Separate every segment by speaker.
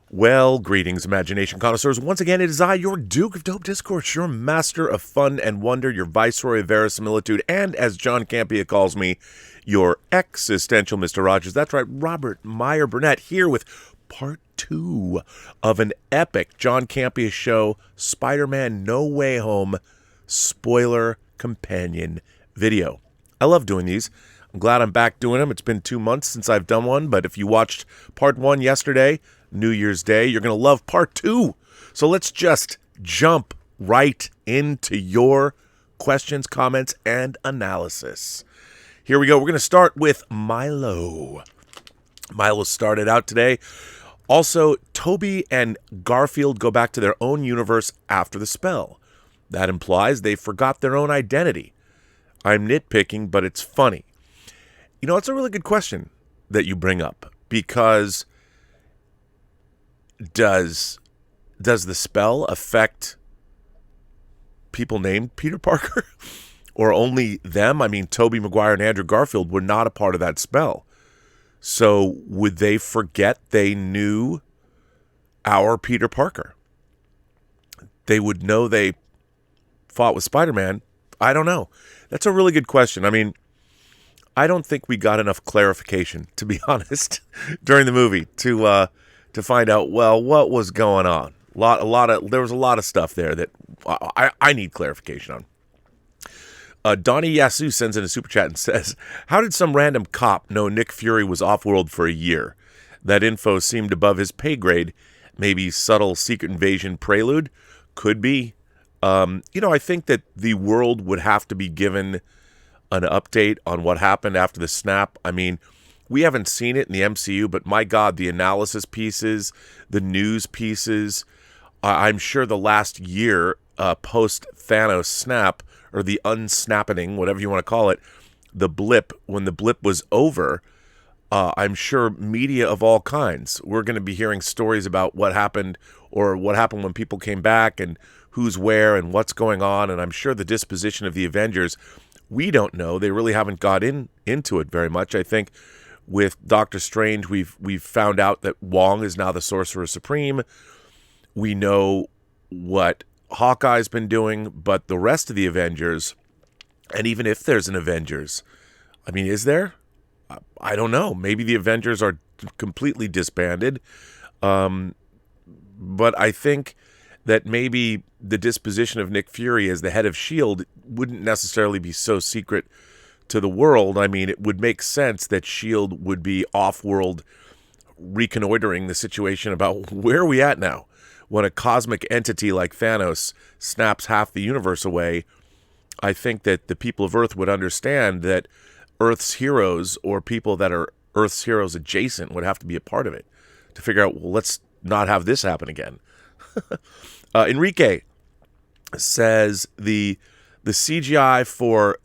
Speaker 1: Well, greetings, imagination connoisseurs. Once again, it is I, your Duke of Dope Discourse, your master of fun and wonder, your viceroy of verisimilitude, and as John Campea calls me, your existential Mr. Rogers. That's right, Robert Meyer Burnett here with part 2 of an epic John Campea Show Spider-Man No Way Home spoiler companion video. I love doing these. I'm glad I'm back doing them. It's been 2 months since I've done one, but if you watched part 1 yesterday, New Year's Day, you're going to love part 2. So let's just jump right into your questions, comments, and analysis. Here we go. We're going to start with Milo. Milo started out today. Also, Tobey and Garfield go back to their own universe after the spell. That implies they forgot their own identity. I'm nitpicking, but it's funny. You know, it's a really good question that you bring up, because does the spell affect people named Peter Parker or only them? I mean, Tobey Maguire and Andrew Garfield were not a part of that spell. So would they forget they knew our Peter Parker? They would know they fought with Spider-Man. I don't know. That's a really good question. I mean, I don't think we got enough clarification, to be honest, during the movie to find out, well, what was going on. There was a lot of stuff there that I need clarification on. Donnie Yasu sends in a super chat and says, how did some random cop know Nick Fury was off-world for a year? That info seemed above his pay grade. Maybe subtle secret invasion prelude? Could be. I think that the world would have to be given an update on what happened after the snap. I mean, we haven't seen it in the MCU, but my God, the analysis pieces, the news pieces, I'm sure the last year post-Thanos snap, or the unsnapping, whatever you want to call it, the blip, when the blip was over, I'm sure media of all kinds, we're going to be hearing stories about what happened, or what happened when people came back, and who's where, and what's going on, and I'm sure the disposition of the Avengers, we don't know. They really haven't got into it very much. I think with Doctor Strange, we've found out that Wong is now the Sorcerer Supreme. We know what Hawkeye's been doing, but the rest of the Avengers, and even if there's an Avengers, I mean, is there? I don't know. Maybe the Avengers are completely disbanded. But I think that maybe the disposition of Nick Fury as the head of S.H.I.E.L.D. wouldn't necessarily be so secret to the world. I mean, it would make sense that S.H.I.E.L.D. would be off-world reconnoitering the situation about where are we at now? When a cosmic entity like Thanos snaps half the universe away, I think that the people of Earth would understand that Earth's heroes, or people that are Earth's heroes adjacent, would have to be a part of it to figure out, well, let's not have this happen again. Enrique says the CGI for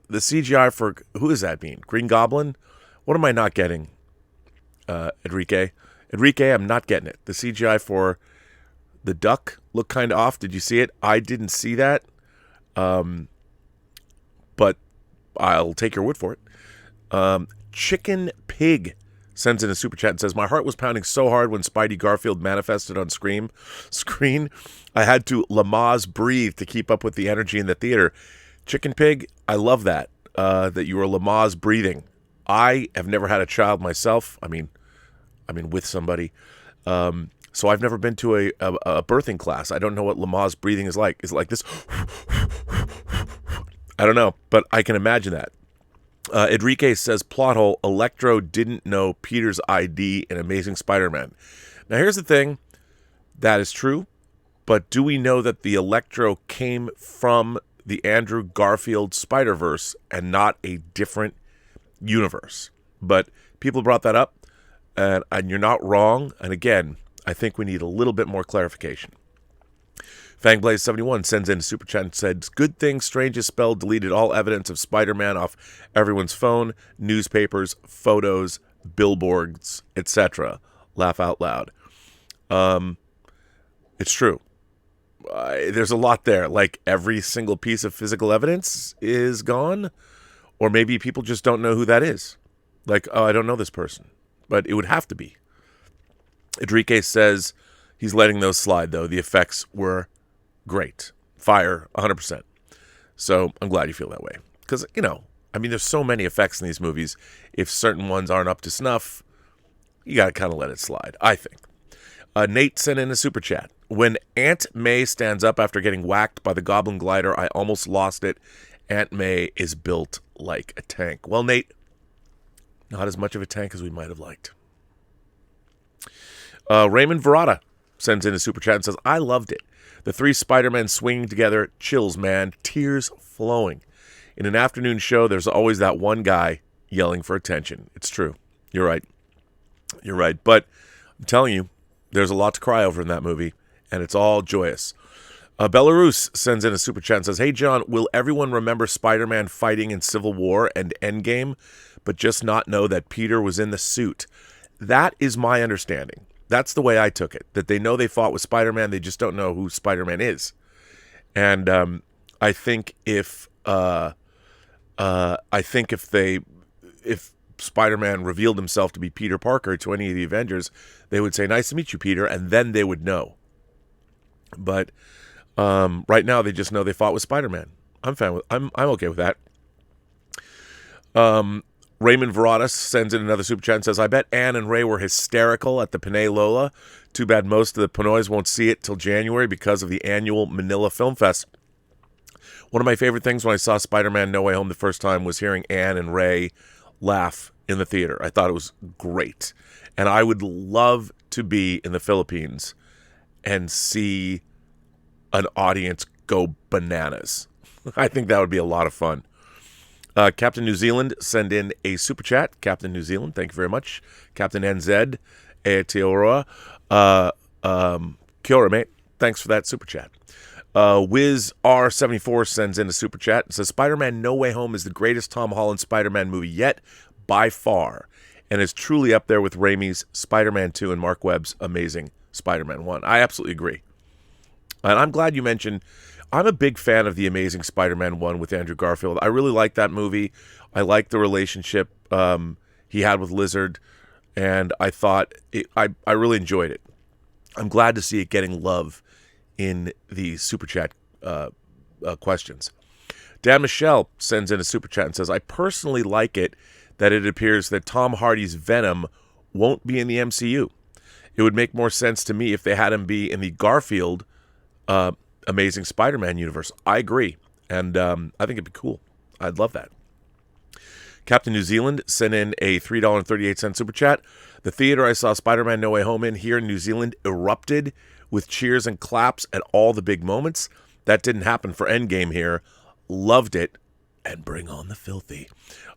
Speaker 1: the CGI for, who does that mean? Green Goblin? What am I not getting? Enrique, I'm not getting it. The CGI for the duck looked kind of off. Did you see it? I didn't see that. But I'll take your word for it. Chicken Pig sends in a super chat and says, my heart was pounding so hard when Spidey Garfield manifested on screen. I had to Lamaze breathe to keep up with the energy in the theater. Chicken Pig, I love that, that you were Lamaze breathing. I have never had a child myself. I mean, with somebody. So I've never been to a birthing class. I don't know what Lamaze breathing is like. Is it like this? I don't know, but I can imagine that. Enrique says, plot hole, Electro didn't know Peter's ID in Amazing Spider-Man. Now, here's the thing. That is true, but do we know that the Electro came from the Andrew Garfield Spider-Verse and not a different universe? But people brought that up, and you're not wrong. And again, I think we need a little bit more clarification. Fangblaze71 sends in a super chat and says, good thing Strange's spell deleted all evidence of Spider-Man off everyone's phone, newspapers, photos, billboards, etc. Laugh out loud. It's true. There's a lot there. Like, every single piece of physical evidence is gone. Or maybe people just don't know who that is. Like, oh, I don't know this person. But it would have to be. Enrique says he's letting those slide, though. The effects were great. Fire, 100%. So I'm glad you feel that way. Because, there's so many effects in these movies. If certain ones aren't up to snuff, you got to kind of let it slide, I think. Nate sent in a super chat. When Aunt May stands up after getting whacked by the Goblin Glider, I almost lost it. Aunt May is built like a tank. Well, Nate, not as much of a tank as we might have liked. Raymond Verrata sends in a super chat and says, I loved it. The 3 Spider-Men swinging together, chills, man. Tears flowing. In an afternoon show, there's always that one guy yelling for attention. It's true. You're right. But I'm telling you, there's a lot to cry over in that movie, and it's all joyous. Belarus sends in a super chat and says, hey, John, will everyone remember Spider-Man fighting in Civil War and Endgame, but just not know that Peter was in the suit? That is my understanding. That's the way I took it, that they know they fought with Spider-Man, they just don't know who Spider-Man is. And I think if Spider-Man revealed himself to be Peter Parker to any of the Avengers, they would say, nice to meet you, Peter, and then they would know. But right now, they just know they fought with Spider-Man. I'm okay with that. Raymond Verrata sends in another super chat and says, I bet Anne and Ray were hysterical at the Panay Lola. Too bad most of the Pinoys won't see it till January because of the annual Manila Film Fest. One of my favorite things when I saw Spider-Man No Way Home the first time was hearing Anne and Ray laugh in the theater. I thought it was great. And I would love to be in the Philippines and see an audience go bananas. I think that would be a lot of fun. Captain New Zealand send in a super chat. Captain New Zealand, thank you very much. Captain NZ, Aotearoa. Kia ora, mate. Thanks for that super chat. Wiz R74 sends in a super chat and says, Spider-Man No Way Home is the greatest Tom Holland Spider-Man movie yet, by far, and is truly up there with Raimi's Spider-Man 2 and Mark Webb's amazing Spider-Man 1. I absolutely agree. And I'm glad you mentioned, I'm a big fan of the Amazing Spider-Man 1 with Andrew Garfield. I really like that movie. I like the relationship he had with Lizard, and I thought, I really enjoyed it. I'm glad to see it getting love in the super chat questions. Dan Michelle sends in a super chat and says, I personally like it that it appears that Tom Hardy's Venom won't be in the MCU. It would make more sense to me if they had him be in the Garfield Amazing Spider-Man universe. I agree. And I think it'd be cool. I'd love that. Captain New Zealand sent in a $3.38 super chat. The theater I saw Spider-Man No Way Home in here in New Zealand erupted with cheers and claps at all the big moments. That didn't happen for Endgame here. Loved it. And bring on the filthy.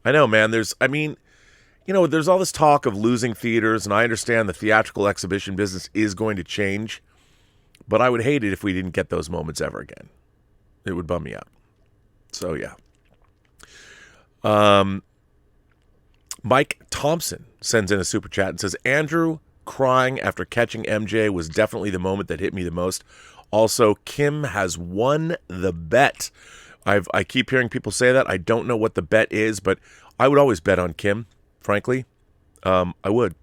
Speaker 1: I know, man. There's all this talk of losing theaters, and I understand the theatrical exhibition business is going to change, but I would hate it if we didn't get those moments ever again. It would bum me out. So, yeah. Mike Thompson sends in a super chat and says, Andrew crying after catching MJ was definitely the moment that hit me the most. Also, Kim has won the bet. I keep hearing people say that. I don't know what the bet is, but I would always bet on Kim, frankly. I would.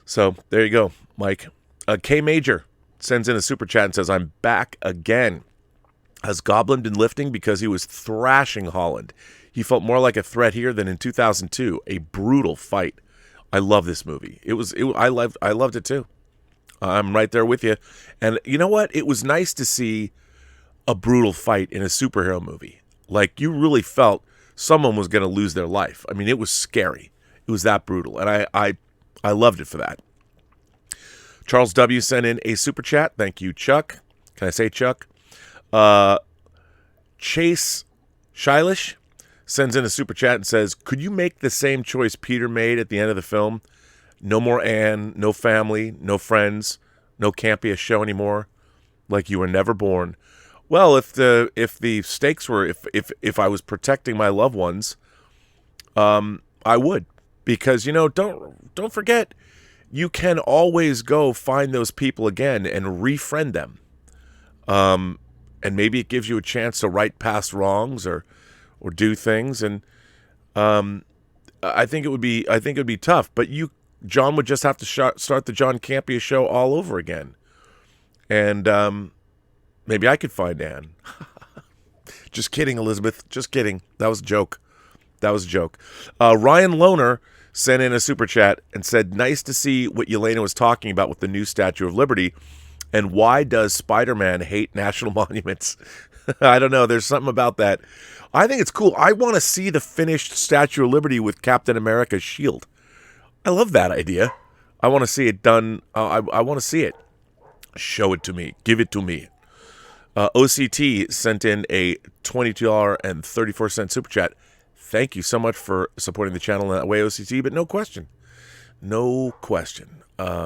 Speaker 1: So, there you go, Mike. K Major sends in a super chat and says, I'm back again. Has Goblin been lifting because he was thrashing Holland? He felt more like a threat here than in 2002. A brutal fight. I love this movie. I loved it too. I'm right there with you. And you know what? It was nice to see a brutal fight in a superhero movie. Like, you really felt someone was going to lose their life. I mean, it was scary. It was that brutal. And I loved it for that. Charles W. sent in a super chat. Thank you, Chuck. Can I say Chuck? Chase Shilish sends in a super chat and says, could you make the same choice Peter made at the end of the film? No more Anne, no family, no friends, no Campea Show anymore. Like you were never born. Well, if the stakes were, if I was protecting my loved ones, I would. Because, don't forget, you can always go find those people again and refriend them. And maybe it gives you a chance to right past wrongs or do things. And I think it would be tough. But you John would just have to start the John Campea Show all over again. And maybe I could find Anne. Just kidding, Elizabeth. Just kidding. That was a joke. Ryan Loner sent in a super chat and said, nice to see what Yelena was talking about with the new Statue of Liberty. And why does Spider-Man hate national monuments? I don't know. There's something about that. I think it's cool. I want to see the finished Statue of Liberty with Captain America's shield. I love that idea. I want to see it done. I want to see it. Show it to me. Give it to me. OCT sent in a $22.34 super chat. Thank you so much for supporting the channel in that way, OCT, but no question. No question. But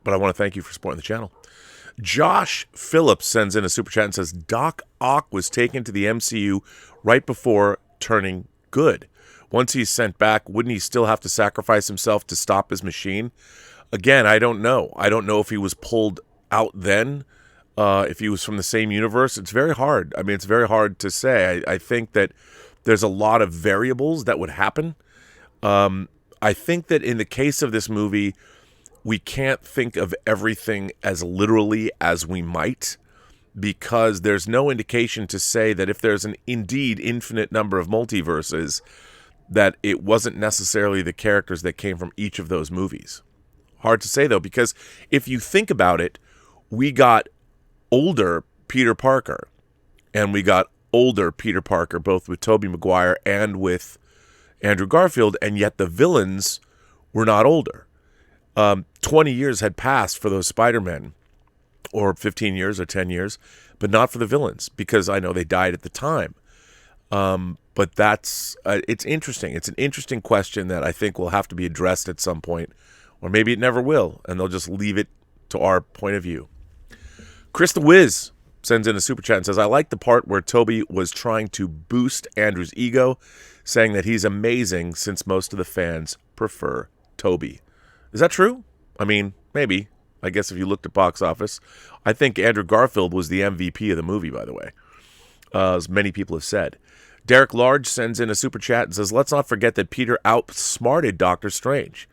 Speaker 1: I want to thank you for supporting the channel. Josh Phillips sends in a super chat and says, Doc Ock was taken to the MCU right before turning good. Once he's sent back, wouldn't he still have to sacrifice himself to stop his machine? Again, I don't know. I don't know if he was pulled out then, if he was from the same universe. It's very hard. I mean, it's very hard to say. I think that there's a lot of variables that would happen. I think that in the case of this movie, we can't think of everything as literally as we might, because there's no indication to say that if there's an indeed infinite number of multiverses, that it wasn't necessarily the characters that came from each of those movies. Hard to say, though, because if you think about it, we got older Peter Parker, and we got older Peter Parker, both with Tobey Maguire and with Andrew Garfield, and yet the villains were not older. 20 years had passed for those Spider-Men, or 15 years or 10 years, but not for the villains, because I know they died at the time. But that's, it's interesting. It's an interesting question that I think will have to be addressed at some point, or maybe it never will, and they'll just leave it to our point of view. Chris the Wiz sends in a super chat and says, I like the part where Toby was trying to boost Andrew's ego, saying that he's amazing since most of the fans prefer Toby. Is that true? I mean, maybe. I guess if you looked at box office. I think Andrew Garfield was the MVP of the movie, by the way, as many people have said. Derek Large sends in a super chat and says, let's not forget that Peter outsmarted Doctor Strange.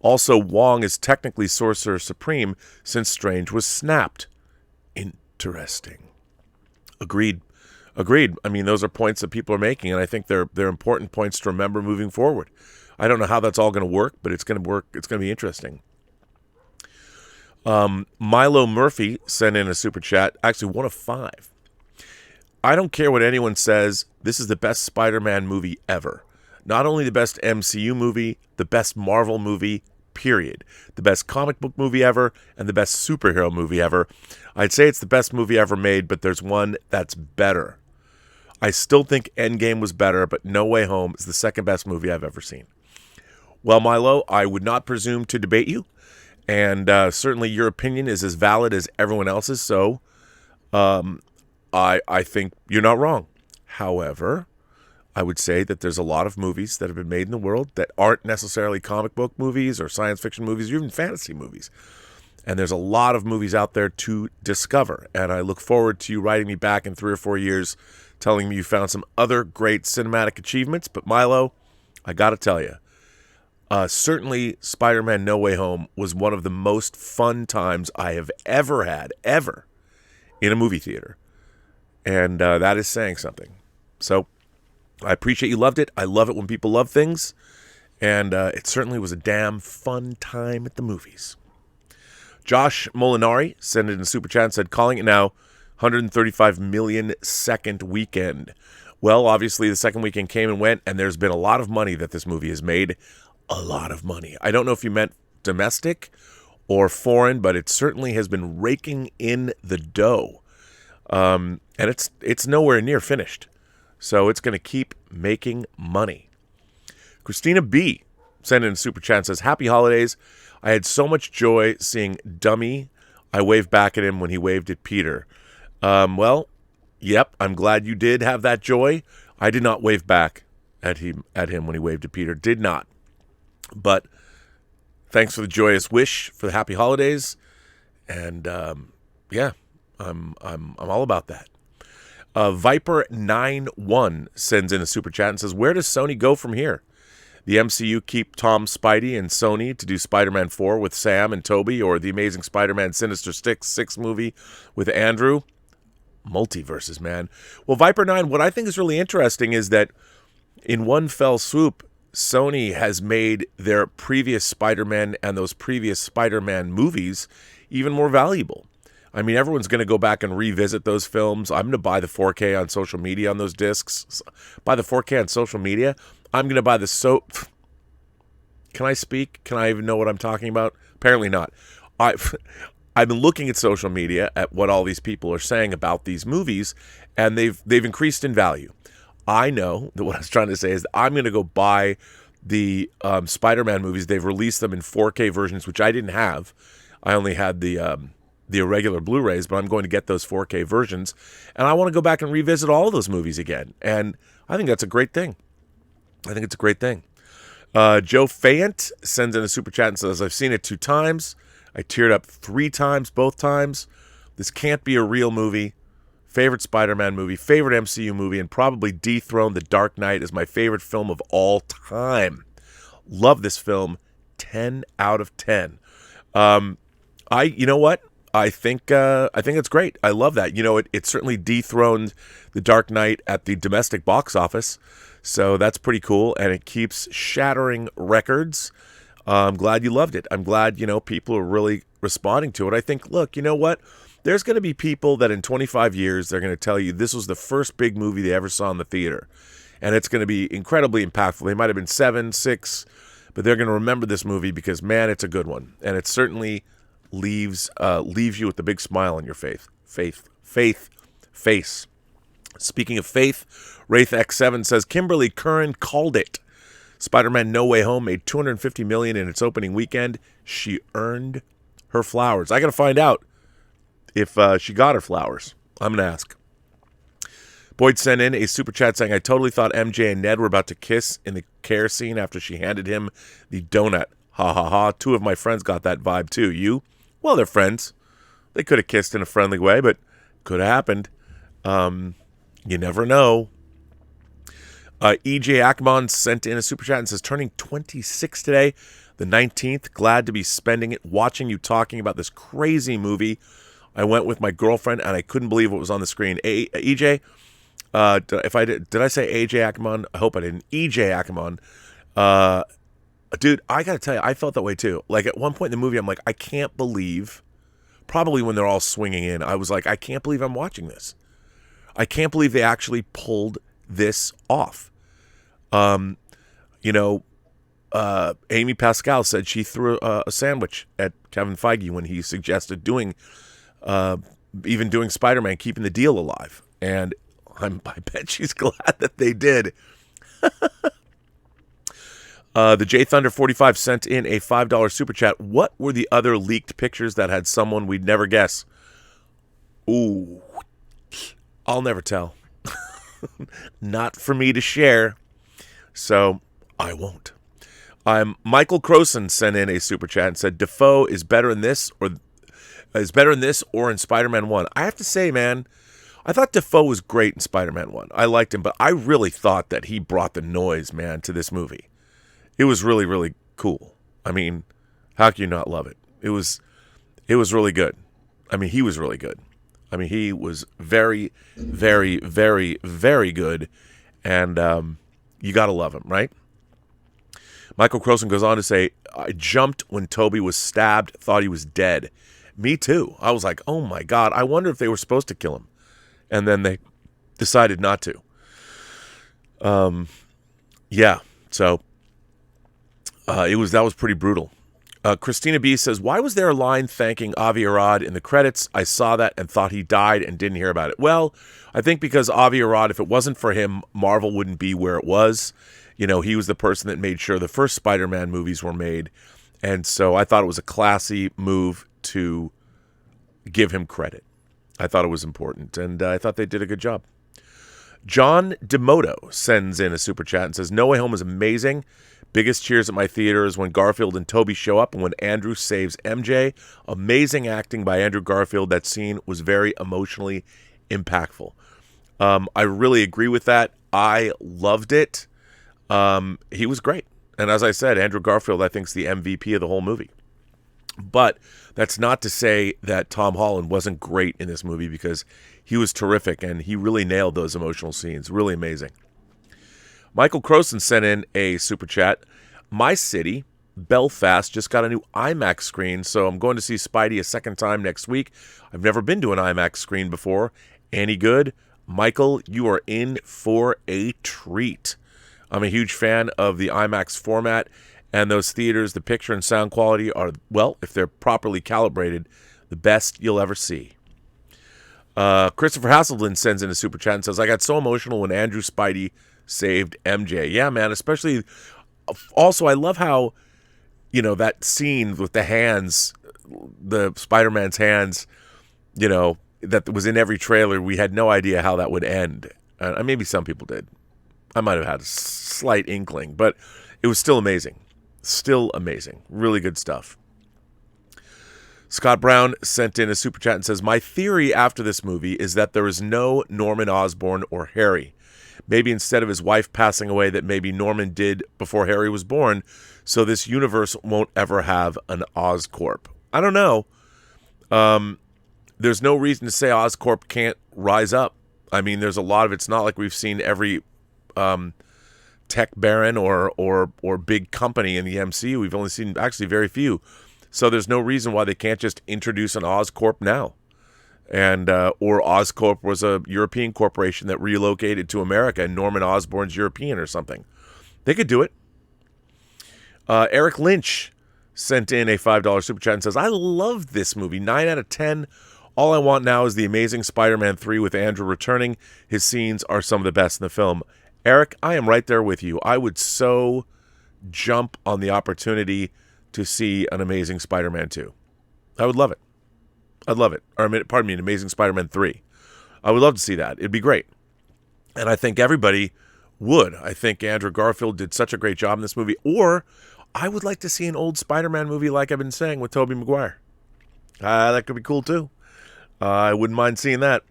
Speaker 1: Also, Wong is technically Sorcerer Supreme since Strange was snapped. Interesting. Agreed. I mean, those are points that people are making, and I think they're important points to remember moving forward. I don't know how that's all going to work, but it's going to work. It's going to be interesting. Milo Murphy sent in a super chat, actually 1 of 5. I don't care what anyone says. This is the best Spider-Man movie ever. Not only the best MCU movie, the best Marvel movie, period. The best comic book movie ever, and the best superhero movie ever. I'd say it's the best movie ever made, but there's one that's better. I still think Endgame was better, but No Way Home is the second best movie I've ever seen. Well, Milo, I would not presume to debate you, and certainly your opinion is as valid as everyone else's, so I think you're not wrong. However, I would say that there's a lot of movies that have been made in the world that aren't necessarily comic book movies or science fiction movies or even fantasy movies. And there's a lot of movies out there to discover, and I look forward to you writing me back in 3 or 4 years telling me you found some other great cinematic achievements. But Milo, I got to tell you, certainly Spider-Man No Way Home was one of the most fun times I have ever had, ever, in a movie theater. And that is saying something. So I appreciate you loved it. I love it when people love things. And it certainly was a damn fun time at the movies. Josh Molinari sent it in a super chat and said, calling it now, 135 million second weekend. Well, obviously the second weekend came and went, and there's been a lot of money that this movie has made. A lot of money. I don't know if you meant domestic or foreign, but it certainly has been raking in the dough. And it's nowhere near finished. So it's going to keep making money. Christina B. sent in a super chat and says, happy holidays. I had so much joy seeing Dummy. I waved back at him when he waved at Peter. Well, yep, I'm glad you did have that joy. I did not wave back at him when he waved at Peter. Did not. But thanks for the joyous wish for the happy holidays. And yeah, I'm all about that. Viper91 sends in a super chat and says, where does Sony go from here? The MCU keep Tom Spidey and Sony to do Spider-Man 4 with Sam and Tobey, or the Amazing Spider-Man Sinister Six movie with Andrew. Multiverses, man. Well, Viper 9, what I think is really interesting is that in one fell swoop, Sony has made their previous Spider-Man and those previous Spider-Man movies even more valuable. I mean, everyone's going to go back and revisit those films. I'm going to buy the 4K on social media on those discs. Buy the 4K on social media. I'm going to buy the soap. Can I speak? Can I even know what I'm talking about? Apparently not. I've been looking at social media at what all these people are saying about these movies, and they've increased in value. I know that what I was trying to say is that I'm going to go buy the Spider-Man movies. They've released them in 4K versions, which I didn't have. I only had the irregular Blu-rays, but I'm going to get those 4K versions, and I want to go back and revisit all of those movies again. And I think that's a great thing. I think it's a great thing. Joe Fayant sends in a super chat and says, I've seen it 2 times. I teared up 3 times, both times. This can't be a real movie. Favorite Spider-Man movie, favorite MCU movie, and probably dethroned The Dark Knight as my favorite film of all time. Love this film. 10 out of 10. You know what? I think it's great. I love that. You know, it certainly dethroned The Dark Knight at the domestic box office. So that's pretty cool, and it keeps shattering records. I'm glad you loved it. I'm glad, people are really responding to it. I think, look, you know what? There's going to be people that in 25 years, they're going to tell you this was the first big movie they ever saw in the theater. And it's going to be incredibly impactful. They might have been 7, 6, but they're going to remember this movie because, man, it's a good one. And it certainly leaves you with a big smile on your face. Speaking of faith, Wraith X7 says, Kimberly Curran called it. Spider-Man No Way Home made $250 million in its opening weekend. She earned her flowers. I got to find out if she got her flowers. I'm going to ask. Boyd sent in a super chat saying, I totally thought MJ and Ned were about to kiss in the care scene after she handed him the donut. Ha ha ha. 2 of my friends got that vibe too. You? Well, they're friends. They could have kissed in a friendly way, but could have happened. You never know. EJ Akmon sent in a super chat and says, turning 26 today, the 19th. Glad to be spending it watching you talking about this crazy movie. I went with my girlfriend, and I couldn't believe what was on the screen. EJ, did I say AJ Akmon? I hope I didn't. EJ Akmon. Dude, I got to tell you, I felt that way too. Like at one point in the movie, I'm like, I can't believe, probably when they're all swinging in, I was like, I can't believe I'm watching this. I can't believe they actually pulled this off. Amy Pascal said she threw a sandwich at Kevin Feige when he suggested doing Spider-Man, keeping the deal alive. And I bet she's glad that they did. The J Thunder 45 sent in a $5 super chat. What were the other leaked pictures that had someone we'd never guess? Ooh, I'll never tell. Not for me to share, so I won't. Michael Croson sent in a super chat and said, Defoe is better in this or in Spider-Man 1. I have to say, man, I thought Defoe was great in Spider-Man 1. I liked him, but I really thought that he brought the noise, man, to this movie. It was really, really cool. I mean, how can you not love it? It was really good. I mean, he was really good. I mean, he was very, very, very, very good, and you got to love him, right? Michael Croson goes on to say, I jumped when Tobey was stabbed, thought he was dead. Me too. I was like, oh my God, I wonder if they were supposed to kill him. And then they decided not to. Yeah, so that was pretty brutal. Christina B says, why was there a line thanking Aviarad in the credits? I saw that and thought he died and didn't hear about it. Well, I think because Aviarad, if it wasn't for him, Marvel wouldn't be where it was. He was the person that made sure the first Spider-Man movies were made. And so I thought it was a classy move to give him credit. I thought it was important, and I thought they did a good job. John DeMoto sends in a super chat and says, No Way Home is amazing. Biggest cheers at my theater is when Garfield and Tobey show up and when Andrew saves MJ. Amazing acting by Andrew Garfield. That scene was very emotionally impactful. I really agree with that. I loved it. He was great. And as I said, Andrew Garfield, I think, is the MVP of the whole movie. But that's not to say that Tom Holland wasn't great in this movie, because he was terrific and he really nailed those emotional scenes. Really amazing. Michael Croson sent in a super chat. My city, Belfast, just got a new IMAX screen, so I'm going to see Spidey a second time next week. I've never been to an IMAX screen before. Any good? Michael, you are in for a treat. I'm a huge fan of the IMAX format, and those theaters, the picture and sound quality are, well, if they're properly calibrated, the best you'll ever see. Christopher Hasselblad sends in a super chat and says, I got so emotional when Andrew Spidey saved MJ. Yeah, man, especially, also, I love how, that scene with the hands, the Spider-Man's hands, that was in every trailer. We had no idea how that would end. Maybe some people did. I might have had a slight inkling, but it was still amazing. Still amazing. Really good stuff. Scott Brown sent in a super chat and says, my theory after this movie is that there is no Norman Osborn or Harry. Maybe instead of his wife passing away, that maybe Norman did before Harry was born, so this universe won't ever have an Oscorp. I don't know. There's no reason to say Oscorp can't rise up. I mean, there's a lot of, it's not like we've seen every tech baron or big company in the MCU. We've only seen actually very few. So there's no reason why they can't just introduce an Oscorp now. And or Oscorp was a European corporation that relocated to America, and Norman Osborn's European or something. They could do it. Eric Lynch sent in a $5 super chat and says, I love this movie. 9 out of 10. All I want now is the Amazing Spider-Man 3 with Andrew returning. His scenes are some of the best in the film. Eric, I am right there with you. I would so jump on the opportunity to see an Amazing Spider-Man 2. I would love it. I'd love it. Or, pardon me, an Amazing Spider-Man 3. I would love to see that. It'd be great. And I think everybody would. I think Andrew Garfield did such a great job in this movie. Or I would like to see an old Spider-Man movie, like I've been saying, with Tobey Maguire. That could be cool, too. I wouldn't mind seeing that.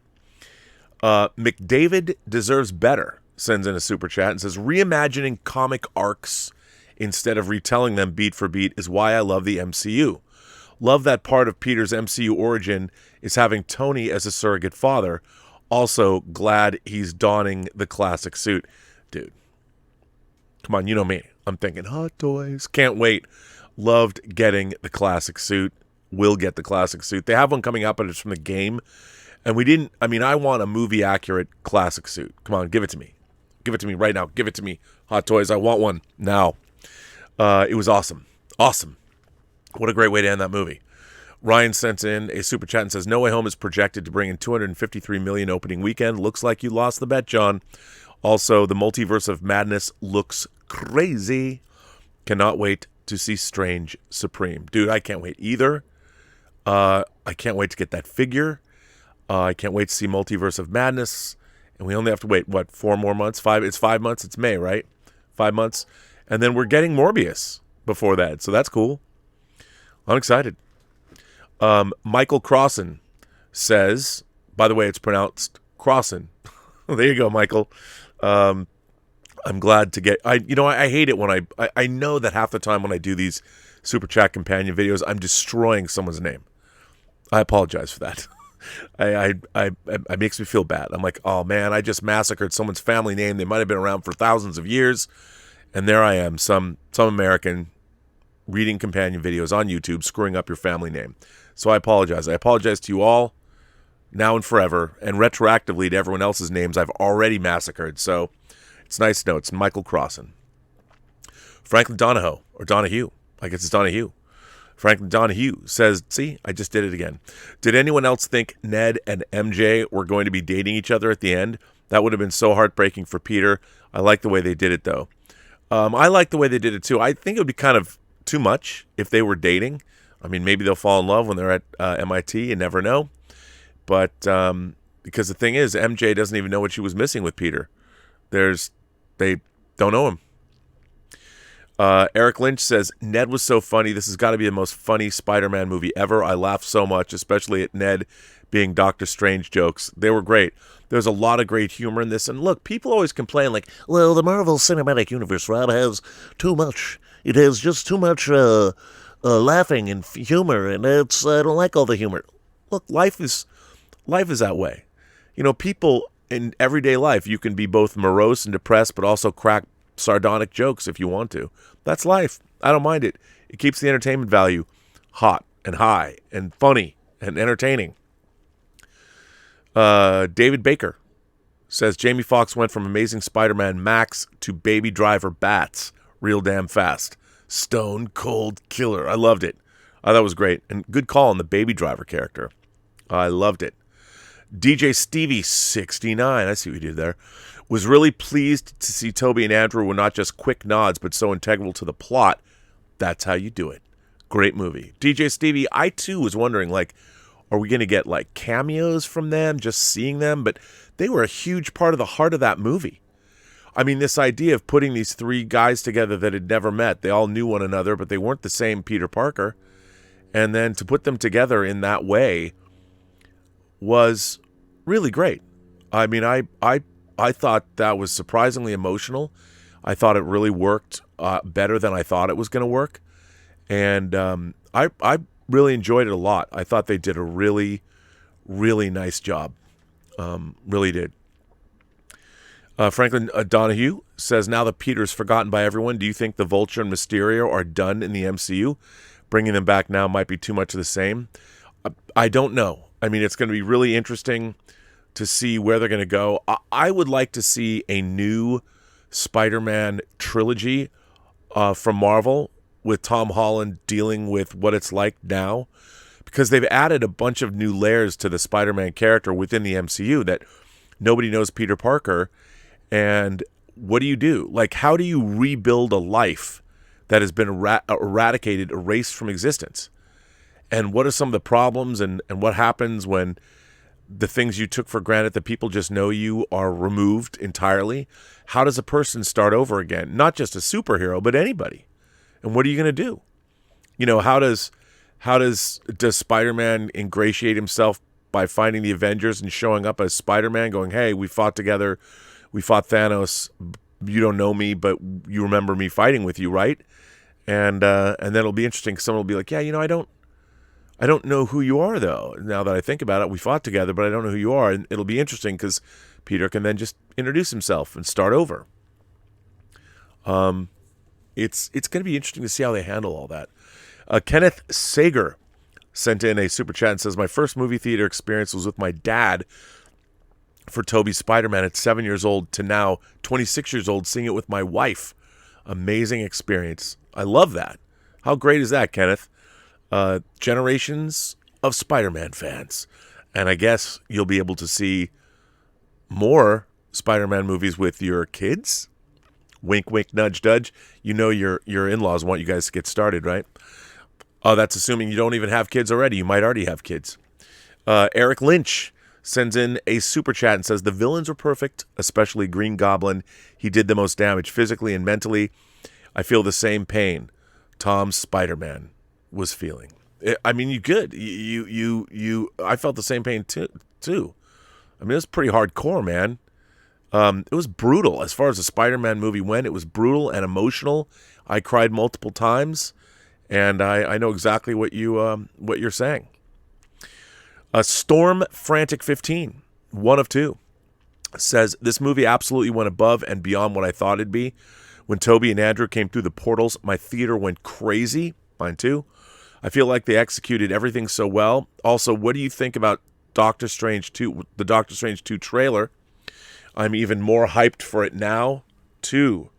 Speaker 1: McDavid Deserves Better sends in a super chat and says, reimagining comic arcs instead of retelling them beat for beat is why I love the MCU. Love that part of Peter's MCU origin is having Tony as a surrogate father. Also, glad he's donning the classic suit. Dude, come on, you know me. I'm thinking Hot Toys. Can't wait. Loved getting the classic suit. Will get the classic suit. They have one coming out, but it's from the game. And we didn't, I want a movie-accurate classic suit. Come on, give it to me. Give it to me right now. Give it to me, Hot Toys. I want one now. It was awesome. Awesome. What a great way to end that movie. Ryan sent in a super chat and says, No Way Home is projected to bring in $253 million opening weekend. Looks like you lost the bet, John. Also, the Multiverse of Madness looks crazy. Cannot wait to see Strange Supreme. Dude, I can't wait either. I can't wait to get that figure. I can't wait to see Multiverse of Madness. And we only have to wait, 4 more months? 5? It's 5 months. It's May, right? 5 months. And then we're getting Morbius before that. So that's cool. I'm excited. Michael Crossan says, by the way, it's pronounced Crossan. There you go, Michael. I'm glad to get, I hate it when I know that half the time when I do these Super Chat companion videos, I'm destroying someone's name. I apologize for that. It makes me feel bad. I'm like, oh man, I just massacred someone's family name. They might have been around for thousands of years. And there I am, some American reading companion videos on YouTube, screwing up your family name. So I apologize. I apologize to you all now and forever, and retroactively to everyone else's names I've already massacred. So it's nice to know. It's Michael Crossan. Franklin Donahue, or Donahue. I guess it's Donahue. Franklin Donahue says, see, I just did it again. Did anyone else think Ned and MJ were going to be dating each other at the end? That would have been so heartbreaking for Peter. I like the way they did it, though. I like the way they did it, too. I think it would be kind of too much if they were dating. Maybe they'll fall in love when they're at MIT. You never know. But because the thing is, MJ doesn't even know what she was missing with Peter. They don't know him. Eric Lynch says, Ned was so funny. This has got to be the most funny Spider-Man movie ever. I laughed so much, especially at Ned being Doctor Strange jokes. They were great. There's a lot of great humor in this. And look, people always complain like, well, the Marvel Cinematic Universe, Rob, has too much. It has just too much laughing and humor, and I don't like all the humor. Look, life is that way. You know, people in everyday life, you can be both morose and depressed, but also crack sardonic jokes if you want to. That's life. I don't mind it. It keeps the entertainment value hot and high and funny and entertaining. David Baker says Jamie Foxx went from Amazing Spider-Man Max to Baby Driver Bats real damn fast. Stone cold killer. I loved it. I thought it was great. And good call on the Baby Driver character. I loved it. DJ Stevie 69, I see what you did there, was really pleased to see Toby and Andrew were not just quick nods, but so integral to the plot. That's how you do it. Great movie. DJ Stevie, I too was wondering, like, are we going to get like cameos from them, just seeing them? But they were a huge part of the heart of that movie. I mean, this idea of putting these three guys together that had never met, they all knew one another, but they weren't the same Peter Parker. And then to put them together in that way was really great. I mean, I thought that was surprisingly emotional. I thought it really worked better than I thought it was going to work. And I really enjoyed it a lot. I thought they did a really, really nice job. Really did. Franklin Donahue says, now that Peter's forgotten by everyone, do you think the Vulture and Mysterio are done in the MCU? Bringing them back now might be too much of the same. I don't know. I mean, it's going to be really interesting to see where they're going to go. I would like to see a new Spider-Man trilogy from Marvel with Tom Holland dealing with what it's like now, because they've added a bunch of new layers to the Spider-Man character within the MCU that nobody knows Peter Parker. And what do you do? Like, how do you rebuild a life that has been eradicated, erased from existence? And what are some of the problems and what happens when the things you took for granted that people just know you are removed entirely? How does a person start over again? Not just a superhero, but anybody. And what are you going to do? You know, how does Spider-Man ingratiate himself by finding the Avengers and showing up as Spider-Man going, hey, we fought together. We fought Thanos. You don't know me, but you remember me fighting with you, right? And then it'll be interesting. Someone will be like, yeah, you know, I don't know who you are, though. Now that I think about it, we fought together, but I don't know who you are. And it'll be interesting because Peter can then just introduce himself and start over. It's going to be interesting to see how they handle all that. Kenneth Sager sent in a super chat and says, my first movie theater experience was with my dad for Tobey's Spider-Man at 7 years old to now 26 years old, seeing it with my wife. Amazing experience. I love that. How great is that, Kenneth? Generations of Spider-Man fans. And I guess you'll be able to see more Spider-Man movies with your kids. Wink, wink, nudge, nudge. You know your in-laws want you guys to get started, right? Oh, that's assuming you don't even have kids already. You might already have kids. Eric Lynch sends in a super chat and says, the villains were perfect, especially Green Goblin. He did the most damage physically and mentally. I feel the same pain Tom's Spider-Man was feeling. I mean, you could. I felt the same pain too. I mean, it was pretty hardcore, man. It was brutal. As far as the Spider-Man movie went, it was brutal and emotional. I cried multiple times, and I know exactly what you're saying. Storm Frantic 15, one of two, says this movie absolutely went above and beyond what I thought it'd be. When Toby and Andrew came through the portals, my theater went crazy. Mine too. I feel like they executed everything so well. Also, what do you think about Doctor Strange 2, the Doctor Strange 2 trailer? I'm even more hyped for it now, too.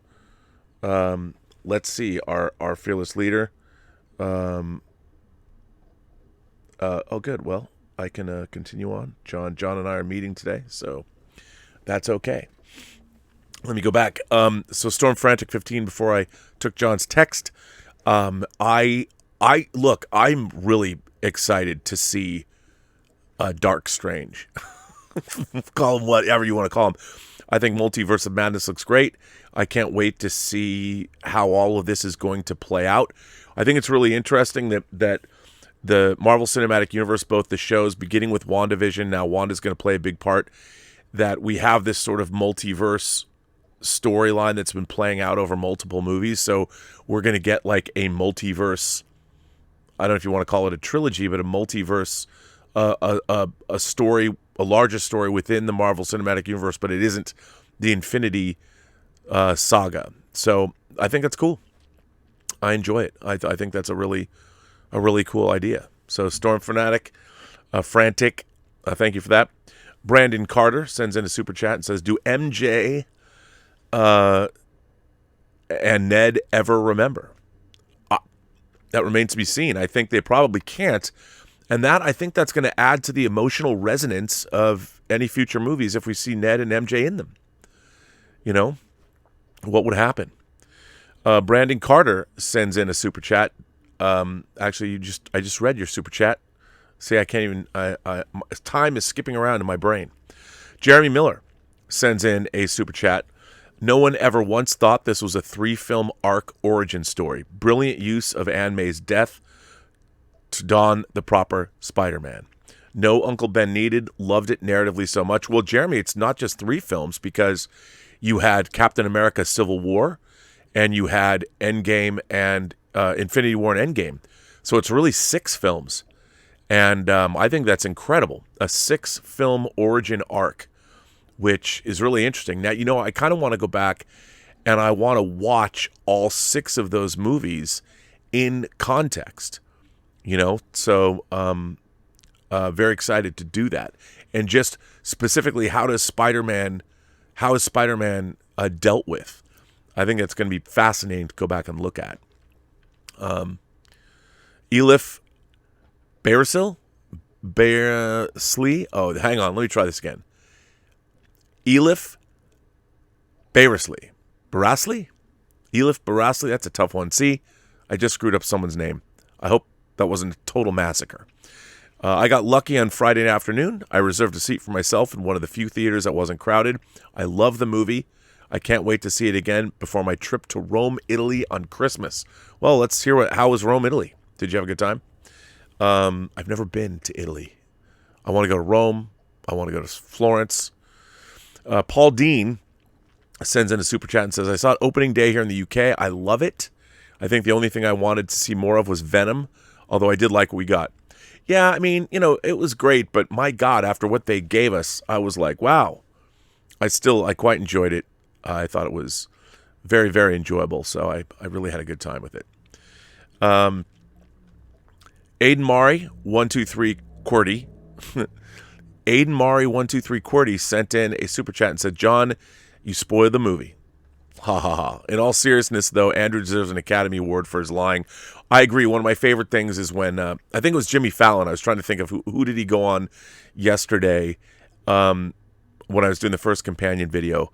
Speaker 1: Let's see, our fearless leader. Oh, good. Well, I can continue on. John and I are meeting today, so that's okay. Let me go back. So Storm Frantic 15, before I took John's text, look, I'm really excited to see Dark Strange. Call him whatever you want to call him. I think Multiverse of Madness looks great. I can't wait to see how all of this is going to play out. I think it's really interesting that the Marvel Cinematic Universe, both the shows, beginning with WandaVision, now Wanda's going to play a big part, that we have this sort of multiverse storyline that's been playing out over multiple movies. So we're going to get like a multiverse, I don't know if you want to call it a trilogy, but a multiverse, a story, a larger story within the Marvel Cinematic Universe, but it isn't the Infinity saga. So I think that's cool. I enjoy it. I think that's a really cool idea. So Storm Fanatic, Frantic, thank you for that. Brandon Carter sends in a super chat and says, do MJ and Ned ever remember? That remains to be seen. I think they probably can't. And I think that's going to add to the emotional resonance of any future movies if we see Ned and MJ in them. You know, what would happen? Brandon Carter sends in a super chat. Actually, I just read your super chat. See, I can't even. Time is skipping around in my brain. Jeremy Miller sends in a super chat. No one ever once thought this was a 3-film arc origin story. Brilliant use of Aunt May's death to don the proper Spider-Man. No Uncle Ben needed. Loved it narratively so much. Well, Jeremy, it's not just 3 films because you had Captain America: Civil War, and you had Endgame and Infinity War and Endgame. So it's really 6 films. And I think that's incredible. A 6-film origin arc, which is really interesting. Now, you know, I kind of want to go back and I want to watch all 6 of those movies in context, you know? So very excited to do that. And just specifically, how is Spider-Man dealt with? I think it's going to be fascinating to go back and look at. Elif Bearsley. Oh, hang on. Let me try this again. Elif Bearsley. Elif Bearsley. That's a tough one. See, I just screwed up someone's name. I hope that wasn't a total massacre. I got lucky on Friday afternoon. I reserved a seat for myself in one of the few theaters that wasn't crowded. I love the movie. I can't wait to see it again before my trip to Rome, Italy on Christmas. Well, let's hear how was Rome, Italy? Did you have a good time? I've never been to Italy. I want to go to Rome. I want to go to Florence. Paul Dean sends in a super chat and says, I saw it opening day here in the UK. I love it. I think the only thing I wanted to see more of was Venom, although I did like what we got. Yeah, I mean, you know, it was great, but my God, after what they gave us, I was like, wow. I quite enjoyed it. I thought it was very, very enjoyable, so I really had a good time with it. Aiden Mari, 123 QWERTY. Aiden Mari, 123 QWERTY sent in a super chat and said, John, you spoiled the movie. Ha ha ha. In all seriousness, though, Andrew deserves an Academy Award for his lying. I agree. One of my favorite things is when, I think it was Jimmy Fallon. I was trying to think of who did he go on yesterday when I was doing the first companion video.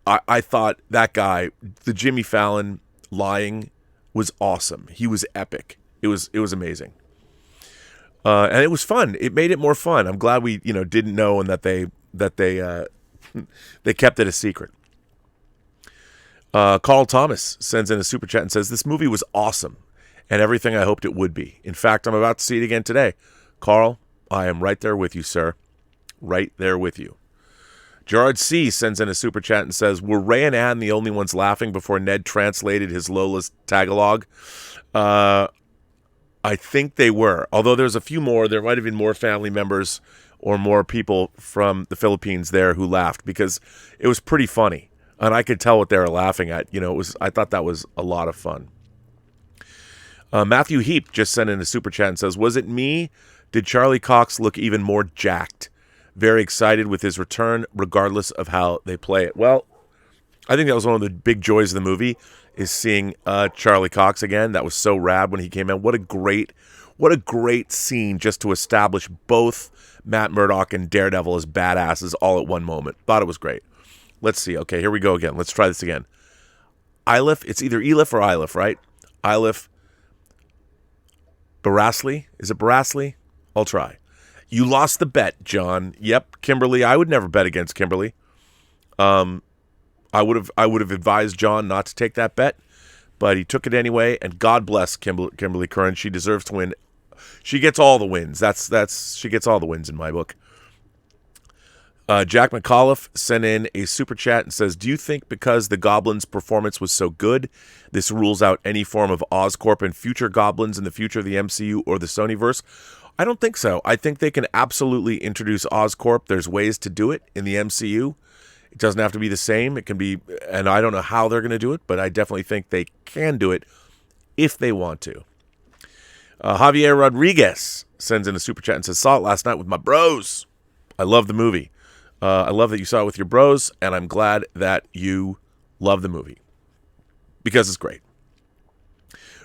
Speaker 1: I thought that guy, the Jimmy Fallon lying, was awesome. He was epic. It was amazing. And it was fun. It made it more fun. I'm glad we, didn't know and that they kept it a secret. Carl Thomas sends in a super chat and says, this movie was awesome and everything I hoped it would be. In fact, I'm about to see it again today. Carl, I am right there with you, sir. Right there with you. Gerard C. sends in a super chat and says, were Ray and Ann the only ones laughing before Ned translated his Lola's Tagalog? I think they were. Although there's a few more. There might have been more family members or more people from the Philippines there who laughed because it was pretty funny. And I could tell what they were laughing at. I thought that was a lot of fun. Matthew Heap just sent in a super chat and says, was it me? Did Charlie Cox look even more jacked? Very excited with his return, regardless of how they play it. Well, I think that was one of the big joys of the movie, is seeing Charlie Cox again. That was so rad when he came in. What a great scene just to establish both Matt Murdock and Daredevil as badasses all at one moment. Thought it was great. Let's see. Okay, here we go again. Let's try this again. Ilif. It's either Elif or Ilif, right? Ilif Barasley. Is it Barasley? I'll try. You lost the bet, John. Yep, Kimberly. I would never bet against Kimberly. I would have advised John not to take that bet, but he took it anyway. And God bless Kimberly Curran. She deserves to win. She gets all the wins. She gets all the wins in my book. Jack McAuliffe sent in a super chat and says, "Do you think because the Goblin's performance was so good, this rules out any form of Oscorp and future Goblins in the future of the MCU or the Sonyverse?" I don't think so. I think they can absolutely introduce Oscorp. There's ways to do it in the MCU. It doesn't have to be the same. It can be, and I don't know how they're going to do it, but I definitely think they can do it if they want to. Javier Rodriguez sends in a super chat and says, "Saw it last night with my bros. I love the movie. I love that you saw it with your bros, and I'm glad that you love the movie because it's great."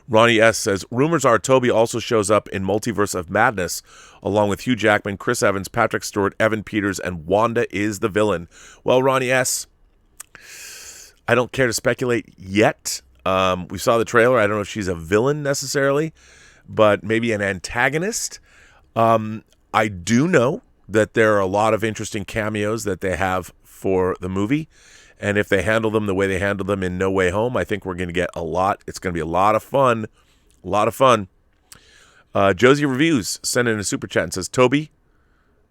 Speaker 1: Ronnie S. says, "Rumors are Toby also shows up in Multiverse of Madness along with Hugh Jackman, Chris Evans, Patrick Stewart, Evan Peters, and Wanda is the villain." Well, Ronnie S., I don't care to speculate yet. We saw the trailer. I don't know if she's a villain necessarily, but maybe an antagonist. I do know that there are a lot of interesting cameos that they have for the movie. And if they handle them the way they handled them in No Way Home, I think we're going to get a lot. It's going to be a lot of fun. A lot of fun. Josie Reviews sent in a super chat and says, "Toby,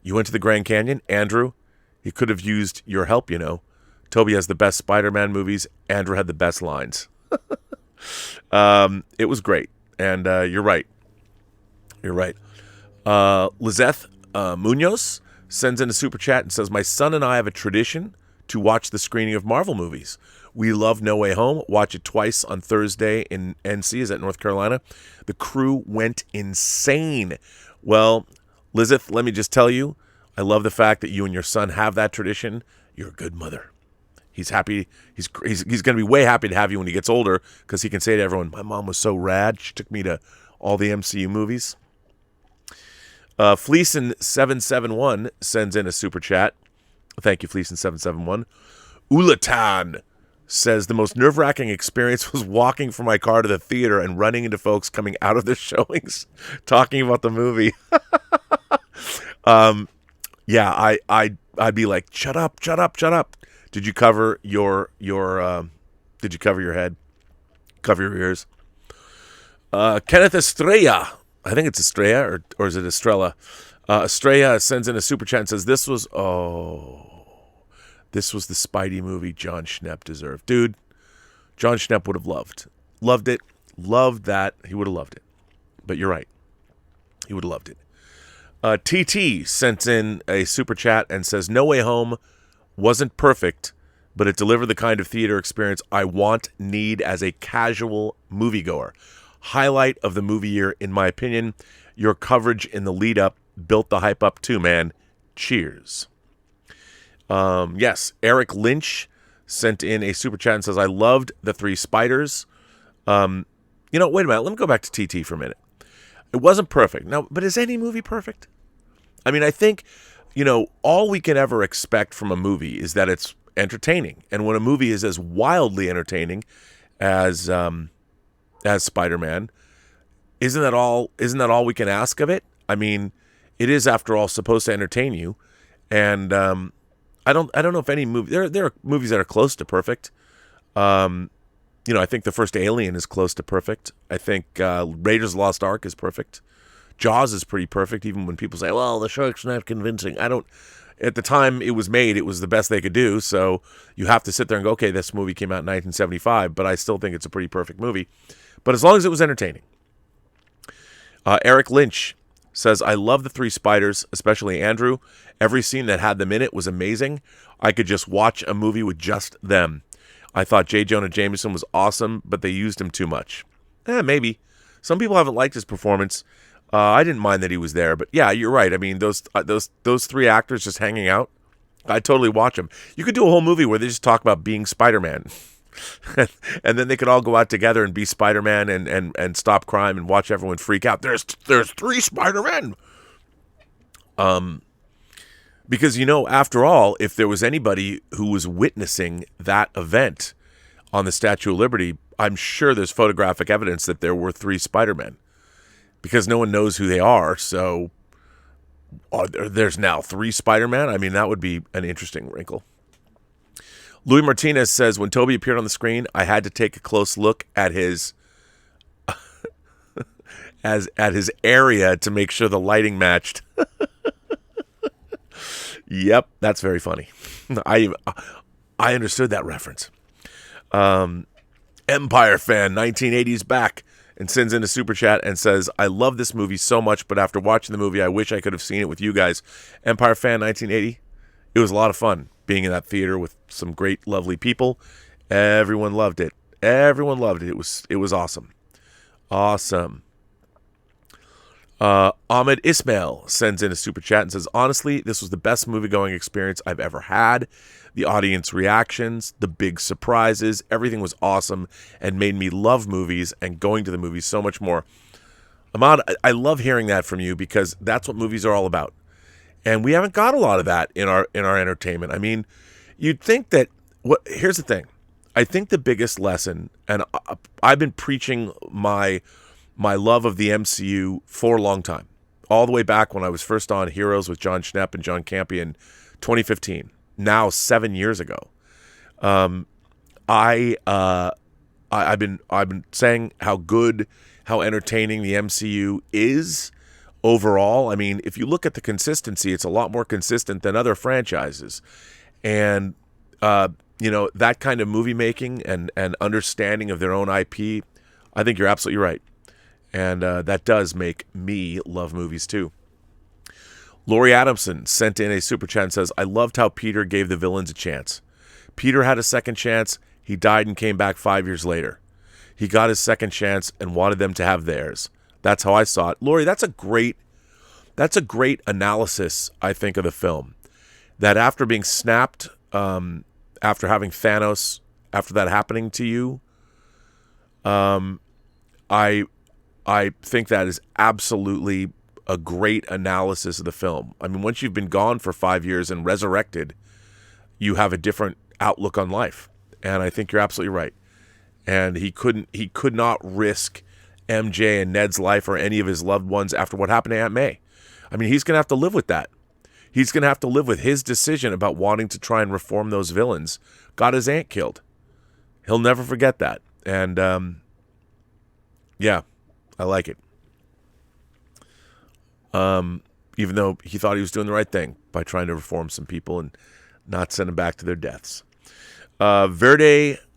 Speaker 1: you went to the Grand Canyon. Andrew, he could have used your help, you know. Toby has the best Spider-Man movies. Andrew had the best lines." It was great. And you're right. You're right. Lizeth Munoz sends in a super chat and says, "My son and I have a tradition to watch the screening of Marvel movies. We love No Way Home. Watch it twice on Thursday in NC, is that North Carolina? The crew went insane." Well, Lizeth, let me just tell you, I love the fact that you and your son have that tradition. You're a good mother. He's happy. He's going to be way happy to have you when he gets older because he can say to everyone, "My mom was so rad. She took me to all the MCU movies." Fleeson771 sends in a super chat. Thank you, Fleeson771. Ulatan says, "The most nerve-wracking experience was walking from my car to the theater and running into folks coming out of the showings talking about the movie." Yeah, I'd be like, shut up. Did you cover your head? Cover your ears? Kenneth Estrella, I think it's Estrella, or is it Estrella? Estrella sends in a super chat and says, this was the Spidey movie John Schnepp deserved. Dude, John Schnepp would have loved it. Loved that. He would have loved it. But you're right. He would have loved it. TT sent in a super chat and says, "No Way Home wasn't perfect, but it delivered the kind of theater experience I need as a casual moviegoer. Highlight of the movie year, in my opinion. Your coverage in the lead up built the hype up too, man. Cheers." Yes, Eric Lynch sent in a super chat and says, "I loved the three spiders." Wait a minute. Let me go back to TT for a minute. It wasn't perfect. Now, but is any movie perfect? I mean, I think, all we can ever expect from a movie is that it's entertaining. And when a movie is as wildly entertaining as Spider-Man, isn't that all we can ask of it? I mean, it is, after all, supposed to entertain you. And I don't know if any movie, there are movies that are close to perfect. I think the first Alien is close to perfect. I think Raiders of the Lost Ark is perfect. Jaws is pretty perfect, even when people say, "Well, the shark's not convincing." At the time it was made, it was the best they could do. So you have to sit there and go, okay, this movie came out in 1975, but I still think it's a pretty perfect movie. But as long as it was entertaining. Eric Lynch says, "I love the three spiders, especially Andrew. Every scene that had them in it was amazing. I could just watch a movie with just them. I thought J. Jonah Jameson was awesome, but they used him too much." Maybe. Some people haven't liked his performance. I didn't mind that he was there, but yeah, you're right. I mean, those three actors just hanging out, I'd totally watch them. You could do a whole movie where they just talk about being Spider-Man. And then they could all go out together and be Spider-Man and stop crime and watch everyone freak out. There's three Spider-Men. Because, after all, if there was anybody who was witnessing that event on the Statue of Liberty, I'm sure there's photographic evidence that there were three Spider-Men. Because no one knows who they are, so there's now three Spider-Man? I mean, that would be an interesting wrinkle. Louis Martinez says, when Toby appeared on the screen, I had to take a close look at his at his area to make sure the lighting matched. Yep, that's very funny. I understood that reference. Empire fan 1980s back and sends in a super chat and says, I love this movie so much, but after watching the movie, I wish I could have seen it with you guys. Empire fan 1980, it was a lot of fun being in that theater with some great, lovely people. Everyone loved it. Everyone loved it. It was awesome. Awesome. Ahmed Ismail sends in a super chat and says, honestly, this was the best movie-going experience I've ever had. The audience reactions, the big surprises, everything was awesome and made me love movies and going to the movies so much more. Ahmad, I love hearing that from you because that's what movies are all about. And we haven't got a lot of that in our entertainment. I mean, you'd think that here's the thing. I think the biggest lesson, and I've been preaching my love of the MCU for a long time, all the way back when I was first on Heroes with John Schnepp and John Campea in 2015. Now 7 years ago. I've been saying how entertaining the MCU is overall. I mean, if you look at the consistency, it's a lot more consistent than other franchises. And that kind of movie making and understanding of their own IP, I think you're absolutely right. And that does make me love movies too. Lori Adamson sent in a super chat and says, I loved how Peter gave the villains a chance. Peter had a second chance. He died and came back 5 years later. He got his second chance and wanted them to have theirs. That's how I saw it. Lori, that's a great analysis, I think, of the film. That after being snapped, after having Thanos, after that happening to you, I think that is absolutely a great analysis of the film. I mean, once you've been gone for 5 years and resurrected, you have a different outlook on life. And I think you're absolutely right. And he could not risk MJ and Ned's life or any of his loved ones after what happened to Aunt May. I mean, he's going to have to live with that. He's going to have to live with his decision about wanting to try and reform those villains. Got his aunt killed. He'll never forget that. And, yeah, I like it. Even though he thought he was doing the right thing by trying to reform some people and not send them back to their deaths. Vertigo.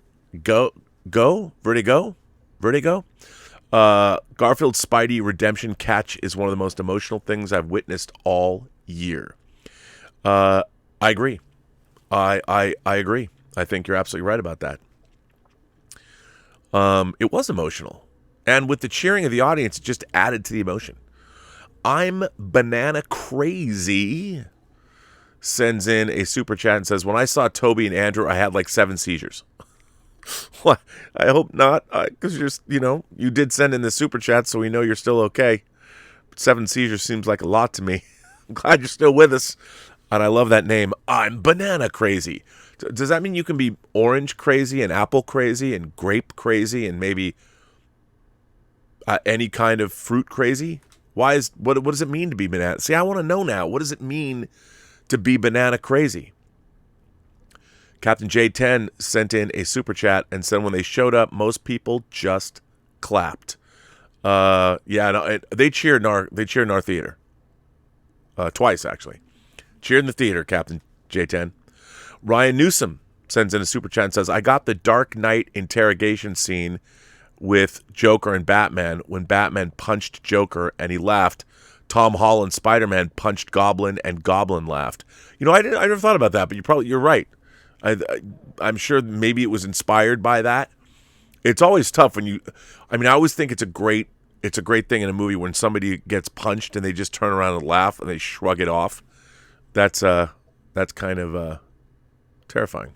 Speaker 1: Garfield's Spidey redemption catch is one of the most emotional things I've witnessed all year. I agree. I agree. I think you're absolutely right about that. It was emotional. And with the cheering of the audience, it just added to the emotion. I'm banana crazy sends in a super chat and says, when I saw Toby and Andrew, I had like 7 seizures. Well, I hope not, because you did send in the super chat, so we know you're still okay. But 7 seizures seems like a lot to me. I'm glad you're still with us. And I love that name. I'm banana crazy. Does that mean you can be orange crazy and apple crazy and grape crazy and maybe any kind of fruit crazy? What does it mean to be banana? See, I want to know now. What does it mean to be banana crazy? Captain J10 sent in a super chat and said when they showed up, most people just clapped. They cheered in our theater. Twice, actually. Cheered in the theater, Captain J10. Ryan Newsom sends in a super chat and says, I got the Dark Knight interrogation scene with Joker and Batman when Batman punched Joker and he laughed. Tom Holland Spider-Man punched Goblin and Goblin laughed. I never thought about that, but you're right. I'm sure maybe it was inspired by that. It's always tough when I always think it's a great thing in a movie when somebody gets punched and they just turn around and laugh and they shrug it off. That's kind of terrifying.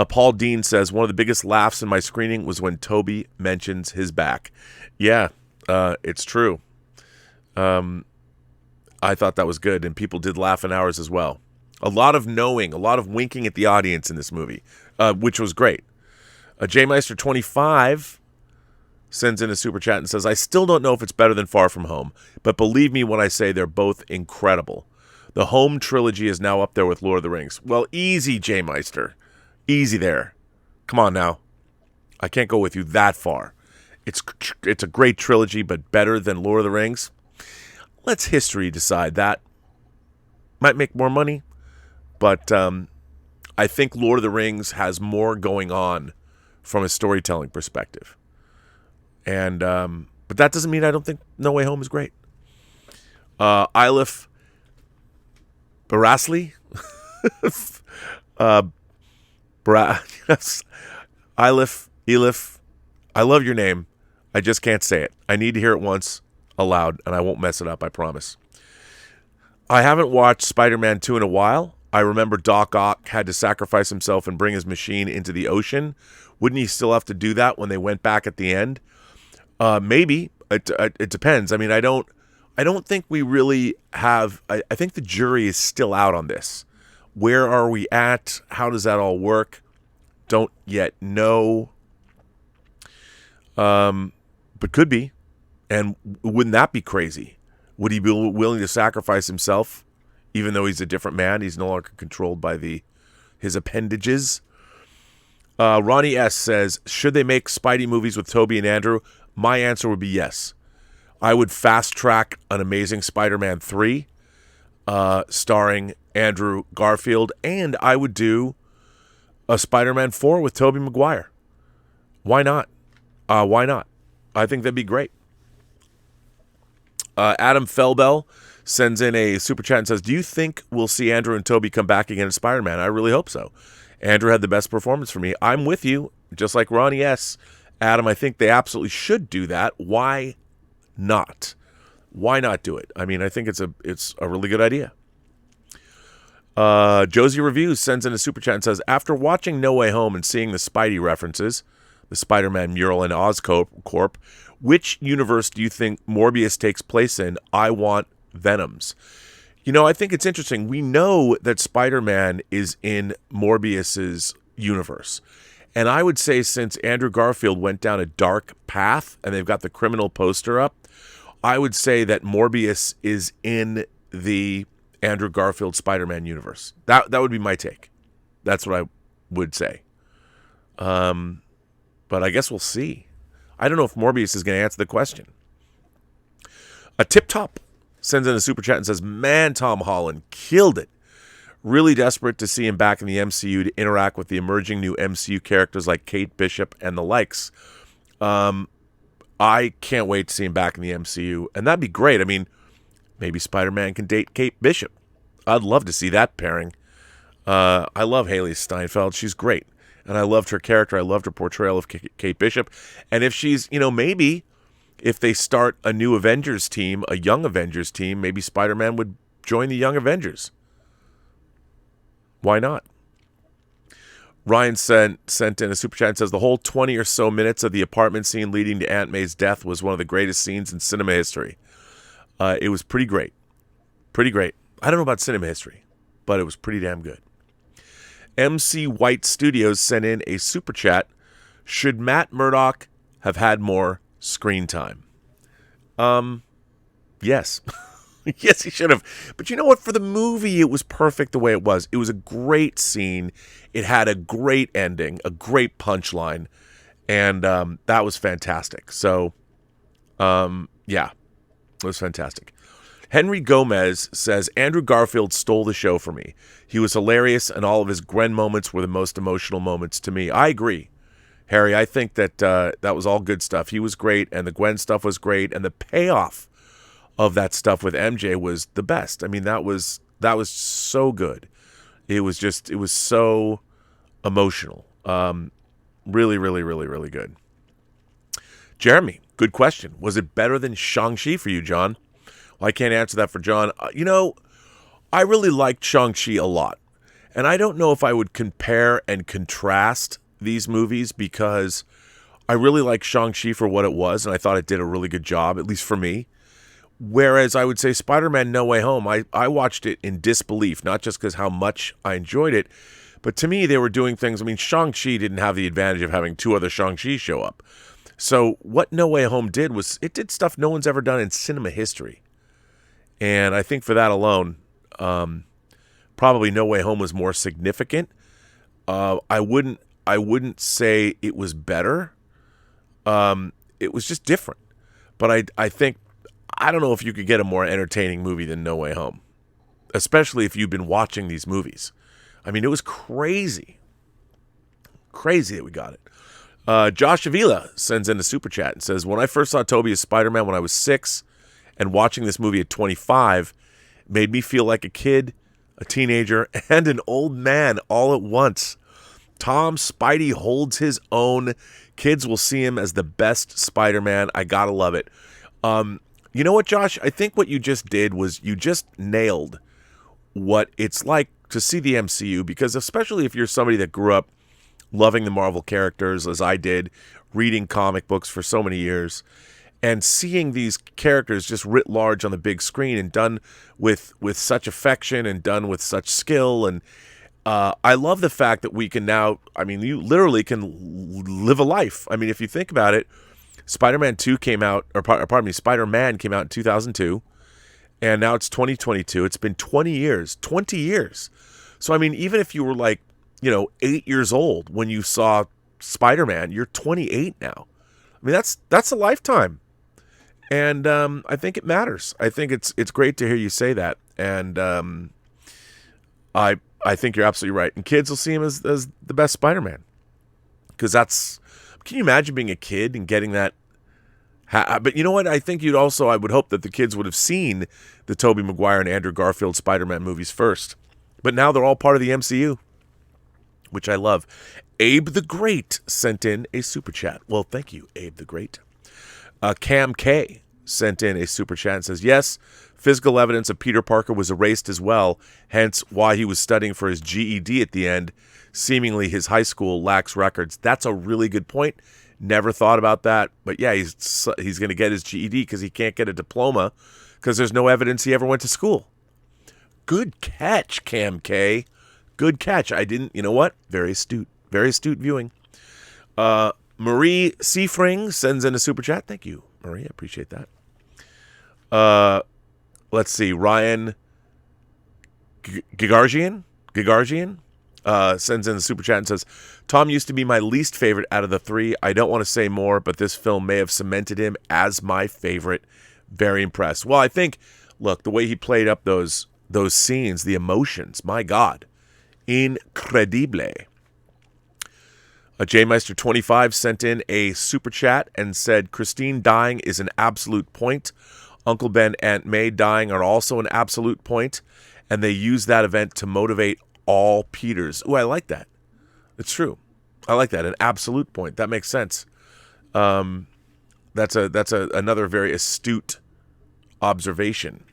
Speaker 1: Paul Dean says, one of the biggest laughs in my screening was when Toby mentions his back. Yeah, it's true. I thought that was good, and people did laugh in ours as well. A lot of knowing, a lot of winking at the audience in this movie, which was great. JMeister25 sends in a super chat and says, I still don't know if it's better than Far From Home, but believe me when I say they're both incredible. The home trilogy is now up there with Lord of the Rings. Well, easy, J Meister. Easy there. Come on now. I can't go with you that far. It's a great trilogy, but better than Lord of the Rings. Let's history decide that. Might make more money, but I think Lord of the Rings has more going on from a storytelling perspective. And but that doesn't mean I don't think No Way Home is great. Ilif Barasli? Yes. Elif, I love your name. I just can't say it. I need to hear it once aloud, and I won't mess it up, I promise. I haven't watched Spider-Man 2 in a while. I remember Doc Ock had to sacrifice himself and bring his machine into the ocean. Wouldn't he still have to do that when they went back at the end? Maybe. It depends. I mean, I don't think we really have... I think the jury is still out on this. Where are we at? How does that all work? Don't yet know. But could be. And wouldn't that be crazy? Would he be willing to sacrifice himself, even though he's a different man? He's no longer controlled by his appendages. Ronnie S. says, should they make Spidey movies with Tobey and Andrew? My answer would be yes. I would fast-track an Amazing Spider-Man 3, starring Andrew Garfield, and I would do a Spider-Man 4 with Tobey Maguire. Why not? Why not? I think that'd be great. Adam Felbell sends in a super chat and says, do you think we'll see Andrew and Tobey come back again as Spider-Man? I really hope so. Andrew had the best performance for me. I'm with you, just like Ronnie S. Adam, I think they absolutely should do that. Why not? Why not do it? I mean, I think it's a really good idea. Josie Reviews sends in a super chat and says, after watching No Way Home and seeing the Spidey references, the Spider-Man mural in Oscorp, which universe do you think Morbius takes place in? I want Venom's. You know, I think it's interesting. We know that Spider-Man is in Morbius's universe. And I would say since Andrew Garfield went down a dark path and they've got the criminal poster up, I would say that Morbius is in the Andrew Garfield Spider-Man universe. That would be my take. That's what I would say. But I guess we'll see. I don't know if Morbius is going to answer the question. A Tip Top sends in a super chat and says, man, Tom Holland killed it. Really desperate to see him back in the MCU to interact with the emerging new MCU characters like Kate Bishop and the likes. I can't wait to see him back in the MCU. And that'd be great. I mean, maybe Spider-Man can date Kate Bishop. I'd love to see that pairing. I love Haley Steinfeld. She's great. And I loved her character. I loved her portrayal of Kate Bishop. And if she's, maybe if they start a new Avengers team, a young Avengers team, maybe Spider-Man would join the young Avengers. Why not? Ryan sent in a super chat and says, the whole 20 or so minutes of the apartment scene leading to Aunt May's death was one of the greatest scenes in cinema history. It was pretty great. Pretty great. I don't know about cinema history, but it was pretty damn good. MC White Studios sent in a super chat. Should Matt Murdock have had more screen time? Yes. Yes, he should have. But you know what? For the movie, it was perfect the way it was. It was a great scene. It had a great ending, a great punchline, and that was fantastic. So, yeah, it was fantastic. Henry Gomez says, Andrew Garfield stole the show for me. He was hilarious, and all of his Gwen moments were the most emotional moments to me. I agree, Harry. I think that that was all good stuff. He was great, and the Gwen stuff was great, and the payoff of that stuff with MJ was the best. I mean, that was so good. It was so emotional. Really, really, really, really good. Jeremy, good question. Was it better than Shang-Chi for you, John? Well, I can't answer that for John. I really liked Shang-Chi a lot. And I don't know if I would compare and contrast these movies because I really liked Shang-Chi for what it was, and I thought it did a really good job, at least for me. Whereas I would say Spider-Man No Way Home, I watched it in disbelief, not just because how much I enjoyed it, but to me they were doing things. I mean, Shang-Chi didn't have the advantage of having two other Shang-Chi show up. So what No Way Home did was it did stuff no one's ever done in cinema history. And I think for that alone, Probably No Way Home was more significant. I wouldn't say it was better. It was just different. But I think, I don't know if you could get a more entertaining movie than No Way Home, especially if you've been watching these movies. I mean, it was crazy. Crazy that we got it. Josh Avila sends in a super chat and says, when I first saw Tobey as Spider-Man when I was 6 and watching this movie at 25 made me feel like a kid, a teenager, and an old man all at once. Tom Spidey holds his own. Kids will see him as the best Spider-Man. I gotta love it. You know what, Josh? I think what you just did was you just nailed what it's like to see the MCU, because especially if you're somebody that grew up loving the Marvel characters, as I did, reading comic books for so many years, and seeing these characters just writ large on the big screen and done with such affection and done with such skill. And I love the fact that we can now, I mean, you literally can live a life. I mean, if you think about it, Spider-Man 2 came out, or pardon me, Spider-Man came out in 2002, and now it's 2022. It's been 20 years. So, I mean, even if you were like, 8 years old when you saw Spider-Man, you're 28 now. I mean, that's a lifetime. And I think it matters. I think it's great to hear you say that. And I think you're absolutely right. And kids will see him as the best Spider-Man. Because can you imagine being a kid and getting that? But you know what? I think I would hope that the kids would have seen the Tobey Maguire and Andrew Garfield Spider-Man movies first. But now they're all part of the MCU, which I love. Abe the Great sent in a super chat. Well, thank you, Abe the Great. Cam K sent in a super chat and says, yes, physical evidence of Peter Parker was erased as well, hence why he was studying for his GED at the end. Seemingly his high school lacks records. That's a really good point. Never thought about that. But yeah, he's going to get his GED because he can't get a diploma because there's no evidence he ever went to school. Good catch, Cam K. Good catch. I didn't, you know what? Very astute viewing. Marie Seafring sends in a super chat. Thank you, Marie. I appreciate that. Let's see. Ryan Gigargian sends in a super chat and says, Tom used to be my least favorite out of the three. I don't want to say more, but this film may have cemented him as my favorite. Very impressed. Well, I think, look, the way he played up those scenes, the emotions, my God. Incredible. Jmeister25 sent in a super chat and said, Christine dying is an absolute point. Uncle Ben, Aunt May dying are also an absolute point. And they use that event to motivate all Peters. Ooh, I like that. It's true. I like that. An absolute point. That makes sense. That's another very astute observation.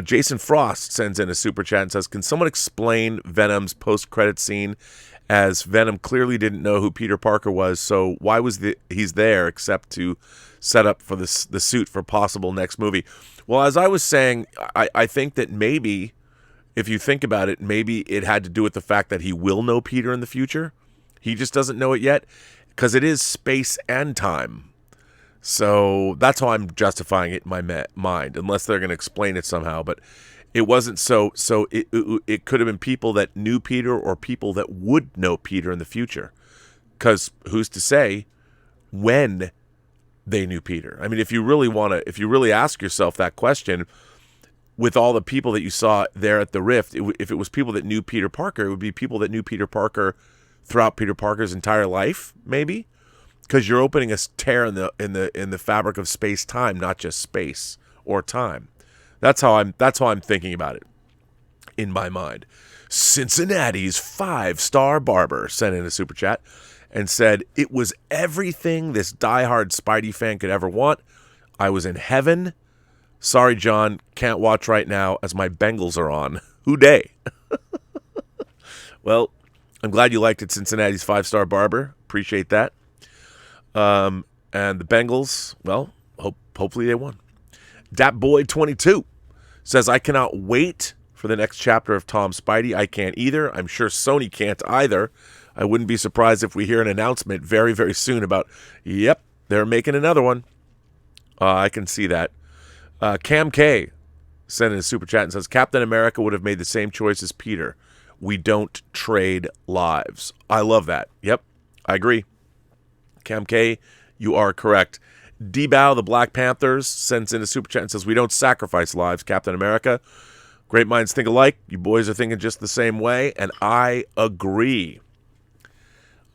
Speaker 1: Jason Frost sends in a super chat and says, can someone explain Venom's post-credit scene, as Venom clearly didn't know who Peter Parker was, so why was he's there except to set up for the suit for possible next movie? Well, as I was saying, I think that maybe, if you think about it, maybe it had to do with the fact that he will know Peter in the future. He just doesn't know it yet, because it is space and time. So that's how I'm justifying it in my mind, unless they're going to explain it somehow. But it wasn't so it could have been people that knew Peter or people that would know Peter in the future. Because who's to say when they knew Peter? I mean, if you really ask yourself that question, with all the people that you saw there at the Rift, if it was people that knew Peter Parker, it would be people that knew Peter Parker throughout Peter Parker's entire life, maybe. Because you're opening a tear in the fabric of space-time, not just space or time. That's how I'm thinking about it in my mind. Cincinnati's 5-star barber sent in a super chat and said, it was everything this diehard Spidey fan could ever want. I was in heaven. Sorry, John, can't watch right now as my Bengals are on. Who day? Well, I'm glad you liked it, Cincinnati's 5-star barber. Appreciate that. And the Bengals, well, hopefully they won. Dapboy22 says, I cannot wait for the next chapter of Tom Spidey. I can't either. I'm sure Sony can't either. I wouldn't be surprised if we hear an announcement very, very soon about, yep, they're making another one. I can see that. Cam K sent in a super chat and says, Captain America would have made the same choice as Peter. We don't trade lives. I love that. Yep, I agree. Cam K, you are correct. D-Bow, the Black Panthers, sends in a super chat and says, we don't sacrifice lives, Captain America. Great minds think alike. You boys are thinking just the same way, and I agree.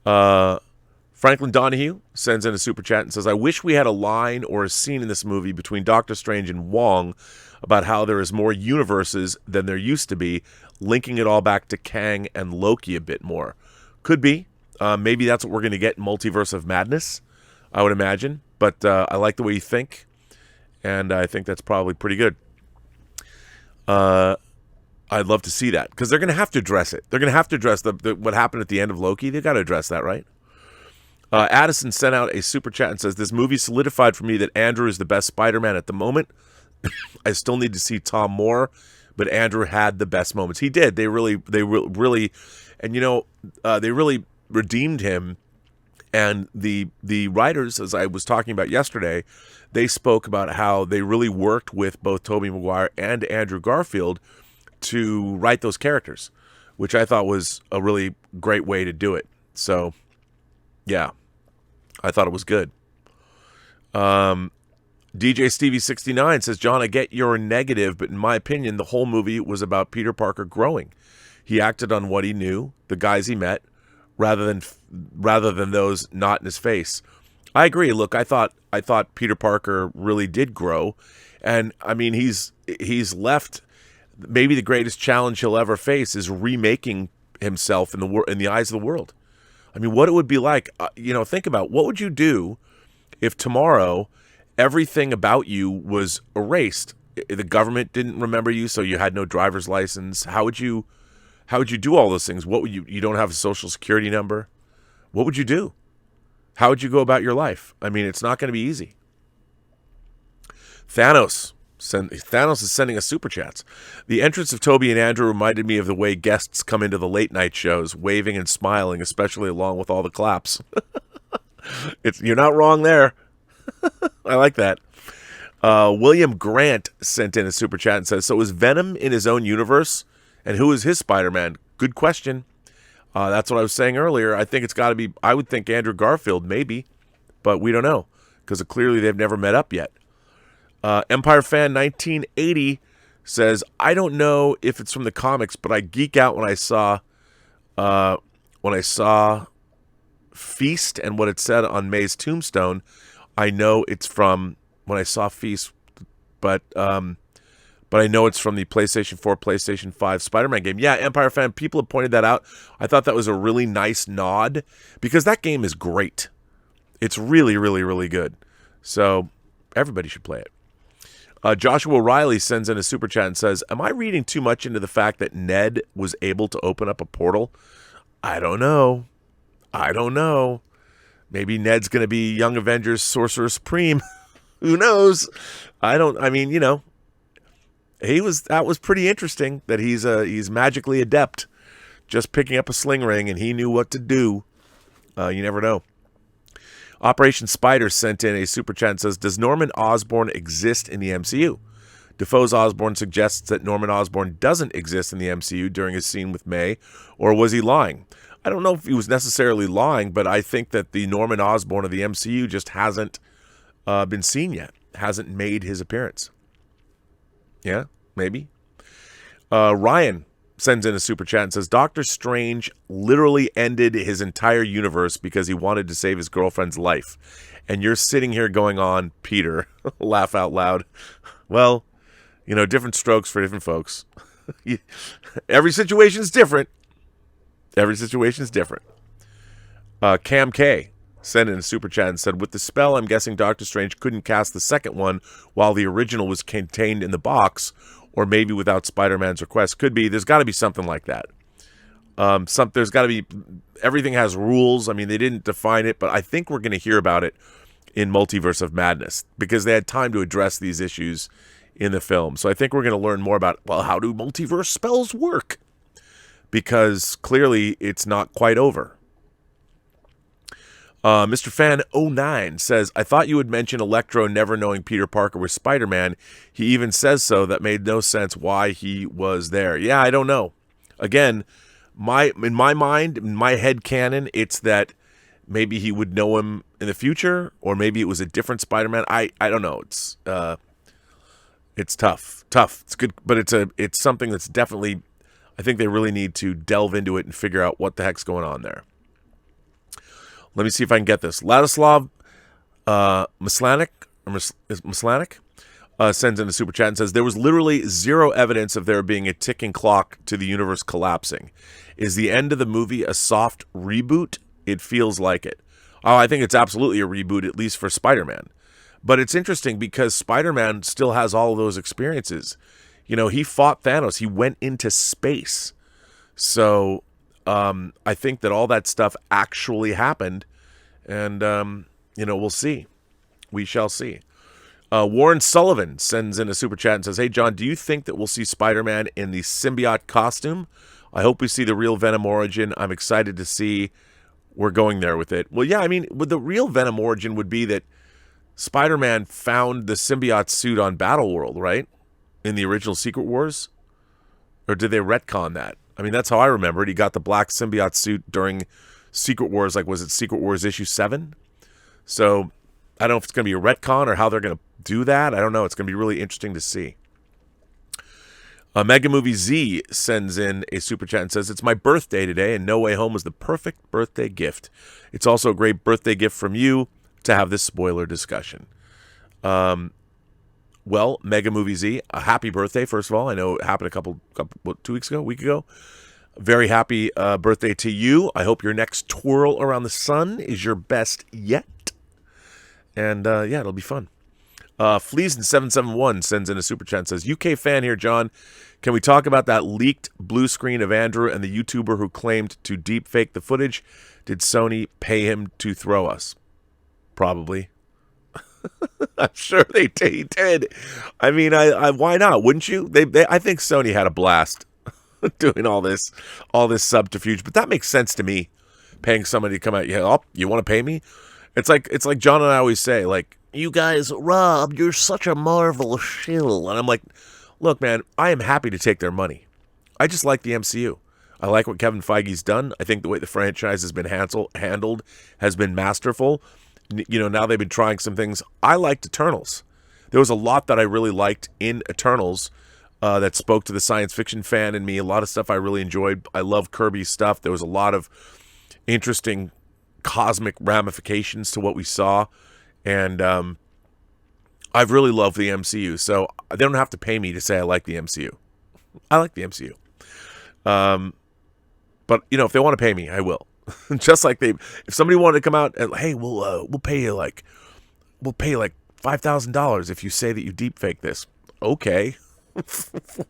Speaker 1: Franklin Donahue sends in a super chat and says, I wish we had a line or a scene in this movie between Doctor Strange and Wong about how there is more universes than there used to be, linking it all back to Kang and Loki a bit more. Could be. Maybe that's what we're going to get in Multiverse of Madness, I would imagine. But I like the way you think, and I think that's probably pretty good. I'd love to see that, because they're going to have to address it. They're going to have to address what happened at the end of Loki. They've got to address that, right? Addison sent out a super chat and says, this movie solidified for me that Andrew is the best Spider-Man at the moment. I still need to see Tom more, but Andrew had the best moments. He did. They really, and they really redeemed him. And the writers, as I was talking about yesterday, they spoke about how they really worked with both Tobey Maguire and Andrew Garfield to write those characters, which I thought was a really great way to do it. So, yeah, I thought it was good. DJ Stevie 69 says, John, I get your negative, but in my opinion, the whole movie was about Peter Parker growing. He acted on what he knew, the guys he met, rather than those not in his face. I agree. Look, I thought Peter Parker really did grow, and I mean he's left. Maybe the greatest challenge he'll ever face is remaking himself in the eyes of the world. I mean, what it would be like. Think about what would you do if tomorrow everything about you was erased. The government didn't remember you, so you had no driver's license. How would you do all those things? What would you don't have a social security number? What would you do? How would you go about your life? I mean, it's not going to be easy. Thanos is sending us super chats. The entrance of Toby and Andrew reminded me of the way guests come into the late night shows, waving and smiling, especially along with all the claps. You're not wrong there. I like that. William Grant sent in a super chat and says, so is Venom in his own universe? And who is his Spider-Man? Good question. That's what I was saying earlier. I think it's got to be, I would think Andrew Garfield, maybe. But we don't know, because clearly they've never met up yet. Empire Fan 1980 says, I don't know if it's from the comics, but I geek out when I saw Feast and what it said on May's tombstone. I know it's from when I saw Feast, but I know it's from the PlayStation 4, PlayStation 5 Spider-Man game. Yeah, Empire Fan, people have pointed that out. I thought that was a really nice nod, because that game is great. It's really, really, really good. So everybody should play it. Joshua Riley sends in a super chat and says, am I reading too much into the fact that Ned was able to open up a portal? I don't know. Maybe Ned's going to be Young Avengers Sorcerer Supreme. Who knows? That was pretty interesting that he's magically adept, just picking up a sling ring, and he knew what to do. You never know. Operation Spider sent in a super chat and says, does Norman Osborn exist in the MCU? Defoe's Osborn suggests that Norman Osborn doesn't exist in the MCU during his scene with May, or was he lying? I don't know if he was necessarily lying, but I think that the Norman Osborn of the MCU just hasn't been seen yet, hasn't made his appearance. Yeah, maybe. Ryan sends in a super chat and says, Doctor Strange literally ended his entire universe because he wanted to save his girlfriend's life. And you're sitting here going on, Peter, laugh out loud. Well, different strokes for different folks. Every situation is different. Cam K sent in a super chat and said, with the spell, I'm guessing Doctor Strange couldn't cast the second one while the original was contained in the box, or maybe without Spider-Man's request. Could be. There's got to be something like that. There's got to be. Everything has rules. I mean, they didn't define it, but I think we're going to hear about it in Multiverse of Madness, because they had time to address these issues in the film. So I think we're going to learn more about, well, how do multiverse spells work? Because clearly it's not quite over. Mr. Fan 09 says, I thought you would mention Electro never knowing Peter Parker was Spider-Man. He even says so. That made no sense why he was there. Yeah, I don't know. Again, in my mind, in my head canon, it's that maybe he would know him in the future, or maybe it was a different Spider-Man. I don't know. It's tough. It's good, but it's something that's definitely, I think they really need to delve into it and figure out what the heck's going on there. Let me see if I can get this. Ladislav Maslanik sends in a super chat and says, there was literally zero evidence of there being a ticking clock to the universe collapsing. Is the end of the movie a soft reboot? It feels like it. Oh, I think it's absolutely a reboot, at least for Spider-Man. But it's interesting because Spider-Man still has all of those experiences. You know, he fought Thanos. He went into space. So I think that all that stuff actually happened. And, we'll see. We shall see. Warren Sullivan sends in a super chat and says, hey, John, do you think that we'll see Spider-Man in the symbiote costume? I hope we see the real Venom origin. I'm excited to see we're going there with it. Well, yeah, I mean, with the real Venom origin would be that Spider-Man found the symbiote suit on Battleworld, right? In the original Secret Wars? Or did they retcon that? I mean, that's how I remember it. He got the black symbiote suit during Secret Wars, like was it Secret Wars issue 7? So I don't know if it's going to be a retcon or how they're going to do that. I don't know. It's going to be really interesting to see. Mega Movie Z sends in a super chat and says, it's my birthday today, and No Way Home was the perfect birthday gift. It's also a great birthday gift from you to have this spoiler discussion. Well, Mega Movie Z, a happy birthday, first of all. I know it happened a week ago. Very happy birthday to you. I hope your next twirl around the sun is your best yet. And it'll be fun. Fleason771 sends in a super chat and says, UK fan here, John. Can we talk about that leaked blue screen of Andrew and the YouTuber who claimed to deep fake the footage? Did Sony pay him to throw us? Probably. I'm sure they did. I mean, I why not? Wouldn't you? I think Sony had a blast doing all this subterfuge, but that makes sense to me. Paying somebody to come out, you want to pay me? It's like John and I always say, like, you guys, Rob, you're such a Marvel shill. And I'm like, look, man, I am happy to take their money. I just like the MCU. I like what Kevin Feige's done. I think the way the franchise has been handled has been masterful. You know, now they've been trying some things. I liked Eternals. There was a lot that I really liked in Eternals that spoke to the science fiction fan in me. A lot of stuff I really enjoyed. I love Kirby's stuff. There was a lot of interesting cosmic ramifications to what we saw. And I've really loved the MCU. So they don't have to pay me to say I like the MCU. I like the MCU. But, you know, if they want to pay me, I will. Just like if somebody wanted to come out and, hey, we'll pay you like $5,000 if you say that you deep fake this. Okay.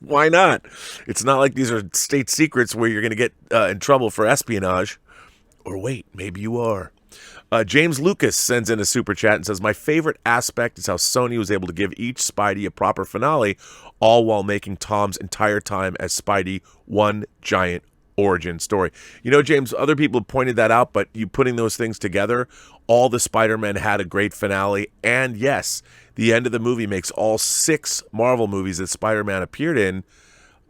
Speaker 1: Why not? It's not like these are state secrets where you're going to get in trouble for espionage. Or wait, maybe you are. James Lucas sends in a super chat and says, my favorite aspect is how Sony was able to give each Spidey a proper finale, all while making Tom's entire time as Spidey one giant origin story. You know, James, other people have pointed that out, but you putting those things together, all the Spider-Men had a great finale. And yes, the end of the movie makes all 6 Marvel movies that Spider-Man appeared in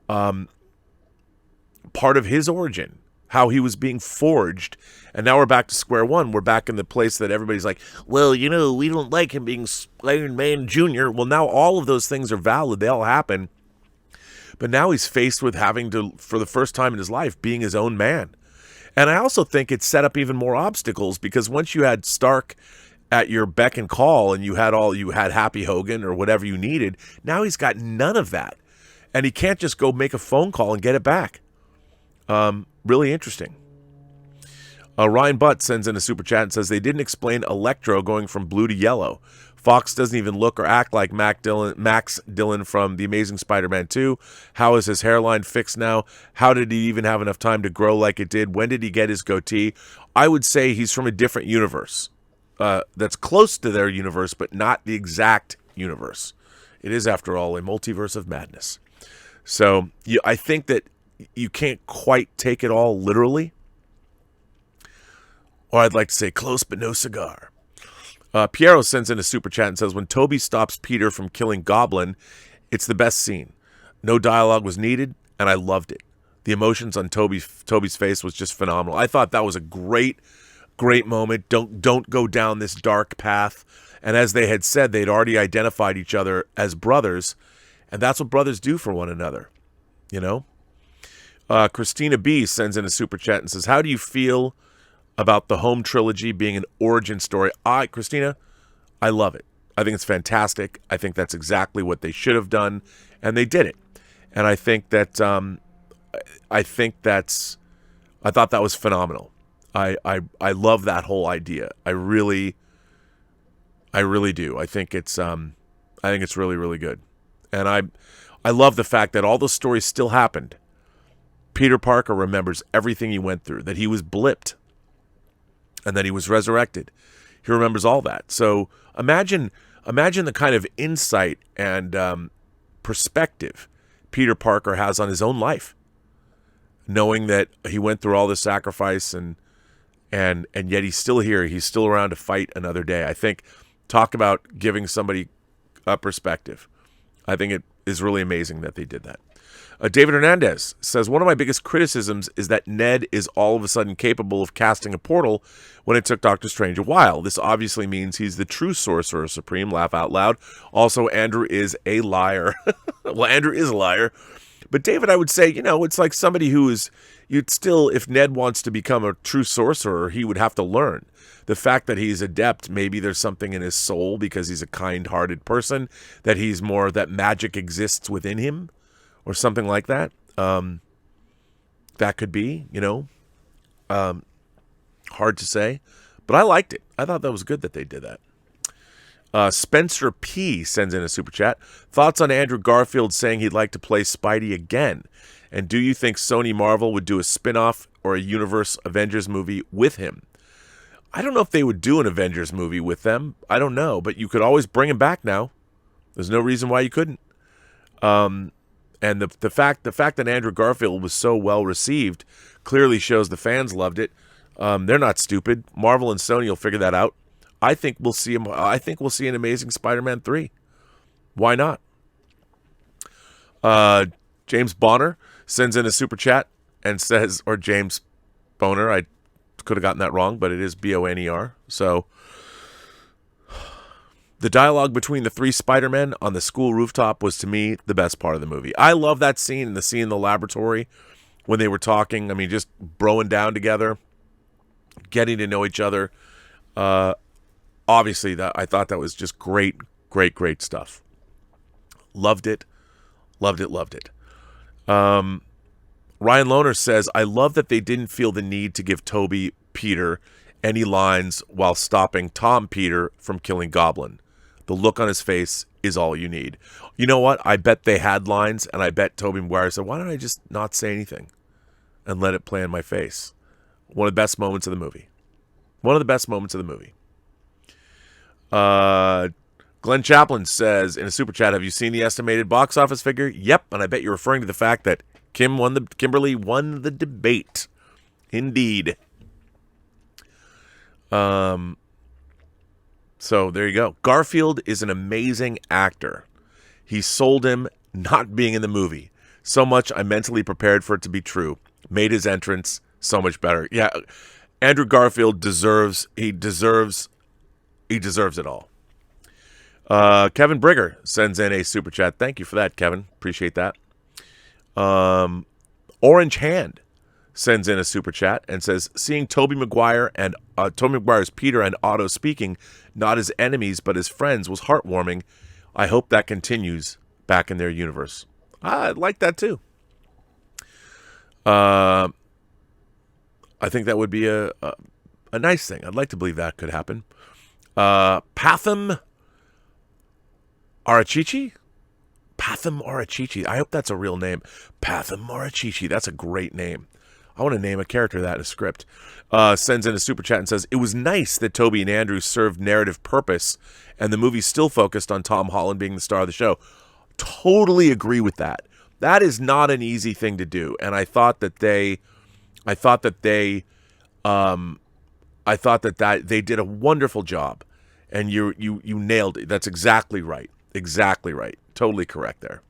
Speaker 1: part of his origin, how he was being forged. And now we're back to square one. We're back in the place that everybody's like, well, you know, we don't like him being Spider-Man Jr. Well, now all of those things are valid. They all happen. But now he's faced with having to, for the first time in his life, being his own man. And I also think it set up even more obstacles, because once you had Stark at your beck and call and you had Happy Hogan or whatever you needed, now he's got none of that. And he can't just go make a phone call and get it back. Really interesting. Ryan Butt sends in a super chat and says they didn't explain Electro going from blue to yellow. Fox doesn't even look or act like Max Dillon from The Amazing Spider-Man 2. How is his hairline fixed now? How did he even have enough time to grow like it did? When did he get his goatee? I would say he's from a different universe that's close to their universe, but not the exact universe. It is, after all, a multiverse of madness. So I think that you can't quite take it all literally. Or I'd like to say close but no cigar. Piero sends in a super chat and says, when Toby stops Peter from killing Goblin, it's the best scene. No dialogue was needed, and I loved it. The emotions on Toby's face was just phenomenal. I thought that was a great moment. Don't go down this dark path. And as they had said, they'd already identified each other as brothers, and that's what brothers do for one another, you know? Christina B sends in a super chat and says, how do you feel about the home trilogy being an origin story? Christina, I love it. I think it's fantastic. I think that's exactly what they should have done, and they did it. And I think that I thought that was phenomenal. I love that whole idea. I really do. I think it's really, really good. And I love the fact that all those stories still happened. Peter Parker remembers everything he went through, that he was blipped and that he was resurrected. He remembers all that. So imagine the kind of insight and perspective Peter Parker has on his own life, knowing that he went through all this sacrifice and yet he's still here. He's still around to fight another day. I think, talk about giving somebody a perspective. I think it is really amazing that they did that. David Hernandez says, one of my biggest criticisms is that Ned is all of a sudden capable of casting a portal when it took Doctor Strange a while. This obviously means he's the true Sorcerer Supreme. Laugh out loud. Also, Andrew is a liar. Well, Andrew is a liar. But David, I would say, it's like somebody who is, if Ned wants to become a true sorcerer, he would have to learn. The fact that he's adept, maybe there's something in his soul because he's a kind-hearted person, that magic exists within him or something like that. That could be, hard to say. But I liked it. I thought that was good that they did that. Spencer P sends in a super chat. Thoughts on Andrew Garfield saying he'd like to play Spidey again? And do you think Sony Marvel would do a spin-off or a Universe Avengers movie with him? I don't know if they would do an Avengers movie with them. I don't know, but you could always bring him back now. There's no reason why you couldn't. And the fact that Andrew Garfield was so well received clearly shows the fans loved it. They're not stupid. Marvel and Sony will figure that out. I think we'll see him. I think we'll see an Amazing Spider-Man 3. Why not? James Bonner sends in a super chat and says, or James Boner, I could have gotten that wrong, but it is Boner. So the dialogue between the three Spider-Men on the school rooftop was, to me, the best part of the movie. I love that scene, the scene in the laboratory when they were talking. I mean, just broing down together, getting to know each other. Obviously, I thought that was just great stuff. Loved it. Ryan Lohner says, I love that they didn't feel the need to give Toby Peter any lines while stopping Tom Peter from killing Goblin. The look on his face is all you need. You know what? I bet they had lines, and I bet Tobey Maguire said, why don't I just not say anything and let it play in my face? One of the best moments of the movie. Glenn Chaplin says in a super chat, have you seen the estimated box office figure? Yep, and I bet you're referring to the fact that Kimberly won the debate. Indeed. So there you go. Garfield is an amazing actor. He sold him not being in the movie. So much I mentally prepared for it to be true. Made his entrance so much better. Yeah, Andrew Garfield deserves it all. Kevin Brigger sends in a super chat. Thank you for that, Kevin. Appreciate that. Orange Hand sends in a super chat and says, seeing Tobey Maguire's Peter and Otto speaking, not as enemies but as friends, was heartwarming. I hope that continues back in their universe. I like that too. I think that would be a nice thing. I'd like to believe that could happen. Patham Arachichi? Patham Arachichi. I hope that's a real name. Patham Arachichi. That's a great name. I want to name a character that in a script. Sends in a super chat and says, it was nice that Toby and Andrew served narrative purpose and the movie still focused on Tom Holland being the star of the show. Totally agree with that. That is not an easy thing to do. And I thought that they I thought that they did a wonderful job, and you nailed it. That's exactly right. Exactly right. Totally correct there.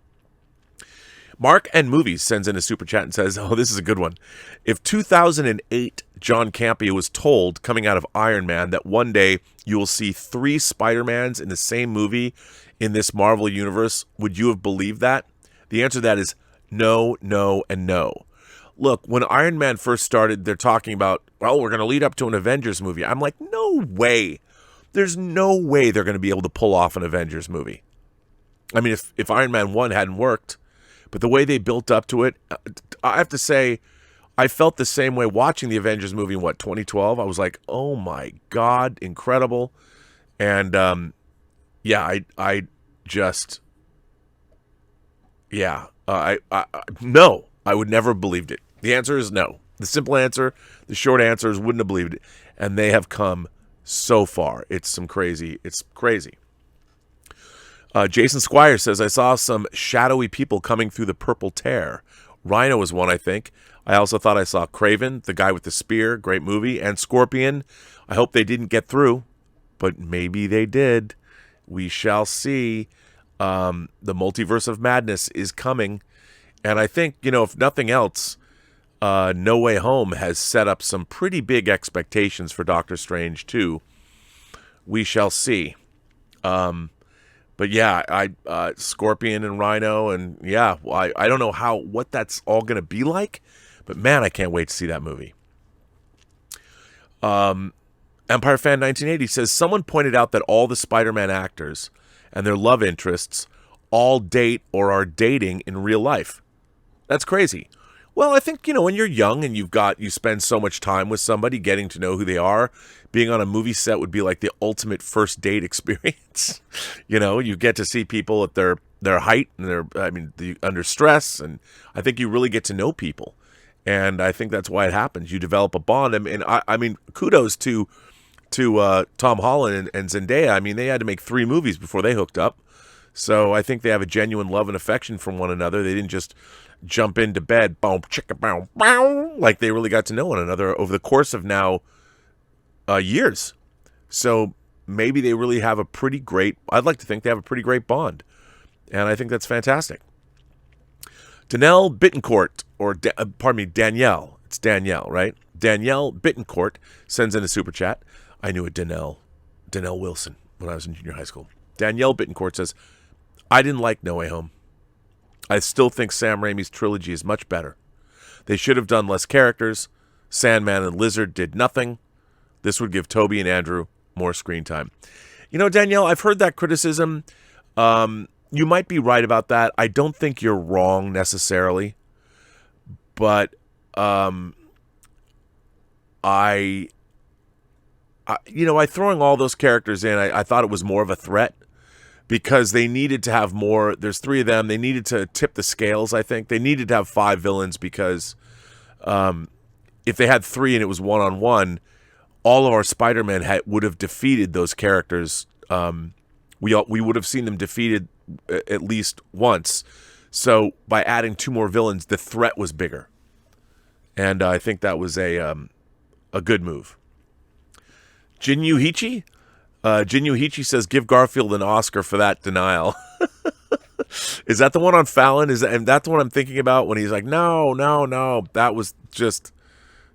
Speaker 1: Mark and Movies sends in a super chat and says, oh, this is a good one. If 2008 John Campea was told coming out of Iron Man that one day you will see 3 Spider-Mans in the same movie in this Marvel universe, would you have believed that? The answer to that is no, no, and no. Look, when Iron Man first started, they're talking about, well, we're going to lead up to an Avengers movie. I'm like, no way. There's no way they're going to be able to pull off an Avengers movie. I mean, if Iron Man 1 hadn't worked, but the way they built up to it, I have to say, I felt the same way watching the Avengers movie in, 2012? I was like, oh my God, incredible. And, I just, no, I would never have believed it. The answer is no. The simple answer, the short answer is wouldn't have believed it. And they have come so far. It's crazy. Jason Squire says, I saw some shadowy people coming through the purple tear. Rhino was one, I think. I also thought I saw Kraven, the guy with the spear, great movie, and Scorpion. I hope they didn't get through, but maybe they did. We shall see. The Multiverse of Madness is coming. And I think, if nothing else, No Way Home has set up some pretty big expectations for Doctor Strange, too. We shall see. But yeah, Scorpion and Rhino, and yeah, I don't know what that's all going to be like, but man, I can't wait to see that movie. Empire Fan 1980 says, someone pointed out that all the Spider-Man actors and their love interests all date or are dating in real life. That's crazy. Well, I think, when you're young and you spend so much time with somebody, getting to know who they are, being on a movie set would be like the ultimate first date experience. You get to see people at their height and under stress. And I think you really get to know people. And I think that's why it happens. You develop a bond. And I mean, kudos to Tom Holland and Zendaya. I mean, they had to make 3 movies before they hooked up. So I think they have a genuine love and affection from one another. They didn't just jump into bed, boom, chicka, boom, boom. Like, they really got to know one another over the course of now years. So maybe they really have I'd like to think they have a pretty great bond. And I think that's fantastic. Danielle Bittencourt, Danielle. It's Danielle, right? Danielle Bittencourt sends in a super chat. I knew a Danielle Wilson when I was in junior high school. Danielle Bittencourt says, I didn't like No Way Home. I still think Sam Raimi's trilogy is much better. They should have done less characters. Sandman and Lizard did nothing. This would give Toby and Andrew more screen time. Danielle, I've heard that criticism. You might be right about that. I don't think you're wrong necessarily. But throwing all those characters in, I thought it was more of a threat. Because they needed to have more. There's 3 of them. They needed to tip the scales, I think. They needed to have 5 villains because if they had 3 and it was one-on-one, all of our Spider-Man would have defeated those characters. We would have seen them defeated at least once. So by adding 2 more villains, the threat was bigger. And I think that was a good move. Jinyu Hichi? Jinyu Hichi says, give Garfield an Oscar for that denial. Is that the one on Fallon? And that's the one I'm thinking about when he's like, no. That was just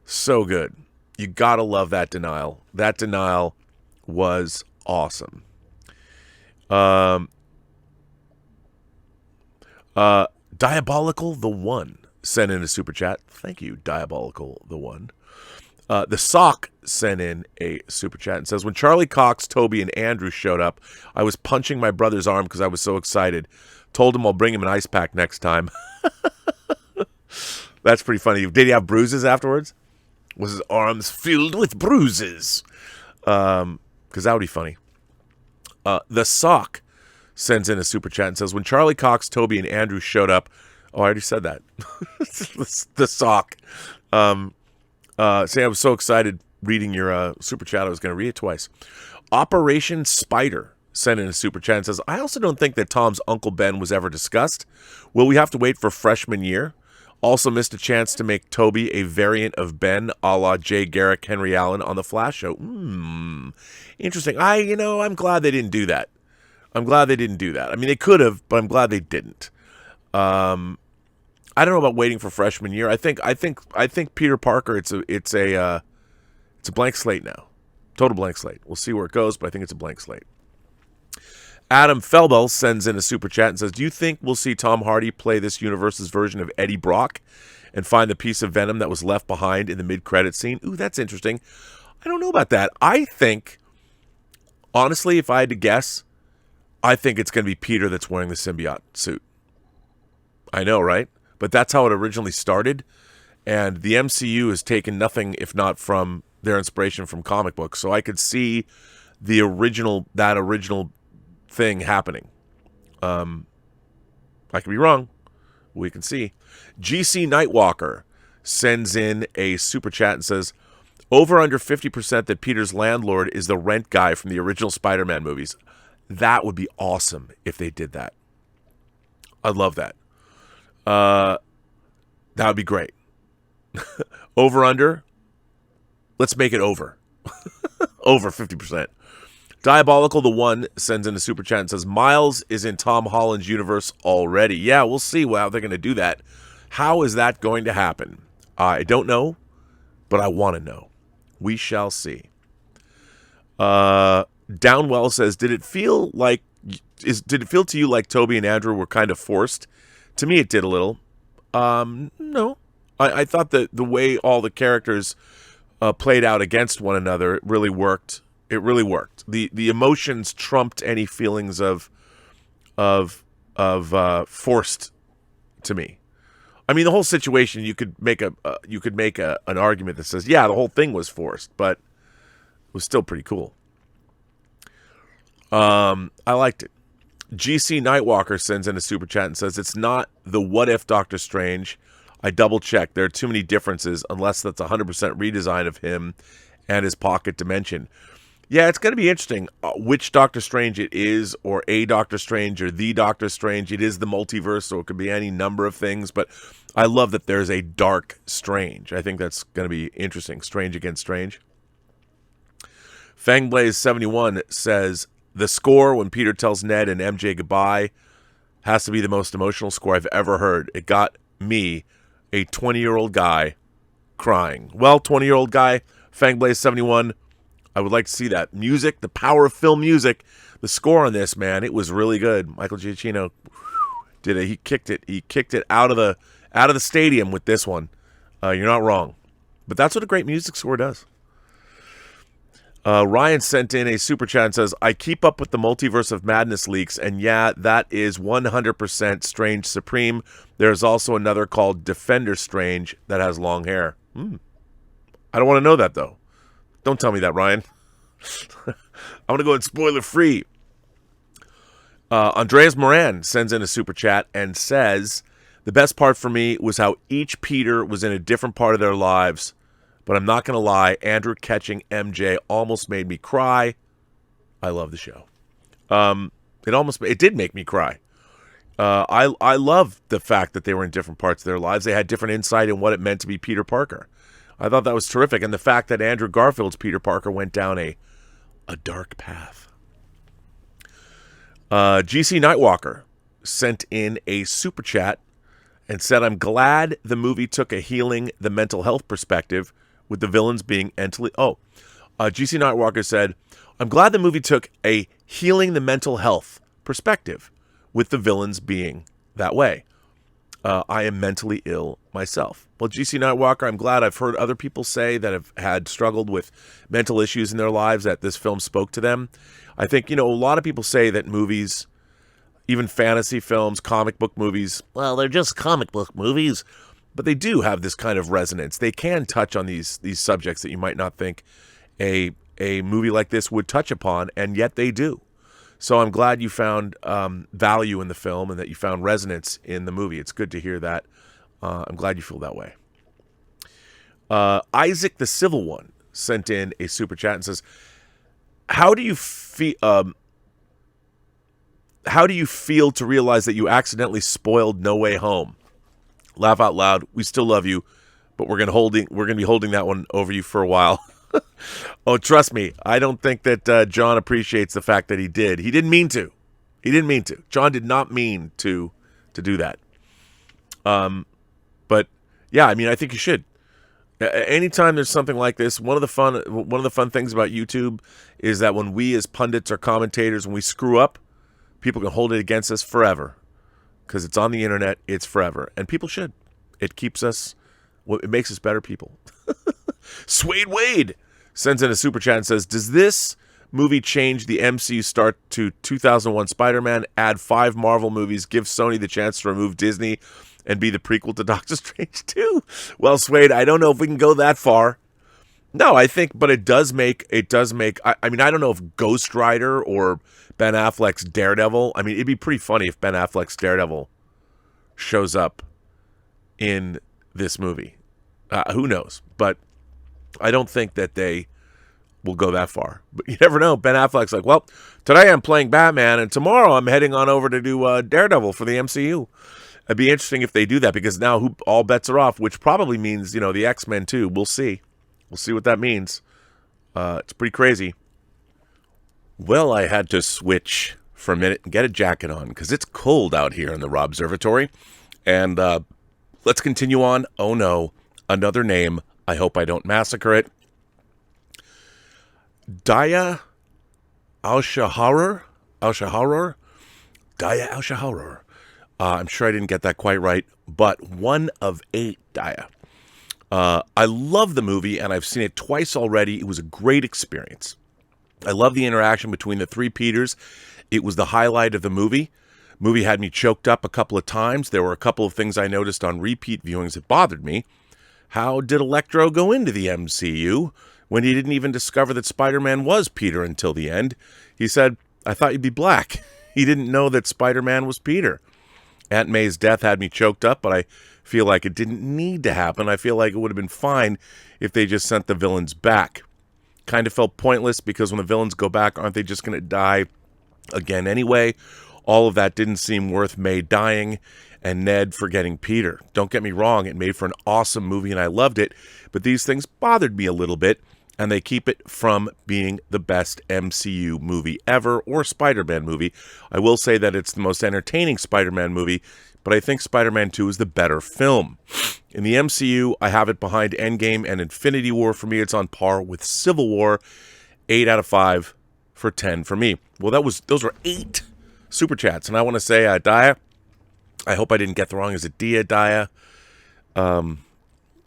Speaker 1: so good. You gotta love that denial. That denial was awesome. Diabolical the One sent in a super chat. Thank you, Diabolical the One. The Sock sent in a super chat and says, when Charlie Cox, Toby, and Andrew showed up, I was punching my brother's arm because I was so excited. Told him I'll bring him an ice pack next time. That's pretty funny. Did he have bruises afterwards? Was his arms filled with bruises? Because that would be funny. The Sock sends in a super chat and says, when Charlie Cox, Toby, and Andrew showed up, oh, I already said that. The Sock. Say I was so excited reading your super chat, I was going to read it twice. Operation Spider sent in a super chat and says, I also don't think that Tom's Uncle Ben was ever discussed. Will we have to wait for freshman year? Also missed a chance to make Toby a variant of Ben, a la Jay Garrick, Henry Allen on the Flash show. Interesting. I'm glad they didn't do that. I mean, they could have, but I'm glad they didn't. I don't know about waiting for freshman year. I think Peter Parker. It's a blank slate now, total blank slate. We'll see where it goes, but I think it's a blank slate. Adam Felbel sends in a super chat and says, do you think we'll see Tom Hardy play this universe's version of Eddie Brock and find the piece of Venom that was left behind in the mid-credit scene? Ooh, that's interesting. I don't know about that. I think, honestly, if I had to guess, I think it's going to be Peter that's wearing the symbiote suit. I know, right? But that's how it originally started. And the MCU has taken nothing if not from their inspiration from comic books. So I could see that original thing happening. I could be wrong. We can see. GC Nightwalker sends in a super chat and says, over under 50% that Peter's landlord is the rent guy from the original Spider-Man movies. That would be awesome if they did that. I'd love that. That would be great. Over under. Let's make it over. Over 50%. Diabolical the One sends in a super chat and says, Miles is in Tom Holland's universe already. Yeah, we'll see how they're going to do that. How is that going to happen? I don't know, but I want to know. We shall see. Downwell says, did it feel to you like Toby and Andrew were kind of forced? To me, it did a little. No. I thought that the way all the characters played out against one another, it really worked. It really worked. The emotions trumped any feelings of forced to me. I mean, the whole situation, you could make an argument that says, yeah, the whole thing was forced, but it was still pretty cool. I liked it. GC Nightwalker sends in a super chat and says, it's not the what if Doctor Strange. I double checked. There are too many differences unless that's 100% redesign of him and his pocket dimension. Yeah, it's going to be interesting which Doctor Strange it is, or a Doctor Strange, or the Doctor Strange. It is the multiverse, so it could be any number of things, but I love that there's a dark Strange. I think that's going to be interesting. Strange against Strange. Fangblaze71 says, the score when Peter tells Ned and MJ goodbye has to be the most emotional score I've ever heard. It got me, a 20-year-old guy, crying. Well, 20-year-old guy, Fangblaze71, I would like to see that. Music, the power of film music. The score on this, man, it was really good. Michael Giacchino did it. He kicked it. He kicked it out of the stadium with this one. You're not wrong. But that's what a great music score does. Ryan sent in a super chat and says, I keep up with the Multiverse of Madness leaks, and yeah, that is 100% Strange Supreme. There's also another called Defender Strange that has long hair. I don't want to know that, though. Don't tell me that, Ryan. I want to go in spoiler free. Andreas Moran sends in a super chat and says, the best part for me was how each Peter was in a different part of their lives. But I'm not going to lie, Andrew catching MJ almost made me cry. I love the show. It did make me cry. I love the fact that they were in different parts of their lives. They had different insight in what it meant to be Peter Parker. I thought that was terrific. And the fact that Andrew Garfield's Peter Parker went down a dark path. GC Nightwalker sent in a super chat and said, I'm glad the movie took a healing the mental health perspective with the villains being GC Nightwalker said, I'm glad the movie took a healing the mental health perspective with the villains being that way. I am mentally ill myself. Well, GC Nightwalker, I'm glad I've heard other people say that have had struggled with mental issues in their lives that this film spoke to them. I think, a lot of people say that movies, even fantasy films, comic book movies, well, they're just comic book movies, but they do have this kind of resonance. They can touch on these subjects that you might not think a movie like this would touch upon, and yet they do. So I'm glad you found value in the film and that you found resonance in the movie. It's good to hear that. I'm glad you feel that way. Isaac the Civil One sent in a super chat and says, How do you feel to realize that you accidentally spoiled No Way Home? Laugh out loud. We still love you, but we're gonna be holding that one over you for a while. Oh, trust me, I don't think that John appreciates the fact that he did. He didn't mean to. He didn't mean to. John did not mean to do that. But yeah, I mean, I think you should. Anytime there's something like this, one of the fun things about YouTube is that when we as pundits or commentators, when we screw up, people can hold it against us forever because it's on the internet. It's forever, and people should. It keeps us. It makes us better people. Suede Wade sends in a super chat and says, "Does this movie change the MCU start to 2001 Spider-Man? Add 5 Marvel movies, give Sony the chance to remove Disney." And be the prequel to Doctor Strange 2. Well, Suede, I don't know if we can go that far. No, I think, but it does make, I mean, I don't know if Ghost Rider or Ben Affleck's Daredevil, I mean, it'd be pretty funny if Ben Affleck's Daredevil shows up in this movie. Who knows? But I don't think that they will go that far. But you never know. Ben Affleck's like, well, today I'm playing Batman, and tomorrow I'm heading on over to do Daredevil for the MCU. It'd be interesting if they do that, because now all bets are off, which probably means, the X-Men too. We'll see. We'll see what that means. It's pretty crazy. Well, I had to switch for a minute and get a jacket on because it's cold out here in the Rob Observatory. And let's continue on. Oh no, another name. I hope I don't massacre it. Daya Al-Shaharer? Daya Al-Shaharer. I'm sure I didn't get that quite right, but 1 of 8, Daya. I love the movie, and I've seen it twice already. It was a great experience. I love the interaction between the 3 Peters. It was the highlight of the movie. Movie had me choked up a couple of times. There were a couple of things I noticed on repeat viewings that bothered me. How did Electro go into the MCU when he didn't even discover that Spider-Man was Peter until the end? He said, "I thought you'd be black." He didn't know that Spider-Man was Peter. Aunt May's death had me choked up, but I feel like it didn't need to happen. I feel like it would have been fine if they just sent the villains back. Kind of felt pointless because when the villains go back, aren't they just going to die again anyway? All of that didn't seem worth May dying and Ned forgetting Peter. Don't get me wrong, it made for an awesome movie and I loved it, but these things bothered me a little bit, and they keep it from being the best MCU movie ever, or Spider-Man movie. I will say that it's the most entertaining Spider-Man movie, but I think Spider-Man 2 is the better film. In the MCU, I have it behind Endgame and Infinity War. For me, it's on par with Civil War. 8 out of 5 for 10 for me. Well, those were 8 super chats, and I want to say, Daya, I hope I didn't get the wrong. Is it Dia, Daya?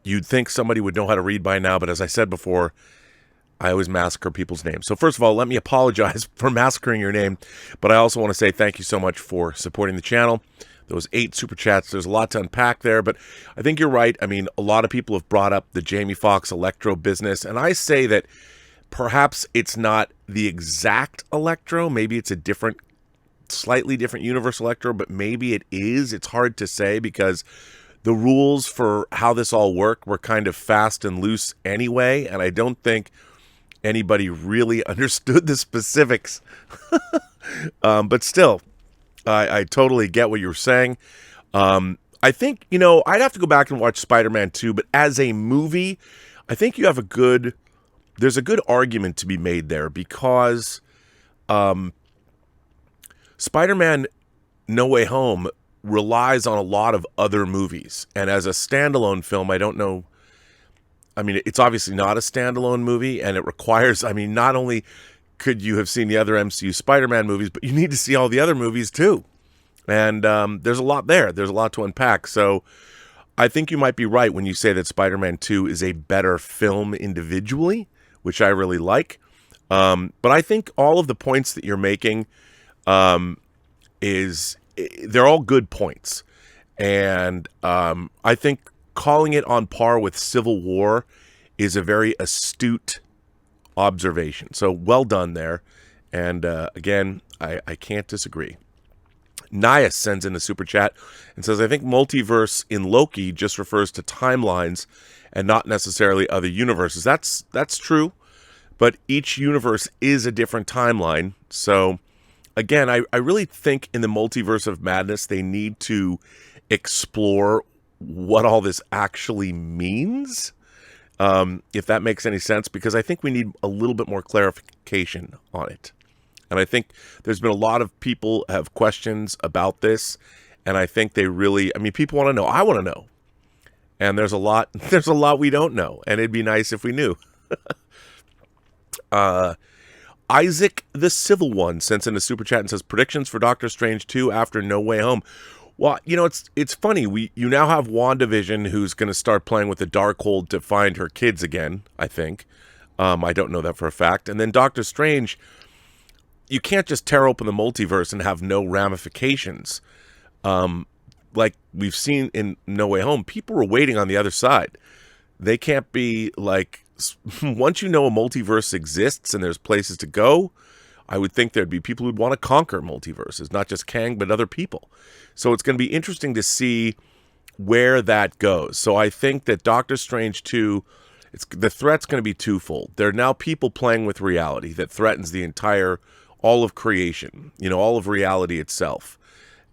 Speaker 1: You'd think somebody would know how to read by now, but as I said before, I always massacre people's names. So first of all, let me apologize for massacring your name, but I also want to say thank you so much for supporting the channel. Those 8 super chats, there's a lot to unpack there, but I think you're right. I mean, a lot of people have brought up the Jamie Foxx Electro business, and I say that perhaps it's not the exact Electro. Maybe it's a slightly different universe Electro, but maybe it is. It's hard to say because the rules for how this all worked were kind of fast and loose anyway, and I don't think anybody really understood the specifics. But still, I totally get what you're saying. I think, I'd have to go back and watch Spider-Man 2, but as a movie, I think you have there's a good argument to be made there because Spider-Man No Way Home relies on a lot of other movies. And as a standalone film, I don't know. I mean, it's obviously not a standalone movie, and it requires, not only could you have seen the other MCU Spider-Man movies, but you need to see all the other movies too. And there's a lot there. There's a lot to unpack. So I think you might be right when you say that Spider-Man 2 is a better film individually, which I really like. But I think all of the points that you're making they're all good points. And I think calling it on par with Civil War is a very astute observation. So well done there. And again, I can't disagree. Naya sends in a super chat and says, I think multiverse in Loki just refers to timelines and not necessarily other universes. That's true, but each universe is a different timeline. So again, I really think in the multiverse of madness, they need to explore what all this actually means, if that makes any sense, because I think we need a little bit more clarification on it. And I think there's been a lot of people have questions about this, and I think they really, I mean, people want to know. I want to know. And there's a lot we don't know, and it'd be nice if we knew. Isaac the Civil One sends in a super chat and says, predictions for Doctor Strange 2 after No Way Home. Well, you know, it's funny. You now have WandaVision, who's going to start playing with the Darkhold to find her kids again, I think. I don't know that for a fact. And then Doctor Strange, you can't just tear open the multiverse and have no ramifications. Like we've seen in No Way Home, people were waiting on the other side. They can't be like, once you know a multiverse exists and there's places to go, I would think there'd be people who'd want to conquer multiverses, not just Kang, but other people. So it's going to be interesting to see where that goes. So I think that Doctor Strange 2, the threat's going to be twofold. There are now people playing with reality that threatens the entire, all of creation, you know, all of reality itself.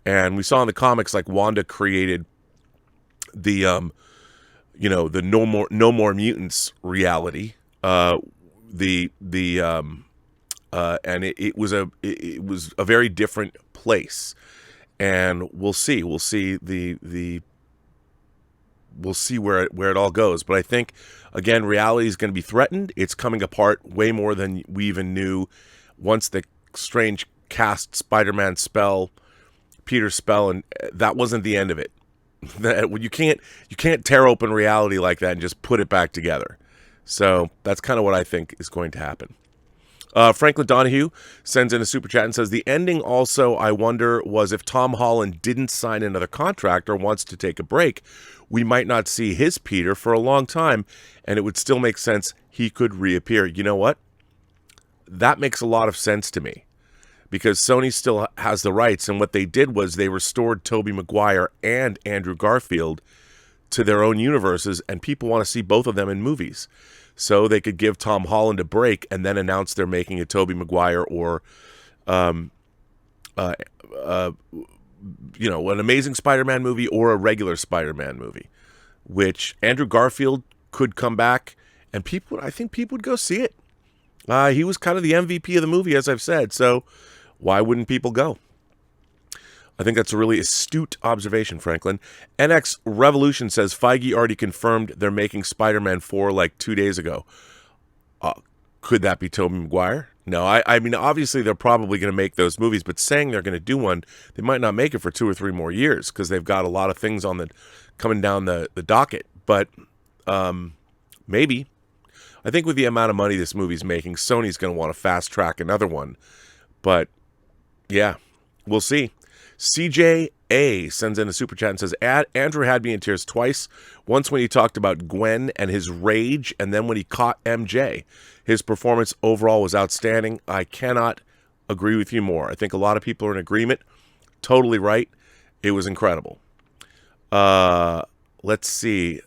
Speaker 1: And we saw in the comics, like Wanda created the, you know, the no more mutants reality. And it was a very different place. And we'll see where it all goes. But I think, again, reality is going to be threatened. It's coming apart way more than we even knew. Once the Strange cast Spider-Man spell, Peter's spell, and that wasn't the end of it. You can't tear open reality like that and just put it back together. So that's kind of what I think is going to happen. Franklin Donahue sends in a super chat and says, the ending also, I wonder, was if Tom Holland didn't sign another contract or wants to take a break, we might not see his Peter for a long time, and it would still make sense he could reappear. You know what? That makes a lot of sense to me, because Sony still has the rights, and what they did was they restored Tobey Maguire and Andrew Garfield to their own universes, and people want to see both of them in movies. So they could give Tom Holland a break and then announce they're making a Tobey Maguire or, you know, an Amazing Spider-Man movie or a regular Spider-Man movie, which Andrew Garfield could come back, and I think people would go see it. He was kind of the MVP of the movie, as I've said, so why wouldn't people go? I think that's a really astute observation, Franklin. NX Revolution says Feige already confirmed they're making Spider-Man 4 like 2 days ago. Could that be Tobey Maguire? No, I mean, obviously they're probably going to make those movies, but saying they're going to do one, they might not make it for 2 or 3 more years because they've got a lot of things coming down the docket. But maybe. I think with the amount of money this movie's making, Sony's going to want to fast track another one. But yeah, we'll see. CJA sends in a super chat and says, Andrew had me in tears twice. Once when he talked about Gwen and his rage, and then when he caught MJ. His performance overall was outstanding. I cannot agree with you more. I think a lot of people are in agreement. Totally right. It was incredible. Let's see.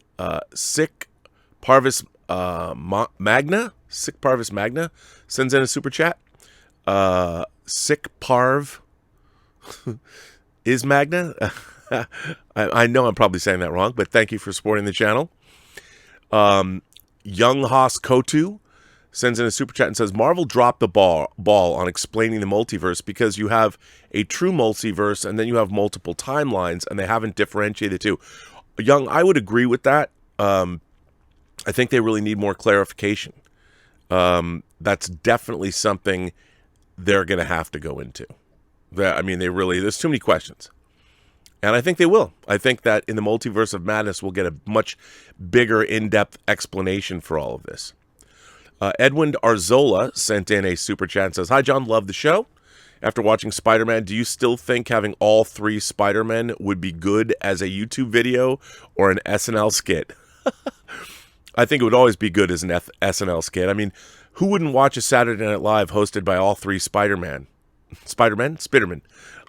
Speaker 1: Sick Parvis Magna sends in a super chat. Sick Parv is Magna. I know I'm probably saying that wrong, but thank you for supporting the channel. Young Haas Kotu sends in a super chat and says, Marvel dropped the ball on explaining the multiverse because you have a true multiverse and then you have multiple timelines, and they haven't differentiated the two. Young, I would agree with that. I think they really need more clarification. That's definitely something they're going to have to go into. There's too many questions. And I think they will. I think that in the Multiverse of Madness, we'll get a much bigger, in-depth explanation for all of this. Edwin Arzola sent in a super chat and says, hi, John, love the show. After watching Spider-Man, do you still think having all 3 Spider-Men would be good as a YouTube video or an SNL skit? I think it would always be good as an SNL skit. I mean, who wouldn't watch a Saturday Night Live hosted by all 3 Spider-Men? Spiderman.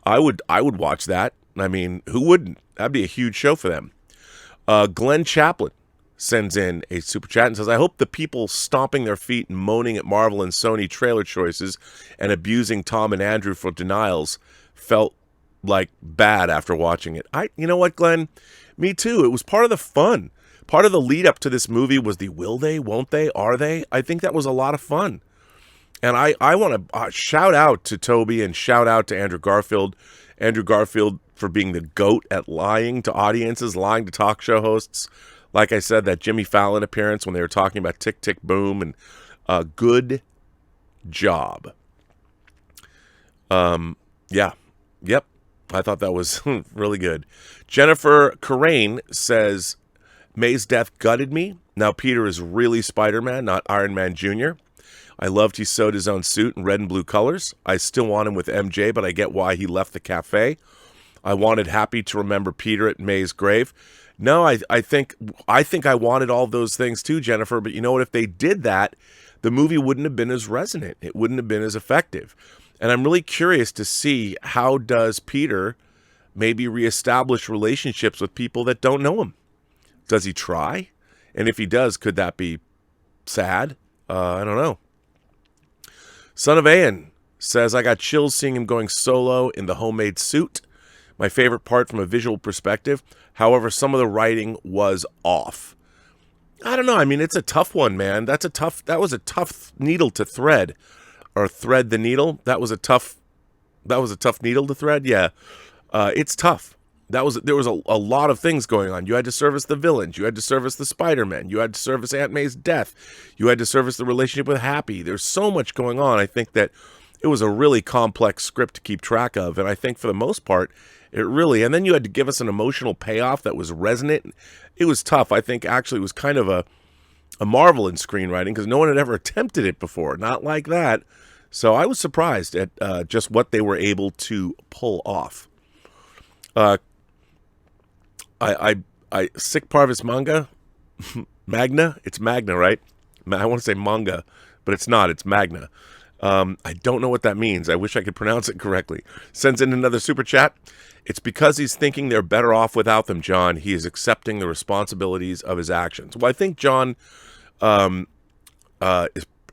Speaker 1: I would watch that. I mean, who wouldn't? That'd be a huge show for them. Glenn Chaplin sends in a super chat and says, I hope the people stomping their feet and moaning at Marvel and Sony trailer choices and abusing Tom and Andrew for denials felt like bad after watching it. You know what, Glenn? Me too. It was part of the fun. Part of the lead up to this movie was the will they, won't they, are they? I think that was a lot of fun. And I want to shout out to Toby and shout out to Andrew Garfield. Andrew Garfield for being the GOAT at lying to audiences, lying to talk show hosts. Like I said, that Jimmy Fallon appearance when they were talking about Tick, Tick, Boom. And good job. Yeah. Yep. I thought that was really good. Jennifer Carrain says, May's death gutted me. Now Peter is really Spider-Man, not Iron Man Jr. I loved he sewed his own suit in red and blue colors. I still want him with MJ, but I get why he left the cafe. I wanted Happy to remember Peter at May's grave. No, I think I wanted all those things too, Jennifer, but you know what? If they did that, the movie wouldn't have been as resonant. It wouldn't have been as effective. And I'm really curious to see how does Peter maybe reestablish relationships with people that don't know him. Does he try? And if he does, could that be sad? I don't know. Son of Ayan says, I got chills seeing him going solo in the homemade suit. My favorite part from a visual perspective. However, some of the writing was off. I don't know. I mean, it's a tough one, man. That was a tough needle to thread. Or thread the needle. That was a tough needle to thread. Yeah. It's tough. There was a lot of things going on. You had to service the villains. You had to service the Spider-Man. You had to service Aunt May's death. You had to service the relationship with Happy. There's so much going on. I think that it was a really complex script to keep track of. And I think for the most part, and then you had to give us an emotional payoff that was resonant. It was tough. I think actually it was kind of a marvel in screenwriting because no one had ever attempted it before. Not like that. So I was surprised at just what they were able to pull off. Sick Parvis manga, Magna. It's Magna, right? I want to say manga, but it's not. It's Magna. I don't know what that means. I wish I could pronounce it correctly. Sends in another super chat. It's because he's thinking they're better off without them, John. He is accepting the responsibilities of his actions. Well, I think John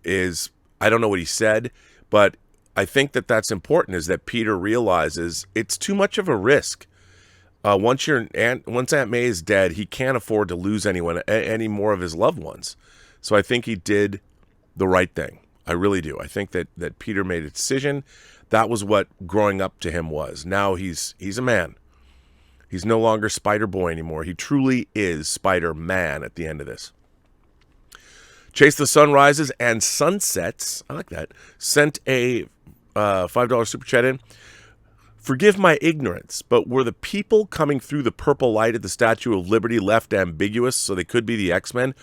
Speaker 1: is I don't know what he said, but I think that's important. Is that Peter realizes it's too much of a risk. Once Aunt May is dead, he can't afford to lose any more of his loved ones. So I think he did the right thing. I really do. I think that Peter made a decision. That was what growing up to him was. Now he's a man. He's no longer Spider-Boy anymore. He truly is Spider-Man at the end of this. Chase the Sunrises and Sunsets, I like that, sent a $5 super chat in. Forgive my ignorance, but were the people coming through the purple light at the Statue of Liberty left ambiguous so they could be the X-Men?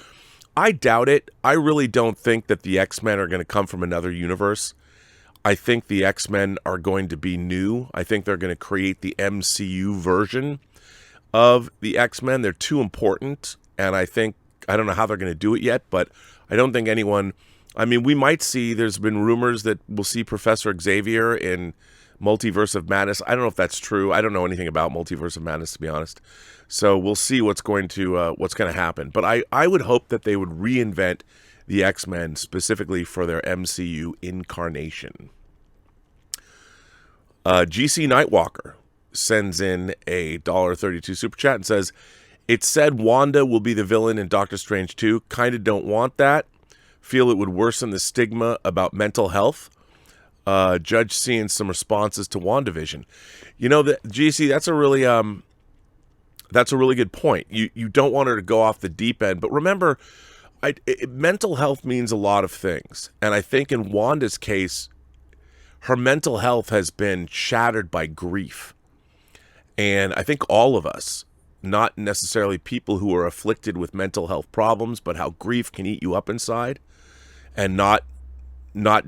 Speaker 1: I doubt it. I really don't think that the X-Men are going to come from another universe. I think the X-Men are going to be new. I think they're going to create the MCU version of the X-Men. They're too important, and I don't know how they're going to do it yet, but I don't think anyone... I mean, we might see... There's been rumors that we'll see Professor Xavier in Multiverse of Madness. I don't know if that's true. I don't know anything about Multiverse of Madness, to be honest. So we'll see what's going to happen. But I would hope that they would reinvent the X-Men specifically for their MCU incarnation. GC Nightwalker sends in a $1.32 super chat and says, it said Wanda will be the villain in Doctor Strange 2. Kind of don't want that. Feel it would worsen the stigma about mental health. Judge seeing some responses to WandaVision. You know, GC, that's a really good point. You don't want her to go off the deep end, but remember, mental health means a lot of things. And I think in Wanda's case, her mental health has been shattered by grief. And I think all of us, not necessarily people who are afflicted with mental health problems, but how grief can eat you up inside and not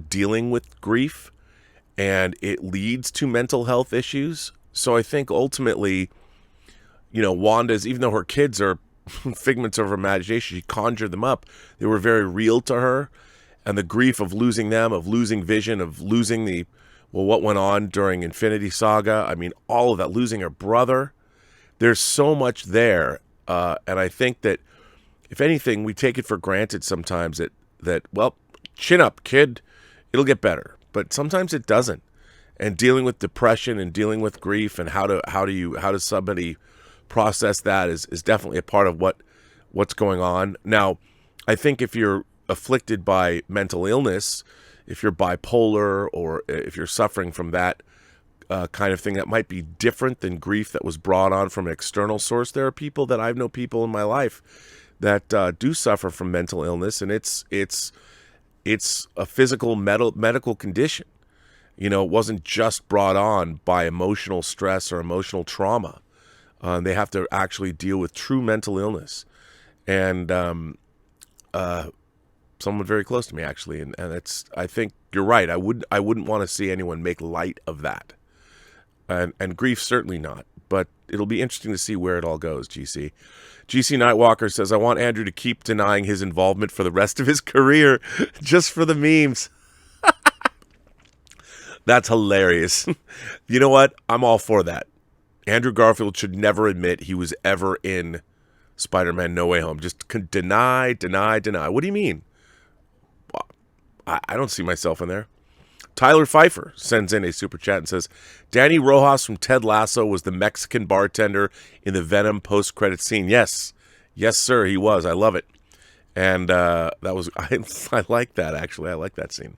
Speaker 1: dealing with grief, and it leads to mental health issues. So I think ultimately, you know, Wanda's, even though her kids are figments of her imagination, she conjured them up. They were very real to her. And the grief of losing them, of losing Vision, of losing what went on during Infinity Saga. I mean, all of that, losing her brother. There's so much there. And I think that, if anything, we take it for granted sometimes that well, chin up, kid. It'll get better. But sometimes it doesn't. and dealing with depression and dealing with grief and how does somebody process that is definitely a part of what's going on. Now, I think if you're afflicted by mental illness, if you're bipolar, or if you're suffering from that kind of thing, that might be different than grief that was brought on from an external source. There are people that I've known people in my life that do suffer from mental illness, and it's a physical medical condition. It wasn't just brought on by emotional stress or emotional trauma. They have to actually deal with true mental illness. And someone very close to me, actually, and I think you're right. I wouldn't want to see anyone make light of that. And grief, certainly not. But it'll be interesting to see where it all goes, GC. GC Nightwalker says, I want Andrew to keep denying his involvement for the rest of his career, just for the memes. That's hilarious. You know what? I'm all for that. Andrew Garfield should never admit he was ever in Spider-Man No Way Home. Just deny. What do you mean? I don't see myself in there. Tyler Pfeiffer sends in a super chat and says, Danny Rojas from Ted Lasso was the Mexican bartender in the Venom post-credit scene. Yes, sir, he was. I love it. And that was, I like that, actually. I like that scene.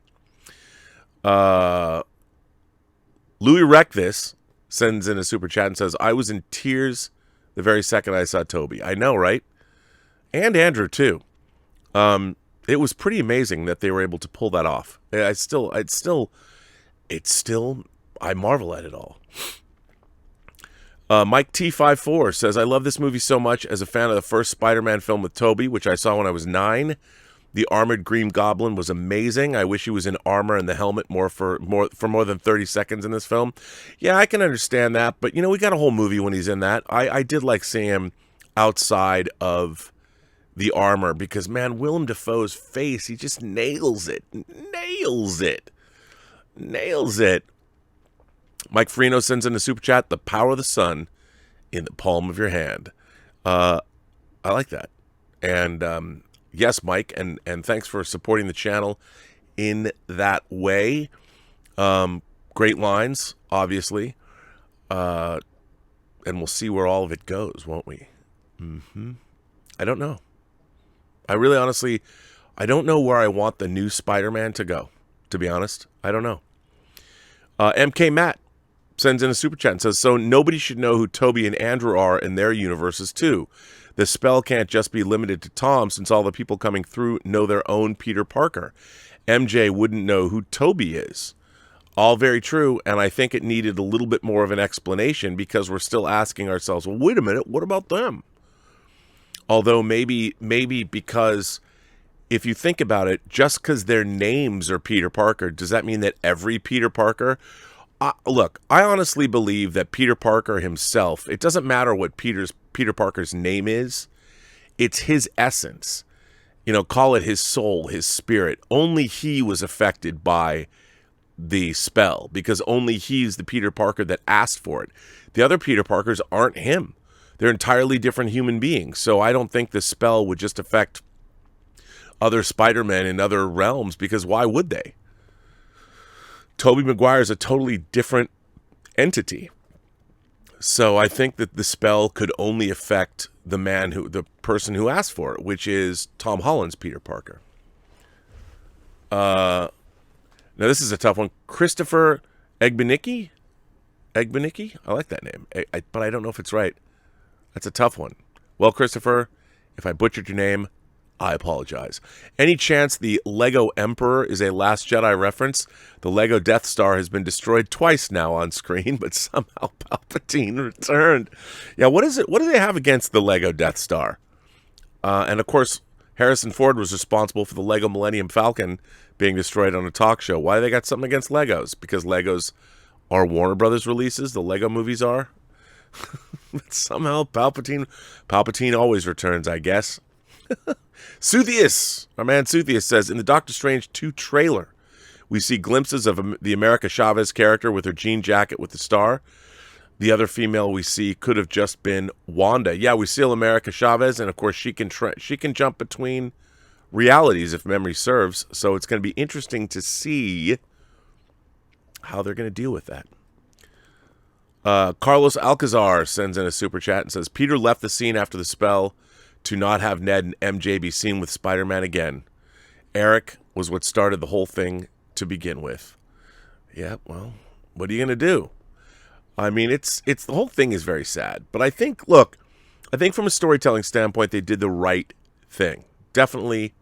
Speaker 1: Louis Wreck This sends in a super chat and says, I was in tears the very second I saw Toby. I know, right? And Andrew, too. It was pretty amazing that they were able to pull that off. I marvel at it all. Mike T54 says, I love this movie so much. As a fan of the first Spider-Man film with Tobey, which I saw when I was 9, the armored Green Goblin was amazing. I wish he was in armor and the helmet for more than 30 seconds in this film. Yeah, I can understand that, but we got a whole movie when he's in that. I did like seeing him outside of the armor, because, man, Willem Dafoe's face, he just nails it. Mike Freno sends in a super chat, the power of the sun in the palm of your hand. I like that. And yes, Mike, and thanks for supporting the channel in that way. Great lines, obviously. And we'll see where all of it goes, won't we? I don't know. I really, honestly, I don't know where I want the new Spider-Man to go, to be honest. I don't know. MK Matt sends in a super chat and says, so nobody should know who Toby and Andrew are in their universes, too. The spell can't just be limited to Tom, since all the people coming through know their own Peter Parker. MJ wouldn't know who Toby is. All very true, and I think it needed a little bit more of an explanation, because we're still asking ourselves, well, wait a minute, what about them? Although maybe because if you think about it, just because their names are Peter Parker, does that mean that every Peter Parker? Look, I honestly believe that Peter Parker himself, it doesn't matter what Peter Parker's name is, it's his essence. Call it his soul, his spirit. Only he was affected by the spell, because only he's the Peter Parker that asked for it. The other Peter Parkers aren't him. They're entirely different human beings. So I don't think the spell would just affect other Spider-Men in other realms, because why would they? Tobey Maguire is a totally different entity. So I think that the spell could only affect the person who asked for it, which is Tom Holland's Peter Parker. Now this is a tough one. Christopher Egbenicki? I like that name, but I don't know if it's right. That's a tough one. Well, Christopher, if I butchered your name, I apologize. Any chance the Lego Emperor is a Last Jedi reference? The Lego Death Star has been destroyed twice now on screen, but somehow Palpatine returned. Yeah, what is it? What do they have against the Lego Death Star? And of course, Harrison Ford was responsible for the Lego Millennium Falcon being destroyed on a talk show. Why do they got something against Legos? Because Legos are Warner Brothers releases. The Lego movies are. Somehow Palpatine always returns, I guess. Suthius, our man Suthius says, in the Doctor Strange 2 trailer, we see glimpses of the America Chavez character with her jean jacket with the star. The other female we see could have just been Wanda. Yeah, we see America Chavez, and of course she can jump between realities if memory serves. So it's going to be interesting to see how they're going to deal with that. Carlos Alcazar sends in a super chat and says, Peter left the scene after the spell to not have Ned and MJ be seen with Spider-Man again. Eric was what started the whole thing to begin with. Yeah, well, what are you going to do? I mean, it's the whole thing is very sad. But I think from a storytelling standpoint, they did the right thing. Definitely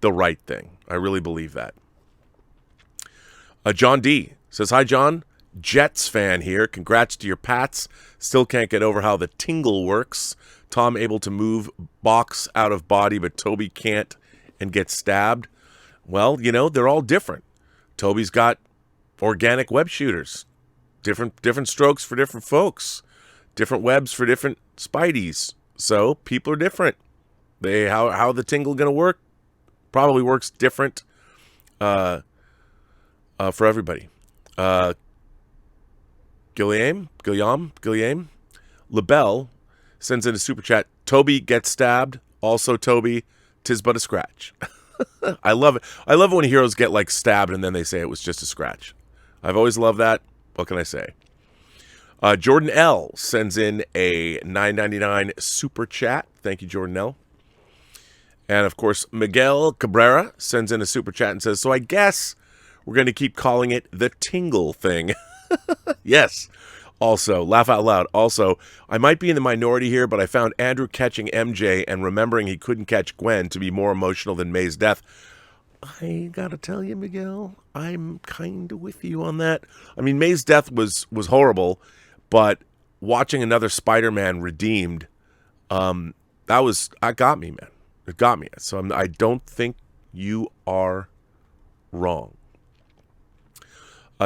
Speaker 1: the right thing. I really believe that. John D says, hi, John. Jets fan here. Congrats to your Pats. Still can't get over how the tingle works. Tom able to move box out of body, but Toby can't and gets stabbed. Well, they're all different. Toby's got organic web shooters. Different strokes for different folks. Different webs for different Spideys. So people are different. How the tingle going to work probably works different for everybody. Guillaume, LaBelle sends in a super chat. Toby gets stabbed. Also, Toby, 'tis but a scratch. I love it. I love it when heroes get stabbed and then they say it was just a scratch. I've always loved that. What can I say? Jordan L sends in a $9.99 super chat. Thank you, Jordan L. And of course, Miguel Cabrera sends in a super chat and says, so I guess we're going to keep calling it the tingle thing. Yes. Also, laugh out loud. Also, I might be in the minority here, but I found Andrew catching MJ and remembering he couldn't catch Gwen to be more emotional than May's death. I gotta tell you, Miguel, I'm kind of with you on that. I mean, May's death was horrible, but watching another Spider-Man redeemed, that got me, man. It got me. So I don't think you are wrong.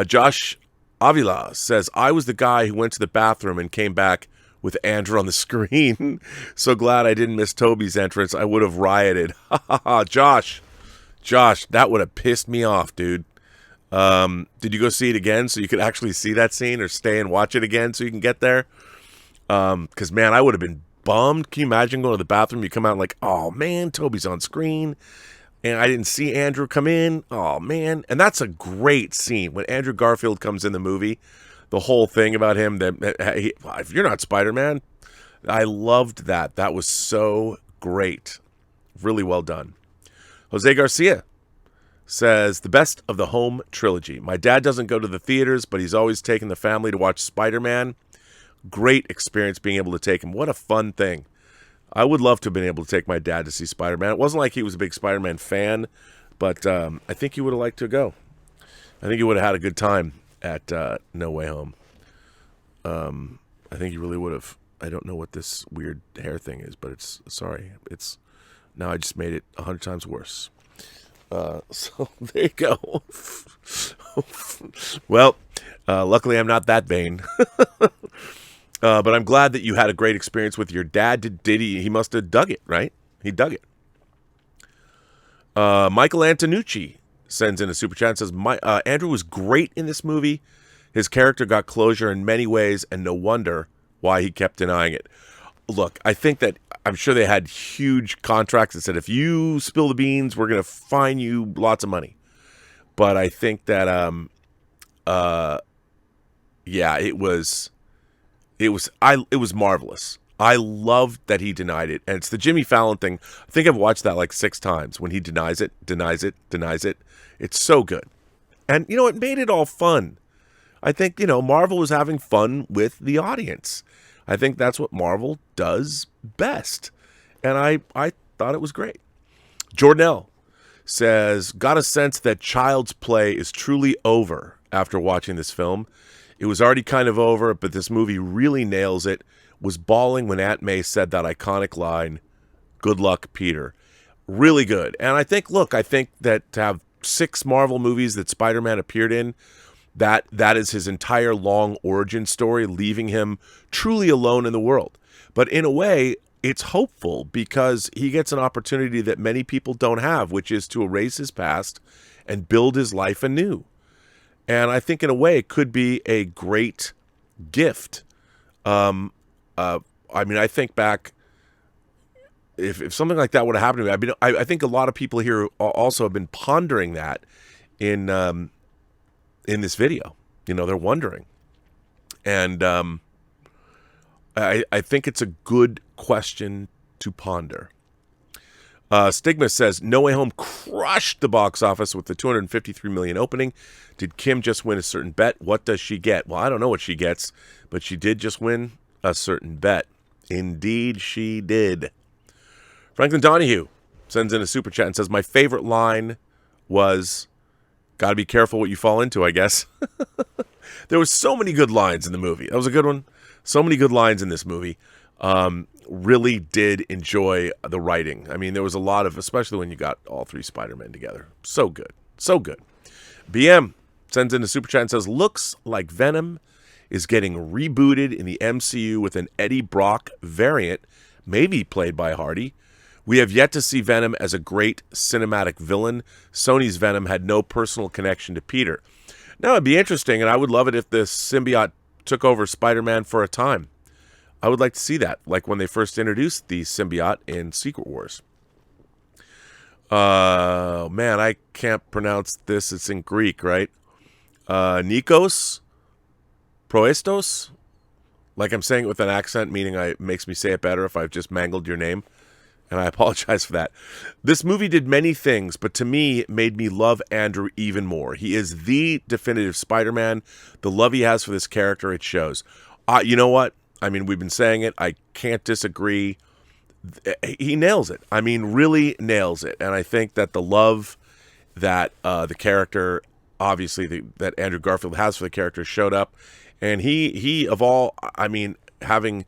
Speaker 1: Josh Avila says, I was the guy who went to the bathroom and came back with Andrew on the screen. So glad I didn't miss Toby's entrance. I would have rioted. Josh, that would have pissed me off, dude. Did you go see it again so you could actually see that scene, or stay and watch it again so you can get there? Because, man, I would have been bummed. Can you imagine going to the bathroom? You come out like, oh, man, Toby's on screen. And I didn't see Andrew come in. Oh, man. And that's a great scene. When Andrew Garfield comes in the movie, the whole thing about him, if you're not Spider-Man, I loved that. That was so great. Really well done. Jose Garcia says, the best of the home trilogy. My dad doesn't go to the theaters, but he's always taken the family to watch Spider-Man. Great experience being able to take him. What a fun thing. I would love to have been able to take my dad to see Spider-Man. It wasn't like he was a big Spider-Man fan, but I think he would have liked to go. I think he would have had a good time at No Way Home. I think he really would have. I don't know what this weird hair thing is, but now I just made it 100 times worse. So there you go. Well, luckily I'm not that vain. But I'm glad that you had a great experience with your dad. Did he? He must have dug it, right? He dug it. Michael Antonucci sends in a super chat and says, Andrew was great in this movie. His character got closure in many ways, and no wonder why he kept denying it. Look, I think that I'm sure they had huge contracts that said, if you spill the beans, we're going to fine you lots of money. But I think that, it was marvelous. I loved that he denied it. And it's the Jimmy Fallon thing. I think I've watched that like 6 times when he denies it. It's so good. And, it made it all fun. I think, Marvel was having fun with the audience. I think that's what Marvel does best. And I thought it was great. Jordan L says, got a sense that Child's Play is truly over after watching this film. It was already kind of over, but this movie really nails it. Was bawling when Aunt May said that iconic line, good luck, Peter. Really good. And I think that to have 6 Marvel movies that Spider-Man appeared in, that is his entire long origin story, leaving him truly alone in the world. But in a way, it's hopeful because he gets an opportunity that many people don't have, which is to erase his past and build his life anew. And I think in a way it could be a great gift. I think back, if something like that would have happened to me, I think a lot of people here also have been pondering that in this video. They're wondering. And I think it's a good question to ponder. Stigma says, No Way Home crushed the box office with the $253 million opening. Did Kim just win a certain bet? What does she get? Well, I don't know what she gets, but she did just win a certain bet. Indeed, she did. Franklin Donahue sends in a super chat and says, my favorite line was, gotta be careful what you fall into, I guess. There were so many good lines in the movie. That was a good one. So many good lines in this movie. Really did enjoy the writing. I mean, there was a lot of, especially when you got all three Spider-Men together. So good. So good. BM sends in a super chat and says, looks like Venom is getting rebooted in the MCU with an Eddie Brock variant, maybe played by Hardy. We have yet to see Venom as a great cinematic villain. Sony's Venom had no personal connection to Peter. Now, it'd be interesting, and I would love it if the symbiote took over Spider-Man for a time. I would like to see that, like when they first introduced the symbiote in Secret Wars. Man, I can't pronounce this. It's in Greek, right? Nikos Proestos? Like I'm saying it with an accent, meaning it makes me say it better if I've just mangled your name. And I apologize for that. This movie did many things, but to me, it made me love Andrew even more. He is the definitive Spider-Man. The love he has for this character, it shows. You know what? I mean, we've been saying it. I can't disagree. He nails it. I mean, really nails it. And I think that the love that the character, obviously, that Andrew Garfield has for the character showed up. And he of all, I mean, having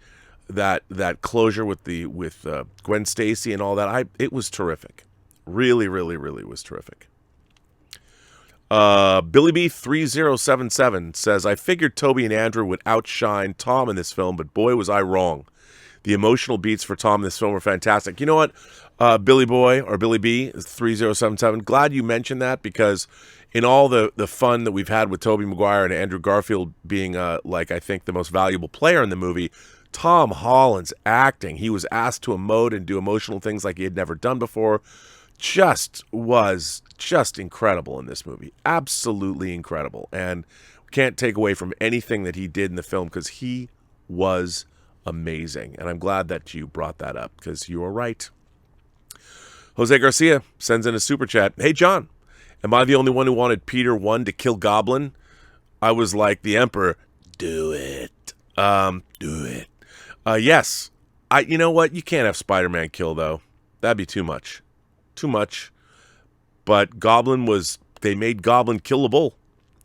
Speaker 1: that closure with Gwen Stacy and all that, it was terrific. Really, really, really was terrific. Billy B 3077 says, I figured Toby and Andrew would outshine Tom in this film, but boy was I wrong. The emotional beats for Tom in this film were fantastic. You know what, Billy Boy or Billy B 3077, glad you mentioned that, because in all the fun that we've had with Tobey Maguire and Andrew Garfield being I think the most valuable player in the movie, Tom Holland's acting, he was asked to emote and do emotional things like he had never done before, was incredible in this movie. Absolutely incredible. And can't take away from anything that he did in the film, because he was amazing. And I'm glad that you brought that up, because you are right. Jose Garcia sends in a super chat. Hey, John, am I the only one who wanted Peter 1 to kill Goblin? I was like the Emperor. Do it. Do it. Yes. You know what? You can't have Spider-Man kill, though. That'd be too much. Too much. But they made Goblin killable.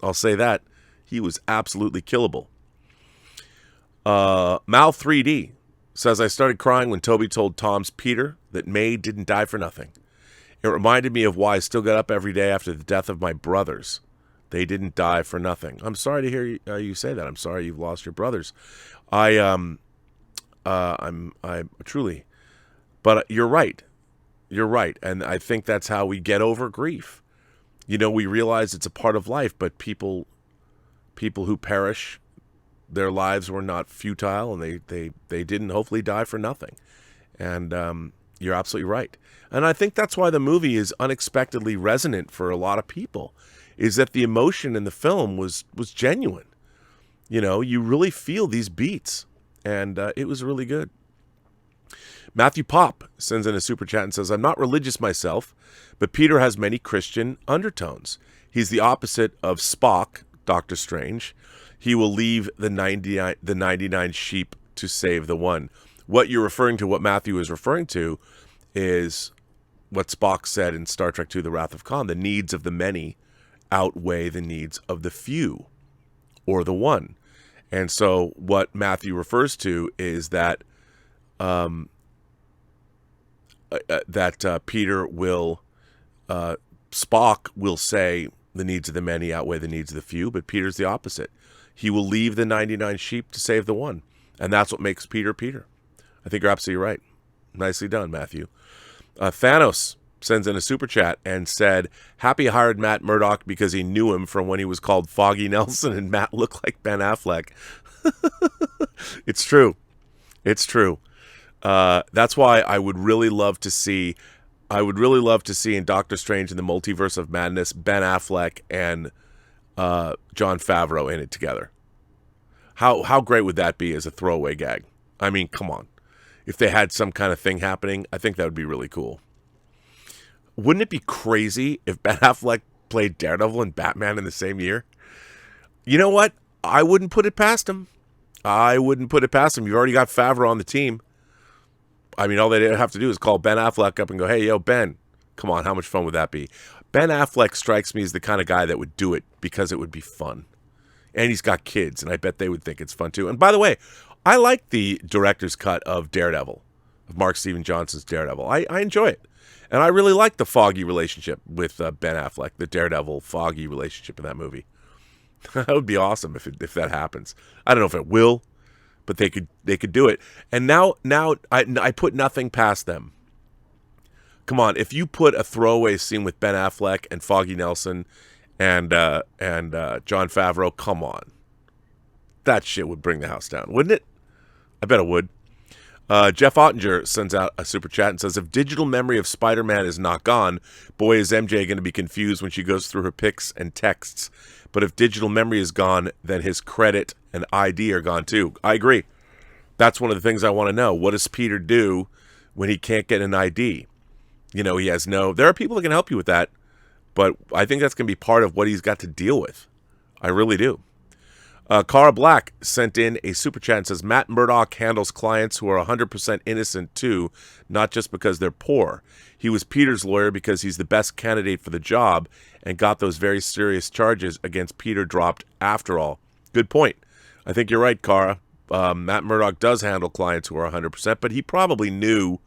Speaker 1: I'll say that. He was absolutely killable. Mal 3D says, I started crying when Toby told Tom's Peter that May didn't die for nothing. It reminded me of why I still get up every day after the death of my brothers. They didn't die for nothing. I'm sorry to hear you say that. I'm sorry you've lost your brothers. I'm truly, but you're right. You're right. And I think that's how we get over grief. We realize it's a part of life, but people who perish, their lives were not futile, and they didn't hopefully die for nothing. And you're absolutely right. And I think that's why the movie is unexpectedly resonant for a lot of people, is that the emotion in the film was genuine. You really feel these beats, and it was really good. Matthew Pop sends in a super chat and says, I'm not religious myself, but Peter has many Christian undertones. He's the opposite of Spock, Doctor Strange. He will leave the 99 sheep to save the one. What you're referring to, what Matthew is referring to, is what Spock said in Star Trek II, The Wrath of Khan. The needs of the many outweigh the needs of the few, or the one. And so what Matthew refers to is that Peter will, Spock will say the needs of the many outweigh the needs of the few, but Peter's the opposite. He will leave the 99 sheep to save the one. And that's what makes Peter Peter. I think you're absolutely right. Nicely done, Matthew. Thanos sends in a super chat and said, Happy hired Matt Murdock because he knew him from when he was called Foggy Nelson and Matt looked like Ben Affleck. It's true. It's true. That's why I would really love to see in Doctor Strange in the Multiverse of Madness, Ben Affleck and Jon Favreau in it together. How great would that be as a throwaway gag? I mean, come on. If they had some kind of thing happening, I think that would be really cool. Wouldn't it be crazy if Ben Affleck played Daredevil and Batman in the same year? You know what? I wouldn't put it past him. You've already got Favreau on the team. I mean, all they have to do is call Ben Affleck up and go, hey, yo, Ben, come on, how much fun would that be? Ben Affleck strikes me as the kind of guy that would do it because it would be fun. And he's got kids, and I bet they would think it's fun too. And by the way, I like the director's cut of Daredevil, of Mark Steven Johnson's Daredevil. I enjoy it. And I really like the Foggy relationship with Ben Affleck, the Daredevil Foggy relationship in that movie. That would be awesome if that happens. I don't know if it will, but they could do it. And now I put nothing past them. Come on, if you put a throwaway scene with Ben Affleck and Foggy Nelson and Jon Favreau, come on. That shit would bring the house down, wouldn't it? I bet it would. Jeff Ottinger sends out a super chat and says, if digital memory of Spider-Man is not gone, boy, is MJ going to be confused when she goes through her pics and texts. But if digital memory is gone, then his credit and ID are gone too. I agree. That's one of the things I want to know. What does Peter do when he can't get an ID? You know, he has no... There are people that can help you with that, but I think that's going to be part of what he's got to deal with. I really do. Cara Black sent in a super chat and says, Matt Murdock handles clients who are 100% innocent too, not just because they're poor. He was Peter's lawyer because he's the best candidate for the job and got those very serious charges against Peter dropped after all. Good point. I think you're right, Cara. Matt Murdock does handle clients who are 100%, but he probably knew,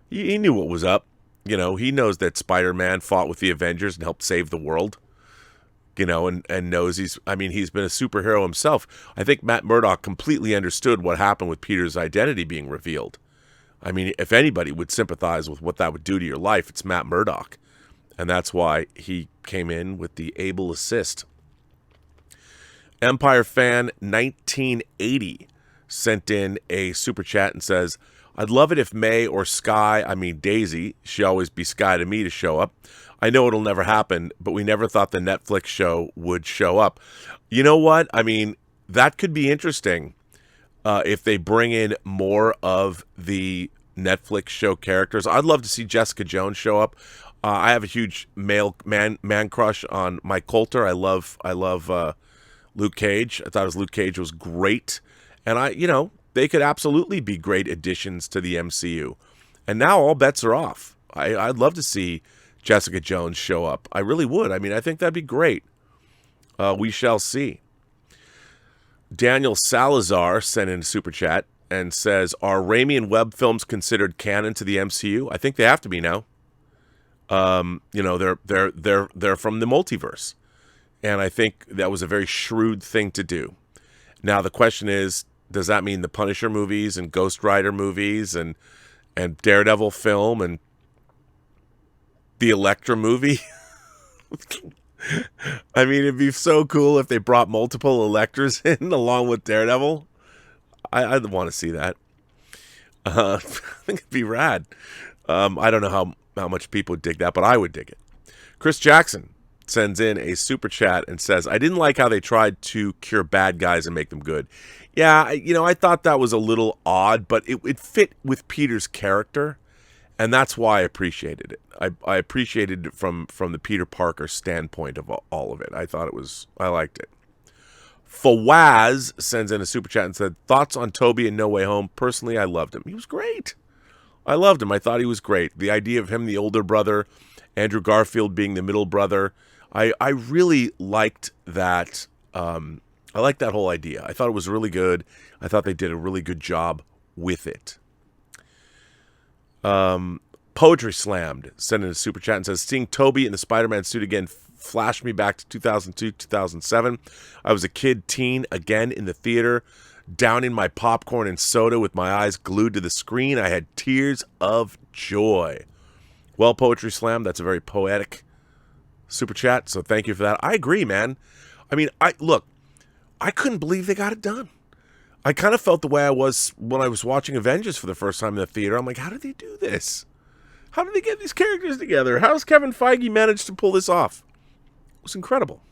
Speaker 1: he knew what was up. You know, he knows that Spider-Man fought with the Avengers and helped save the world. You know, and knows he's been a superhero himself. I think Matt Murdock completely understood what happened with Peter's identity being revealed. I mean, if anybody would sympathize with what that would do to your life, it's Matt Murdock. And that's why he came in with the able assist. Empire Fan 1980 sent in a super chat and says, I'd love it if May or Daisy, she always be Sky to me, to show up. I know it'll never happen, but we never thought the Netflix show would show up. You know what? I mean, that could be interesting if they bring in more of the Netflix show characters. I'd love to see Jessica Jones show up. I have a huge man crush on Mike Coulter. I love Luke Cage. I thought Luke Cage was great. And they could absolutely be great additions to the MCU. And now all bets are off. I'd love to see Jessica Jones show up. I really would. I mean, I think that'd be great. We shall see. Daniel Salazar sent in a super chat and says, are Raimi and Webb films considered canon to the MCU? I think they have to be now. They're from the multiverse. And I think that was a very shrewd thing to do. Now the question is, does that mean the Punisher movies and Ghost Rider movies and Daredevil film and the Elektra movie? I mean, it'd be so cool if they brought multiple Elektras in along with Daredevil. I'd want to see that. I think it'd be rad. I don't know how much people would dig that, but I would dig it. Chris Jackson sends in a super chat and says, I didn't like how they tried to cure bad guys and make them good. Yeah, I thought that was a little odd, but it fit with Peter's character, and that's why I appreciated it. I appreciated it from the Peter Parker standpoint of all of it. I liked it. Fawaz sends in a super chat and said, thoughts on Toby and No Way Home? Personally, I loved him. He was great. I loved him. I thought he was great. The idea of him, the older brother, Andrew Garfield being the middle brother, I really liked that. I liked that whole idea. I thought it was really good. I thought they did a really good job with it. Poetry Slammed sent in a super chat and says, seeing Toby in the Spider-Man suit again flashed me back to 2002, 2007. I was a teen again in the theater, downing my popcorn and soda with my eyes glued to the screen. I had tears of joy. Well, Poetry Slam, that's a very poetic super chat, so thank you for that. I agree, man. I mean, I couldn't believe they got it done. I kind of felt the way I was when I was watching Avengers for the first time in the theater. I'm like, how did they do this? How did they get these characters together? How does Kevin Feige manage to pull this off? It was incredible.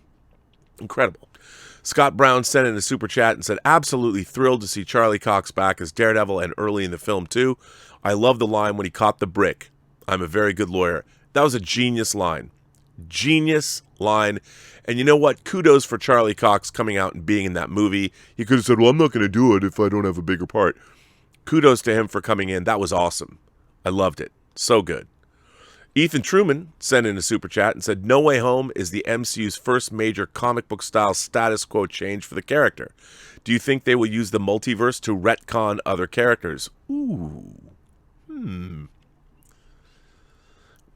Speaker 1: Incredible. Scott Brown sent in a super chat and said, absolutely thrilled to see Charlie Cox back as Daredevil and early in the film too. I love the line when he caught the brick. I'm a very good lawyer. That was a genius line. Genius line. And you know what? Kudos for Charlie Cox coming out and being in that movie. He could have said, well, I'm not going to do it if I don't have a bigger part. Kudos to him for coming in. That was awesome. I loved it. So good. Ethan Truman sent in a super chat and said, No Way Home is the MCU's first major comic book style status quo change for the character. Do you think they will use the multiverse to retcon other characters? Ooh.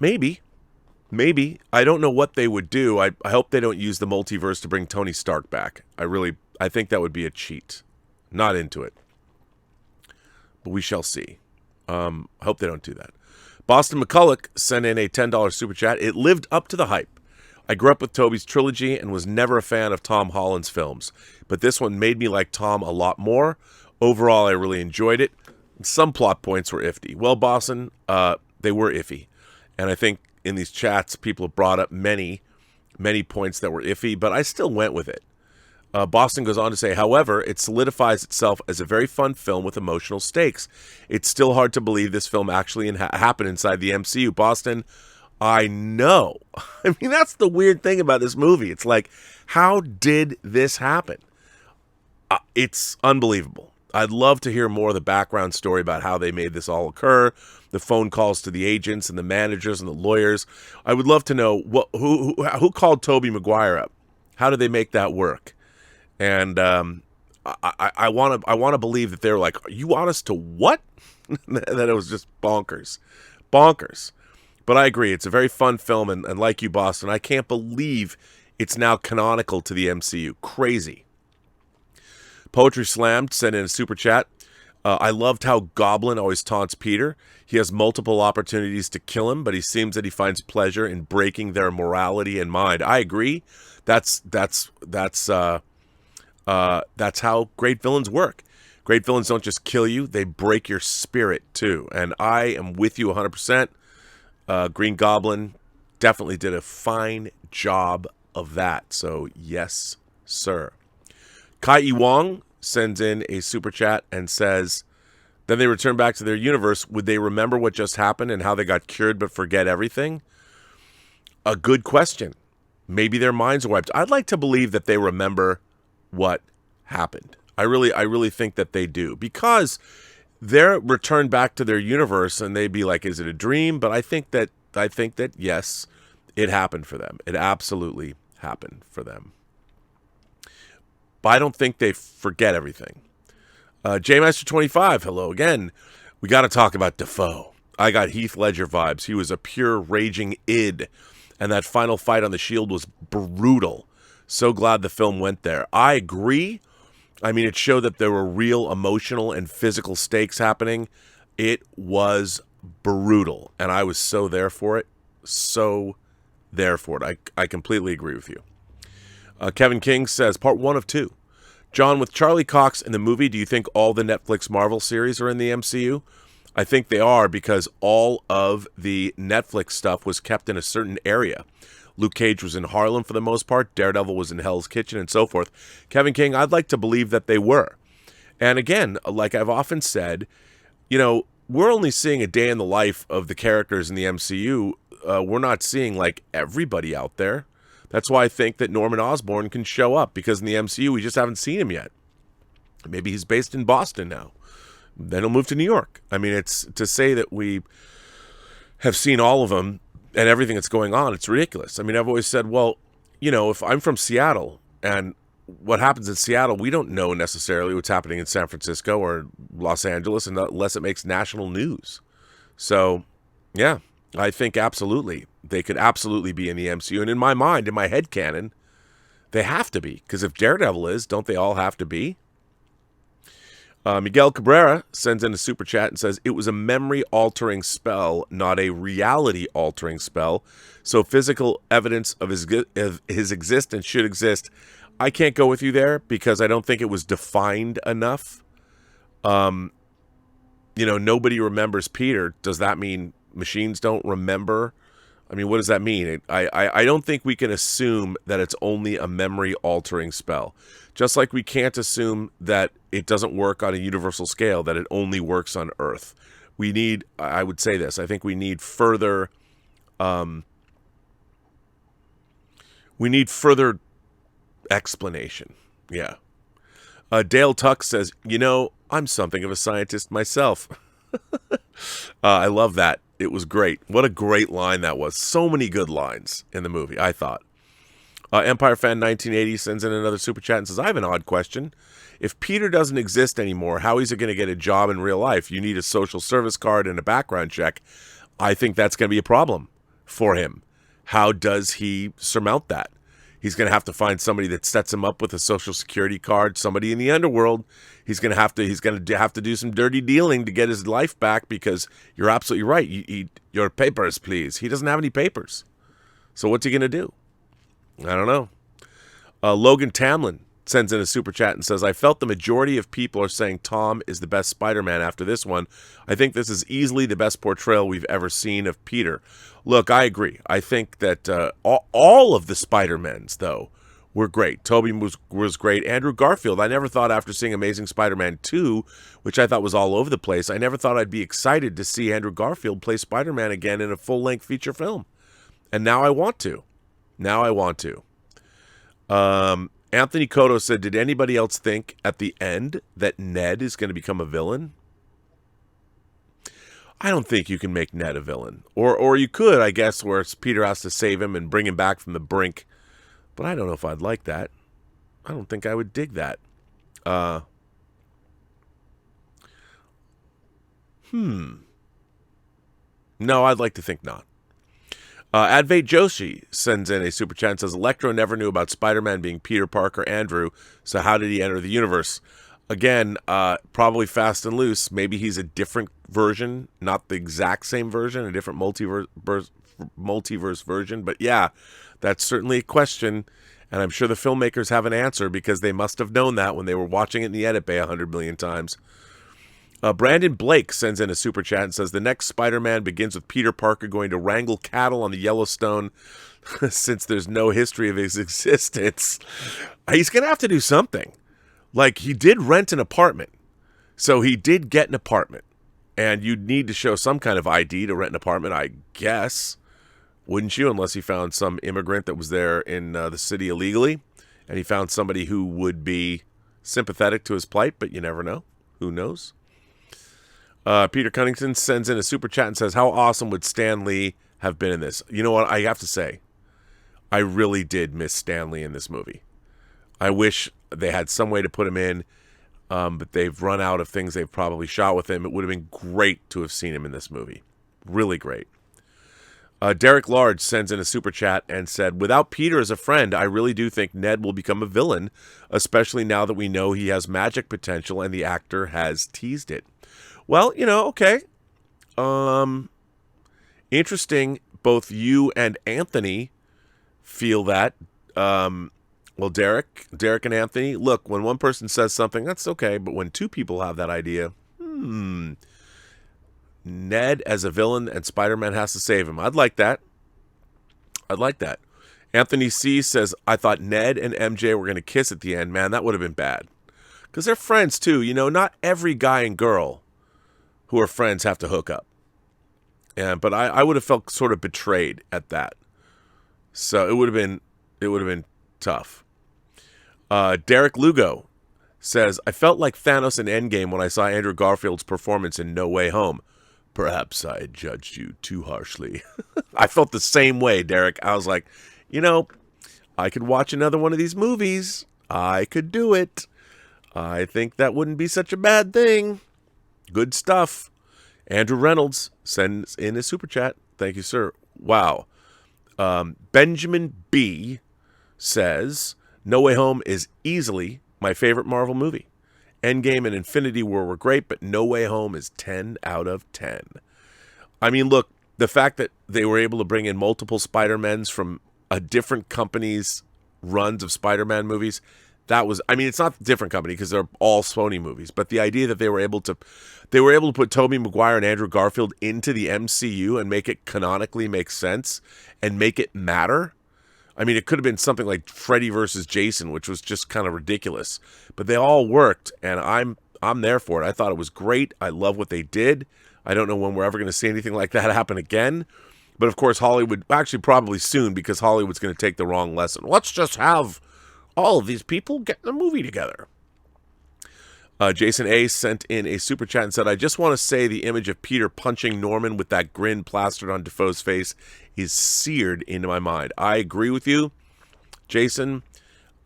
Speaker 1: Maybe. I don't know what they would do. I hope they don't use the multiverse to bring Tony Stark back. I think that would be a cheat. Not into it. But we shall see. I hope they don't do that. Boston McCulloch sent in a $10 super chat. It lived up to the hype. I grew up with Tobey's trilogy and was never a fan of Tom Holland's films. But this one made me like Tom a lot more. Overall, I really enjoyed it. Some plot points were iffy. Well, Boston, they were iffy. And I think in these chats, people have brought up many points that were iffy, but I still went with it. Boston goes on to say, however, it solidifies itself as a very fun film with emotional stakes. It's still hard to believe this film actually happened inside the MCU. Boston, I know. I mean, that's the weird thing about this movie. It's like, how did this happen? It's unbelievable. I'd love to hear more of the background story about how they made this all occur, the phone calls to the agents and the managers and the lawyers. I would love to know who called Tobey Maguire up. How did they make that work? And I want to believe that they're like, you want us to what? That it was just bonkers. But I agree, it's a very fun film, and like you, Boston, I can't believe it's now canonical to the MCU. Crazy. Poetry Slammed sent in a super chat. I loved how Goblin always taunts Peter. He has multiple opportunities to kill him, but he seems that he finds pleasure in breaking their morality and mind. I agree. That's how great villains work. Great villains don't just kill you, they break your spirit too. And I am with you 100%. Green Goblin definitely did a fine job of that. So yes, sir. Kai Wong sends in a super chat and says, then they return back to their universe. Would they remember what just happened and how they got cured but forget everything? A good question. Maybe their minds are wiped. I'd like to believe that they remember what happened. I really think that they do, because they're returned back to their universe and they'd be like, is it a dream? But I think that yes, it happened for them. It absolutely happened for them. But I don't think they forget everything. JMaster25, hello again. We got to talk about Dafoe. I got Heath Ledger vibes. He was a pure raging id, and that final fight on the shield was brutal. So glad the film went there. I agree. I mean, it showed that there were real emotional and physical stakes happening. It was brutal, and I was so there for it. I completely agree with you. Kevin King says, part 1 of 2. John, with Charlie Cox in the movie, do you think all the Netflix Marvel series are in the MCU? I think they are, because all of the Netflix stuff was kept in a certain area. Luke Cage was in Harlem for the most part. Daredevil was in Hell's Kitchen and so forth. Kevin King, I'd like to believe that they were. And again, like I've often said, we're only seeing a day in the life of the characters in the MCU. We're not seeing like everybody out there. That's why I think that Norman Osborn can show up, because in the MCU, we just haven't seen him yet. Maybe he's based in Boston now. Then he'll move to New York. I mean, it's to say that we have seen all of them and everything that's going on, it's ridiculous. I mean, I've always said, well, if I'm from Seattle and what happens in Seattle, we don't know necessarily what's happening in San Francisco or Los Angeles unless it makes national news. So, yeah, I think absolutely. They could absolutely be in the MCU. And in my mind, in my headcanon, they have to be. Because if Daredevil is, don't they all have to be? Miguel Cabrera sends in a super chat and says, it was a memory-altering spell, not a reality-altering spell. So physical evidence of his existence should exist. I can't go with you there, because I don't think it was defined enough. Nobody remembers Peter. Does that mean machines don't remember I mean, what does that mean? I don't think we can assume that it's only a memory-altering spell. Just like we can't assume that it doesn't work on a universal scale, that it only works on Earth. We need, I would say this, I think we need further, explanation. Yeah. Dale Tuck says, I'm something of a scientist myself. I love that. It was great. What a great line that was. So many good lines in the movie, I thought. Empire Fan 1980 sends in another super chat and says, I have an odd question. If Peter doesn't exist anymore, how is he going to get a job in real life? You need a social service card and a background check. I think that's going to be a problem for him. How does he surmount that? He's going to have to find somebody that sets him up with a social security card, somebody in the underworld. He's going to have to do some dirty dealing to get his life back, because you're absolutely right. Your papers, please. He doesn't have any papers. So what's he going to do? I don't know. Logan Tamlin sends in a super chat and says, I felt the majority of people are saying Tom is the best Spider-Man after this one. I think this is easily the best portrayal we've ever seen of Peter. Look, I agree. I think that all of the Spider-Mans, though, were great. Tobey was great. Andrew Garfield, I never thought after seeing Amazing Spider-Man 2, which I thought was all over the place, I never thought I'd be excited to see Andrew Garfield play Spider-Man again in a full-length feature film. And now I want to. Anthony Cotto said, did anybody else think at the end that Ned is going to become a villain? I don't think you can make Ned a villain. Or you could, I guess, where Peter has to save him and bring him back from the brink. But I don't know if I'd like that. I don't think I would dig that. No, I'd like to think not. Advait Joshi sends in a super chat and says, Electro never knew about Spider-Man being Peter Parker Andrew, so how did he enter the universe? Again, probably fast and loose. Maybe he's a different version, not the exact same version, a different multiverse version. But yeah, that's certainly a question, and I'm sure the filmmakers have an answer, because they must have known that when they were watching it in the edit bay 100 million times. Brandon Blake sends in a super chat and says, the next Spider-Man begins with Peter Parker going to wrangle cattle on the Yellowstone since there's no history of his existence. He's going to have to do something. Like, he did rent an apartment. So he did get an apartment. And you'd need to show some kind of ID to rent an apartment, I guess. Wouldn't you? Unless he found some immigrant that was there in the city illegally. And he found somebody who would be sympathetic to his plight, but you never know. Who knows? Peter Cunnington sends in a super chat and says, how awesome would Stan Lee have been in this? You know what? I have to say, I really did miss Stan Lee in this movie. I wish they had some way to put him in, but they've run out of things they've probably shot with him. It would have been great to have seen him in this movie. Really great. Derek Large sends in a super chat and said, without Peter as a friend, I really do think Ned will become a villain, especially now that we know he has magic potential and the actor has teased it. Well, okay. Interesting. Both you and Anthony feel that. Well, Derek and Anthony, look, when one person says something, that's okay. But when two people have that idea, Ned as a villain and Spider-Man has to save him. I'd like that. Anthony C. says, I thought Ned and MJ were going to kiss at the end. Man, that would have been bad. Because they're friends, too. Not every guy and girl who are friends have to hook up. But I would have felt sort of betrayed at that. So it would have been tough. Derek Lugo says, I felt like Thanos in Endgame when I saw Andrew Garfield's performance in No Way Home. Perhaps I judged you too harshly. I felt the same way, Derek. I was like, I could watch another one of these movies. I could do it. I think that wouldn't be such a bad thing. Good stuff. Andrew Reynolds sends in a super chat. Thank you, sir. Wow. Benjamin B. says, No Way Home is easily my favorite Marvel movie. Endgame and Infinity War were great, but No Way Home is 10 out of 10. I mean, look, the fact that they were able to bring in multiple Spider-Mans from a different company's runs of Spider-Man movies, I mean, it's not a different company because they're all Sony movies, but the idea that they were able to put Tobey Maguire and Andrew Garfield into the MCU and make it canonically make sense and make it matter. I mean, it could have been something like Freddy versus Jason, which was just kind of ridiculous, but they all worked, and I'm there for it. I thought it was great. I love what they did. I don't know when we're ever going to see anything like that happen again. But of course, Hollywood, actually probably soon, because Hollywood's going to take the wrong lesson. Let's just have all of these people get in a movie together. Jason A. sent in a super chat and said, I just want to say the image of Peter punching Norman with that grin plastered on Defoe's face is seared into my mind. I agree with you, Jason.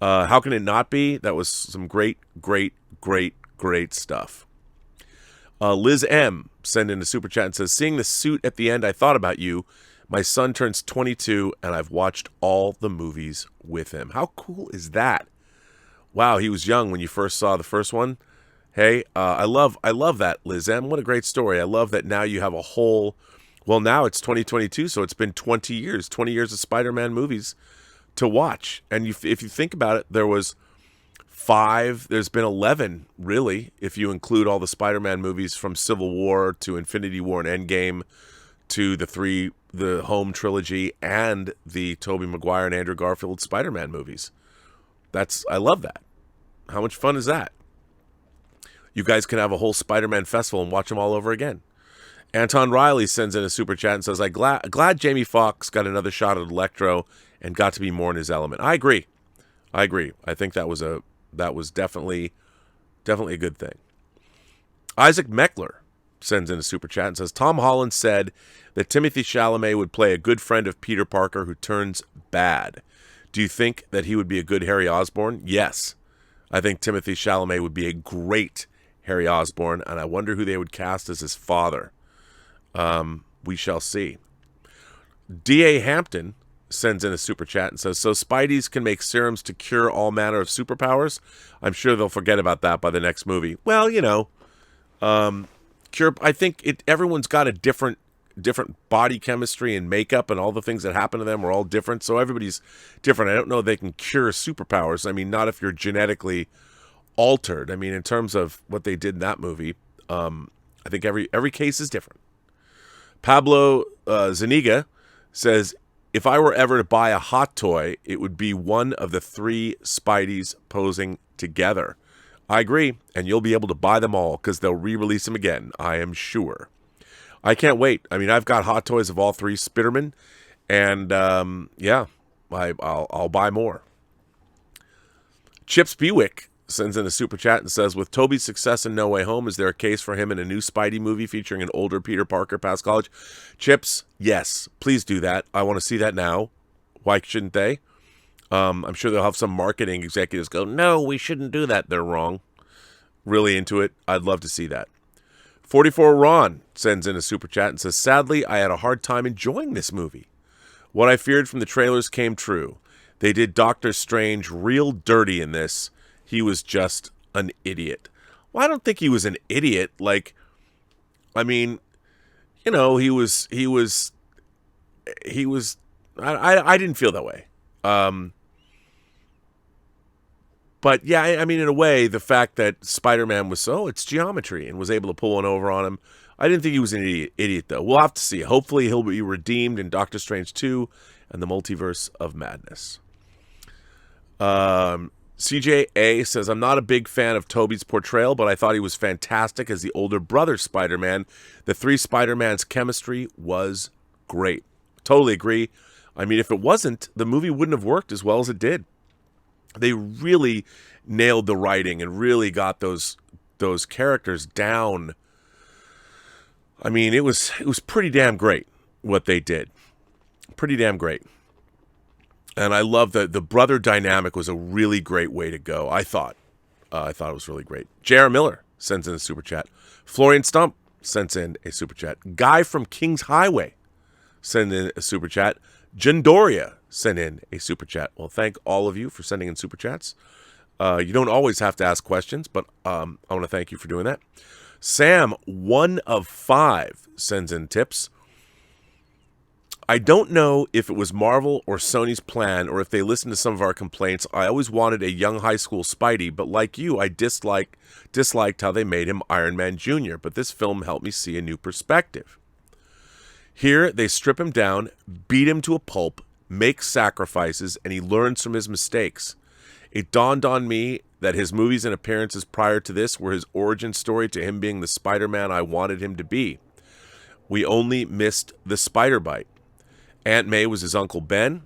Speaker 1: How can it not be? That was some great stuff. Liz M. sent in a super chat and says, seeing the suit at the end, I thought about you. My son turns 22, and I've watched all the movies with him. How cool is that? Wow, he was young when you first saw the first one. Hey, I love that, Liz M. What a great story. I love that now you have a whole, well, now it's 2022, so it's been 20 years of Spider-Man movies to watch. And if you think about it, there's been 11, really, if you include all the Spider-Man movies from Civil War to Infinity War and Endgame to the home trilogy and the Tobey Maguire and Andrew Garfield Spider-Man movies. I love that. How much fun is that? You guys can have a whole Spider-Man festival and watch them all over again. Anton Riley sends in a super chat and says, I'm glad Jamie Foxx got another shot at Electro and got to be more in his element. I agree. I think that was definitely a good thing. Isaac Meckler sends in a super chat and says, Tom Holland said that Timothée Chalamet would play a good friend of Peter Parker who turns bad. Do you think that he would be a good Harry Osborn? Yes. I think Timothée Chalamet would be a great Harry Osborn, and I wonder who they would cast as his father. We shall see. D.A. Hampton sends in a super chat and says, so Spideys can make serums to cure all manner of superpowers? I'm sure they'll forget about that by the next movie. Well, I think everyone's got a different body chemistry and makeup, and all the things that happen to them are all different, so everybody's different. I don't know if they can cure superpowers. I mean, not if you're genetically altered. I mean, in terms of what they did in that movie, I think every case is different. Pablo Zaniga says, if I were ever to buy a hot toy, it would be one of the 3 Spideys posing together. I agree, and you'll be able to buy them all because they'll re-release them again, I am sure. I can't wait. I mean, I've got hot toys of all 3 Spider-Men, and yeah, I'll buy more. Chips Bewick sends in a super chat and says, with Tobey's success in No Way Home, is there a case for him in a new Spidey movie featuring an older Peter Parker past college? Chips, yes, please do that. I want to see that now. Why shouldn't they? I'm sure they'll have some marketing executives go, no, we shouldn't do that. They're wrong. Really into it. I'd love to see that. 44 Ron sends in a super chat and says, sadly, I had a hard time enjoying this movie. What I feared from the trailers came true. They did Doctor Strange real dirty in this. He was just an idiot. Well, I don't think he was an idiot. Like, I mean, he was, I didn't feel that way. But yeah, I mean, in a way, the fact that Spider-Man was it's geometry and was able to pull one over on him, I didn't think he was an idiot though. We'll have to see. Hopefully he'll be redeemed in Doctor Strange 2 and the Multiverse of Madness. CJA says, I'm not a big fan of Tobey's portrayal, but I thought he was fantastic as the older brother Spider-Man. The 3 Spider-Mans chemistry was great. Totally agree. I mean, if it wasn't, the movie wouldn't have worked as well as it did. They really nailed the writing and really got those characters down. I mean, it was pretty damn great what they did. Pretty damn great. And I love the brother dynamic was a really great way to go. I thought it was really great. J.R. Miller sends in a super chat. Florian Stump sends in a super chat. Guy from King's Highway sent in a super chat. Jandoria sent in a super chat. Well, thank all of you for sending in super chats. You don't always have to ask questions, but I want to thank you for doing that. Sam, 1 of 5, sends in tips. I don't know if it was Marvel or Sony's plan or if they listened to some of our complaints. I always wanted a young high school Spidey, but like you, I disliked how they made him Iron Man Jr., but this film helped me see a new perspective. Here, they strip him down, beat him to a pulp, make sacrifices, and he learns from his mistakes. It dawned on me that his movies and appearances prior to this were his origin story to him being the Spider-Man I wanted him to be. We only missed the spider bite. Aunt May was his Uncle Ben.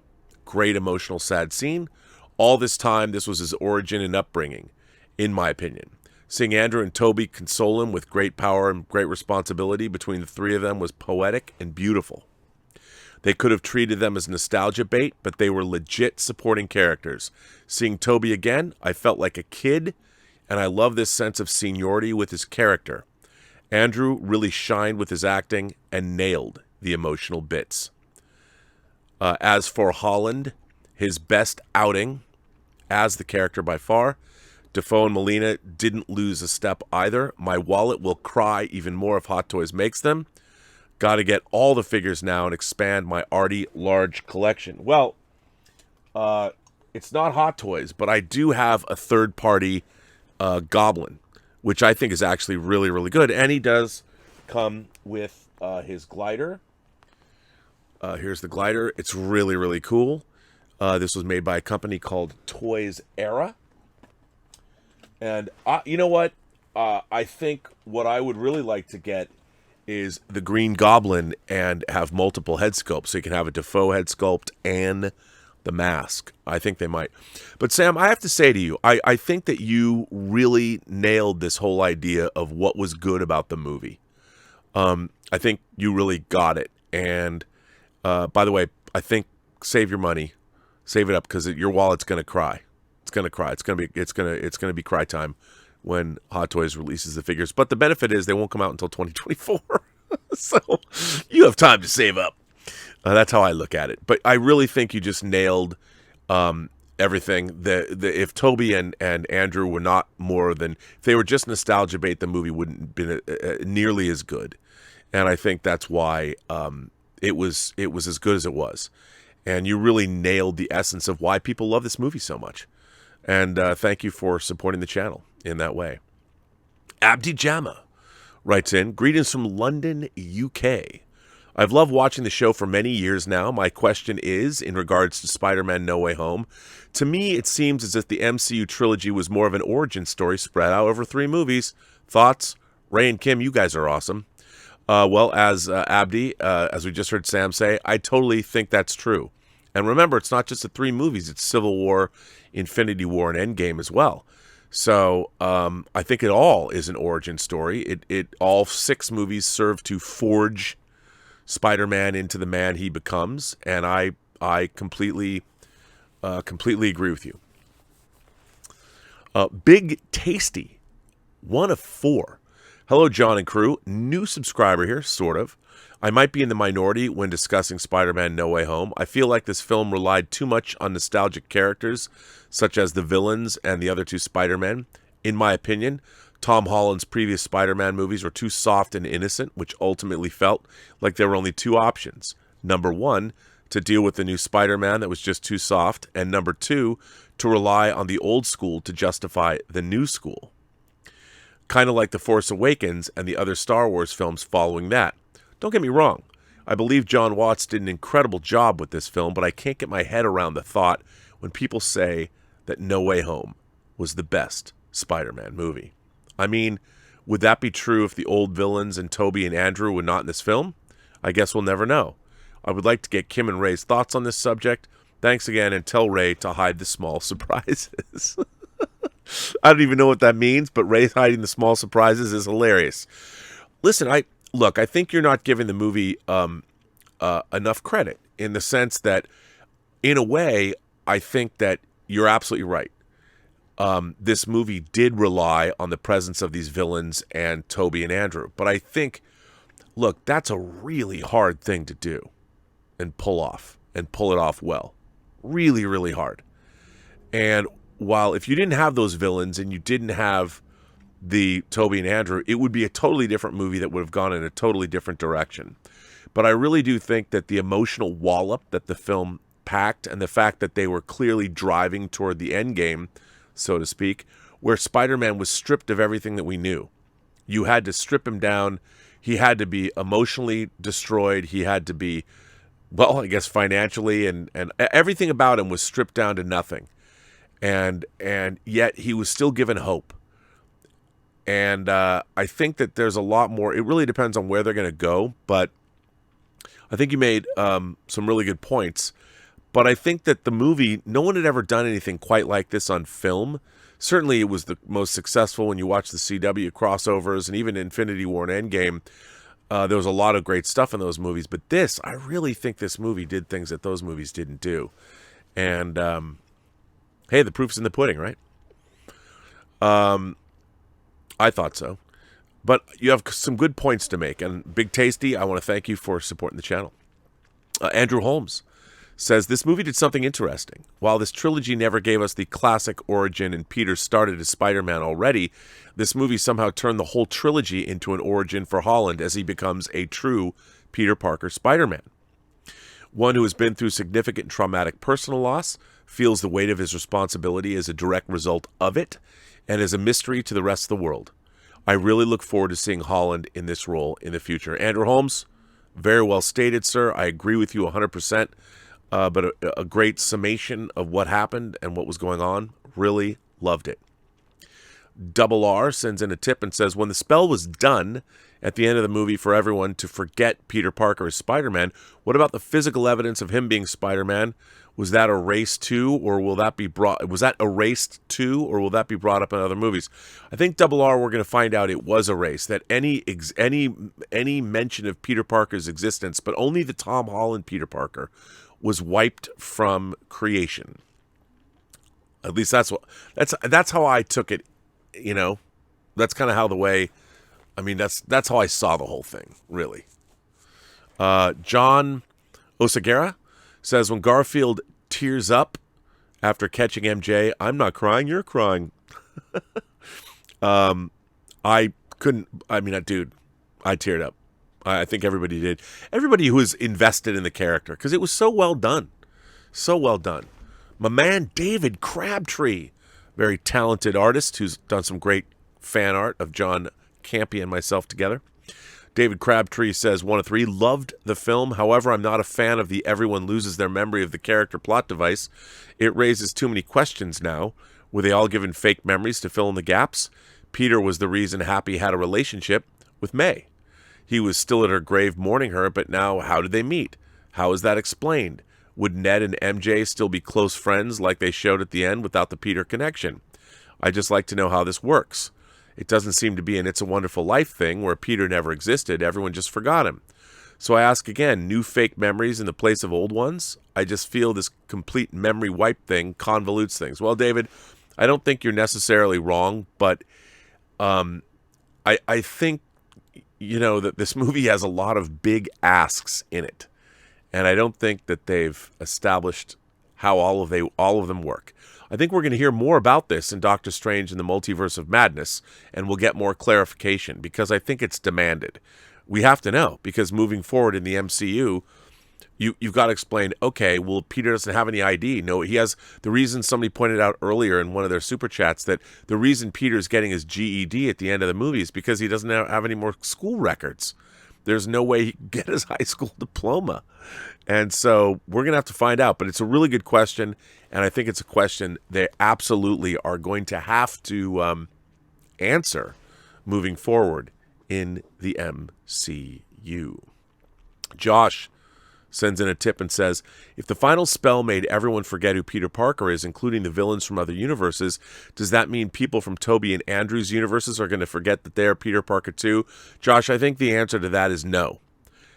Speaker 1: Great emotional sad scene. All this time, this was his origin and upbringing, in my opinion. Seeing Andrew and Toby console him with great power and great responsibility between the three of them was poetic and beautiful. They could have treated them as nostalgia bait, but they were legit supporting characters. Seeing Toby again, I felt like a kid, and I love this sense of seniority with his character. Andrew really shined with his acting and nailed the emotional bits. As for Holland, his best outing as the character by far. Defoe and Molina didn't lose a step either. My wallet will cry even more if Hot Toys makes them. Got to get all the figures now and expand my already large collection. Well, it's not Hot Toys, but I do have a third-party Goblin, which I think is actually really, really good. And he does come with his glider. Here's the glider. It's really, really cool. This was made by a company called Toys Era. And you know what? I think what I would really like to get is the Green Goblin and have multiple head sculpts. So you can have a Defoe head sculpt and the mask. I think they might. But Sam, I have to say to you, I think that you really nailed this whole idea of what was good about the movie. I think you really got it. And by the way, I think save your money, save it up, because your wallet's going to cry. It's going to cry. It's going to be cry time when Hot Toys releases the figures. But the benefit is they won't come out until 2024. So you have time to save up. That's how I look at it. But I really think you just nailed everything. If Toby and Andrew were not more than, if they were just nostalgia bait, the movie wouldn't have been nearly as good. And I think that's why it was as good as it was. And you really nailed the essence of why people love this movie so much. And thank you for supporting the channel in that way. Abdi Jama writes in, greetings from London, UK. I've loved watching the show for many years now. My question is, in regards to Spider-Man No Way Home, to me it seems as if the MCU trilogy was more of an origin story spread out over 3 movies. Thoughts? Ray and Kim, you guys are awesome. Well, as Abdi, as we just heard Sam say, I totally think that's true. And remember, it's not just the 3 movies. It's Civil War, Infinity War, and Endgame as well. So I think it all is an origin story. It all 6 movies serve to forge Spider-Man into the man he becomes. And I completely agree with you. Big Tasty, 1 of 4. Hello, John and crew. New subscriber here, sort of. I might be in the minority when discussing Spider-Man No Way Home. I feel like this film relied too much on nostalgic characters, such as the villains and the other 2 Spider-Men. In my opinion, Tom Holland's previous Spider-Man movies were too soft and innocent, which ultimately felt like there were only 2 options. Number 1, to deal with the new Spider-Man that was just too soft, and number 2, to rely on the old school to justify the new school. Kind of like The Force Awakens and the other Star Wars films following that. Don't get me wrong, I believe John Watts did an incredible job with this film, but I can't get my head around the thought when people say that No Way Home was the best Spider-Man movie. I mean, would that be true if the old villains and Toby and Andrew were not in this film? I guess we'll never know. I would like to get Kim and Ray's thoughts on this subject. Thanks again, and tell Ray to hide the small surprises. I don't even know what that means, but Ray hiding the small surprises is hilarious. Listen, I think you're not giving the movie enough credit, in the sense that, in a way, I think that you're absolutely right. This movie did rely on the presence of these villains and Toby and Andrew. But I think, look, that's a really hard thing to do and pull it off well. Really, really hard. And while if you didn't have those villains and you didn't have the Toby and Andrew, it would be a totally different movie that would have gone in a totally different direction. But I really do think that the emotional wallop that the film packed, and the fact that they were clearly driving toward the end game, so to speak, where Spider-Man was stripped of everything that we knew. You had to strip him down. He had to be emotionally destroyed. He had to be, well, I guess financially, and everything about him was stripped down to nothing. And yet he was still given hope. And I think that there's a lot more. It really depends on where they're going to go, but I think you made some really good points. But I think that the movie, no one had ever done anything quite like this on film. Certainly it was the most successful when you watch the CW crossovers, and even Infinity War and Endgame. There was a lot of great stuff in those movies. But this, I really think this movie did things that those movies didn't do. And, hey, the proof's in the pudding, right? I thought so. But you have some good points to make. And Big Tasty, I want to thank you for supporting the channel. Andrew Holmes says, this movie did something interesting. While this trilogy never gave us the classic origin and Peter started as Spider-Man already, this movie somehow turned the whole trilogy into an origin for Holland as he becomes a true Peter Parker Spider-Man. One who has been through significant traumatic personal loss, feels the weight of his responsibility as a direct result of it, and is a mystery to the rest of the world. I really look forward to seeing Holland in this role in the future. Andrew Holmes, very well stated, sir. I agree with you 100%. But a great summation of what happened and what was going on. Really loved it. Double R sends in a tip and says, when the spell was done at the end of the movie for everyone to forget Peter Parker as Spider-Man, what about the physical evidence of him being Spider-Man? Was that erased too, or will that be brought? Was that erased too, or will that be brought up in other movies? I think Double R, we're going to find out it was erased. That any mention of Peter Parker's existence, but only the Tom Holland Peter Parker, was wiped from creation. At least that's how I took it. You know, that's kind of how that's how I saw the whole thing. Really. John Osagara says, when Garfield tears up after catching MJ, I'm not crying, you're crying. Dude, I teared up. I think everybody did. Everybody who was invested in the character, because it was so well done. So well done. My man, David Crabtree, very talented artist who's done some great fan art of John Campea and myself together. David Crabtree says, 1 of 3, loved the film. However, I'm not a fan of the everyone loses their memory of the character plot device. It raises too many questions now. Were they all given fake memories to fill in the gaps? Peter was the reason Happy had a relationship with May. He was still at her grave mourning her, but now how did they meet? How is that explained? Would Ned and MJ still be close friends like they showed at the end without the Peter connection? I'd just like to know how this works. It doesn't seem to be an It's a Wonderful Life thing where Peter never existed. Everyone just forgot him. So I ask again, new fake memories in the place of old ones? I just feel this complete memory wipe thing convolutes things. Well, David, I don't think you're necessarily wrong, but I think, that this movie has a lot of big asks in it. And I don't think that they've established how all of them work. I think we're going to hear more about this in Doctor Strange and the Multiverse of Madness, and we'll get more clarification because I think it's demanded. We have to know, because moving forward in the MCU, you've got to explain, okay, well, Peter doesn't have any ID. No, he has. The reason somebody pointed out earlier in one of their super chats that the reason Peter's getting his GED at the end of the movie is because he doesn't have any more school records. There's no way he can get his high school diploma. And so we're going to have to find out. But it's a really good question, and I think it's a question they absolutely are going to have to answer moving forward in the MCU. Josh sends in a tip and says, if the final spell made everyone forget who Peter Parker is, including the villains from other universes, does that mean people from Toby and Andrew's universes are going to forget that they're Peter Parker too? Josh, I think the answer to that is no.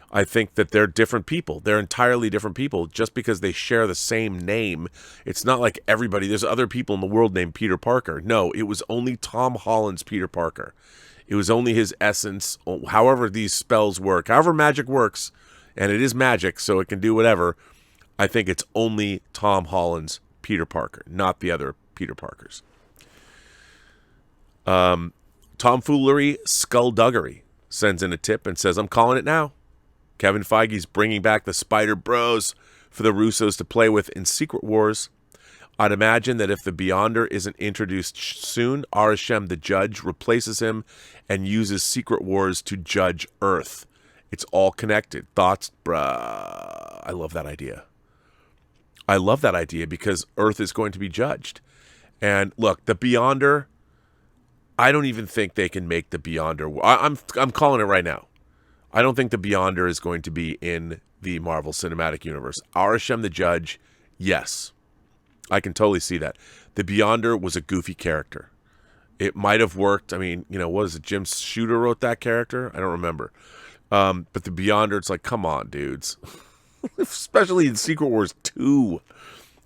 Speaker 1: I think that they're different people. They're entirely different people. Just because they share the same name, it's not like there's other people in the world named Peter Parker. No, it was only Tom Holland's Peter Parker. It was only his essence, however these spells work, however magic works, and it is magic, so it can do whatever. I think it's only Tom Holland's Peter Parker, not the other Peter Parkers. Tomfoolery Skullduggery sends in a tip and says, I'm calling it now. Kevin Feige's bringing back the Spider Bros for the Russos to play with in Secret Wars. I'd imagine that if the Beyonder isn't introduced soon, Arishem the Judge replaces him and uses Secret Wars to judge Earth. It's all connected. Thoughts? Bruh. I love that idea. I love that idea because Earth is going to be judged. And look, the Beyonder, I don't even think they can make the Beyonder. I'm calling it right now. I don't think the Beyonder is going to be in the Marvel Cinematic Universe. Arishem the Judge, yes. I can totally see that. The Beyonder was a goofy character. It might have worked. I mean, what is it? Jim Shooter wrote that character? I don't remember. But the Beyonder, it's like, come on, dudes. Especially in Secret Wars 2.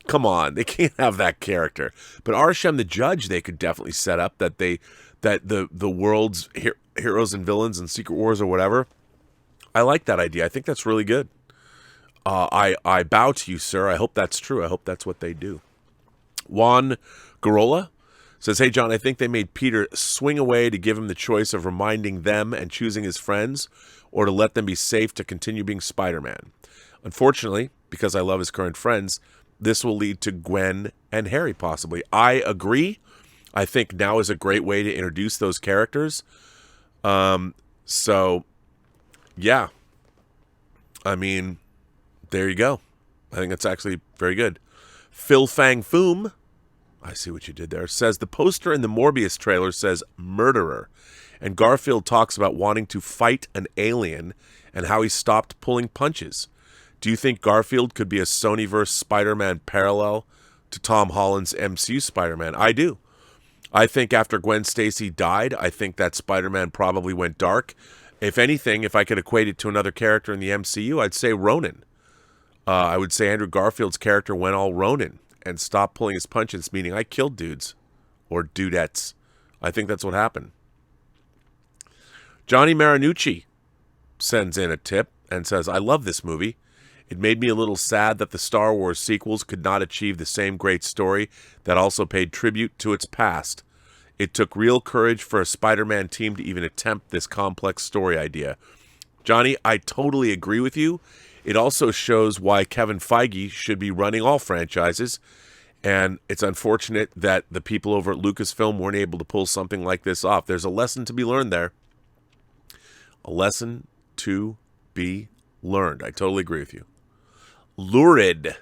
Speaker 1: Come on, they can't have that character. But Arishem the Judge, they could definitely set up that the world's heroes and villains in Secret Wars or whatever. I like that idea. I think that's really good. I bow to you, sir. I hope that's true. I hope that's what they do. Juan Garola says, hey, John, I think they made Peter swing away to give him the choice of reminding them and choosing his friends or to let them be safe to continue being Spider-Man. Unfortunately, because I love his current friends, this will lead to Gwen and Harry possibly. I agree. I think now is a great way to introduce those characters. So, yeah. I mean, there you go. I think that's actually very good. Phil Fang Foom, I see what you did there, says the poster in the Morbius trailer says murderer. And Garfield talks about wanting to fight an alien and how he stopped pulling punches. Do you think Garfield could be a Sonyverse Spider-Man parallel to Tom Holland's MCU Spider-Man? I do. I think after Gwen Stacy died, I think that Spider-Man probably went dark. If anything, if I could equate it to another character in the MCU, I'd say Ronin. I would say Andrew Garfield's character went all Ronin and stopped pulling his punches, meaning I killed dudes or dudettes. I think that's what happened. Johnny Marinucci sends in a tip and says, I love this movie. It made me a little sad that the Star Wars sequels could not achieve the same great story that also paid tribute to its past. It took real courage for a Spider-Man team to even attempt this complex story idea. Johnny, I totally agree with you. It also shows why Kevin Feige should be running all franchises. And it's unfortunate that the people over at Lucasfilm weren't able to pull something like this off. There's a lesson to be learned there. A lesson to be learned. I totally agree with you. Lurid.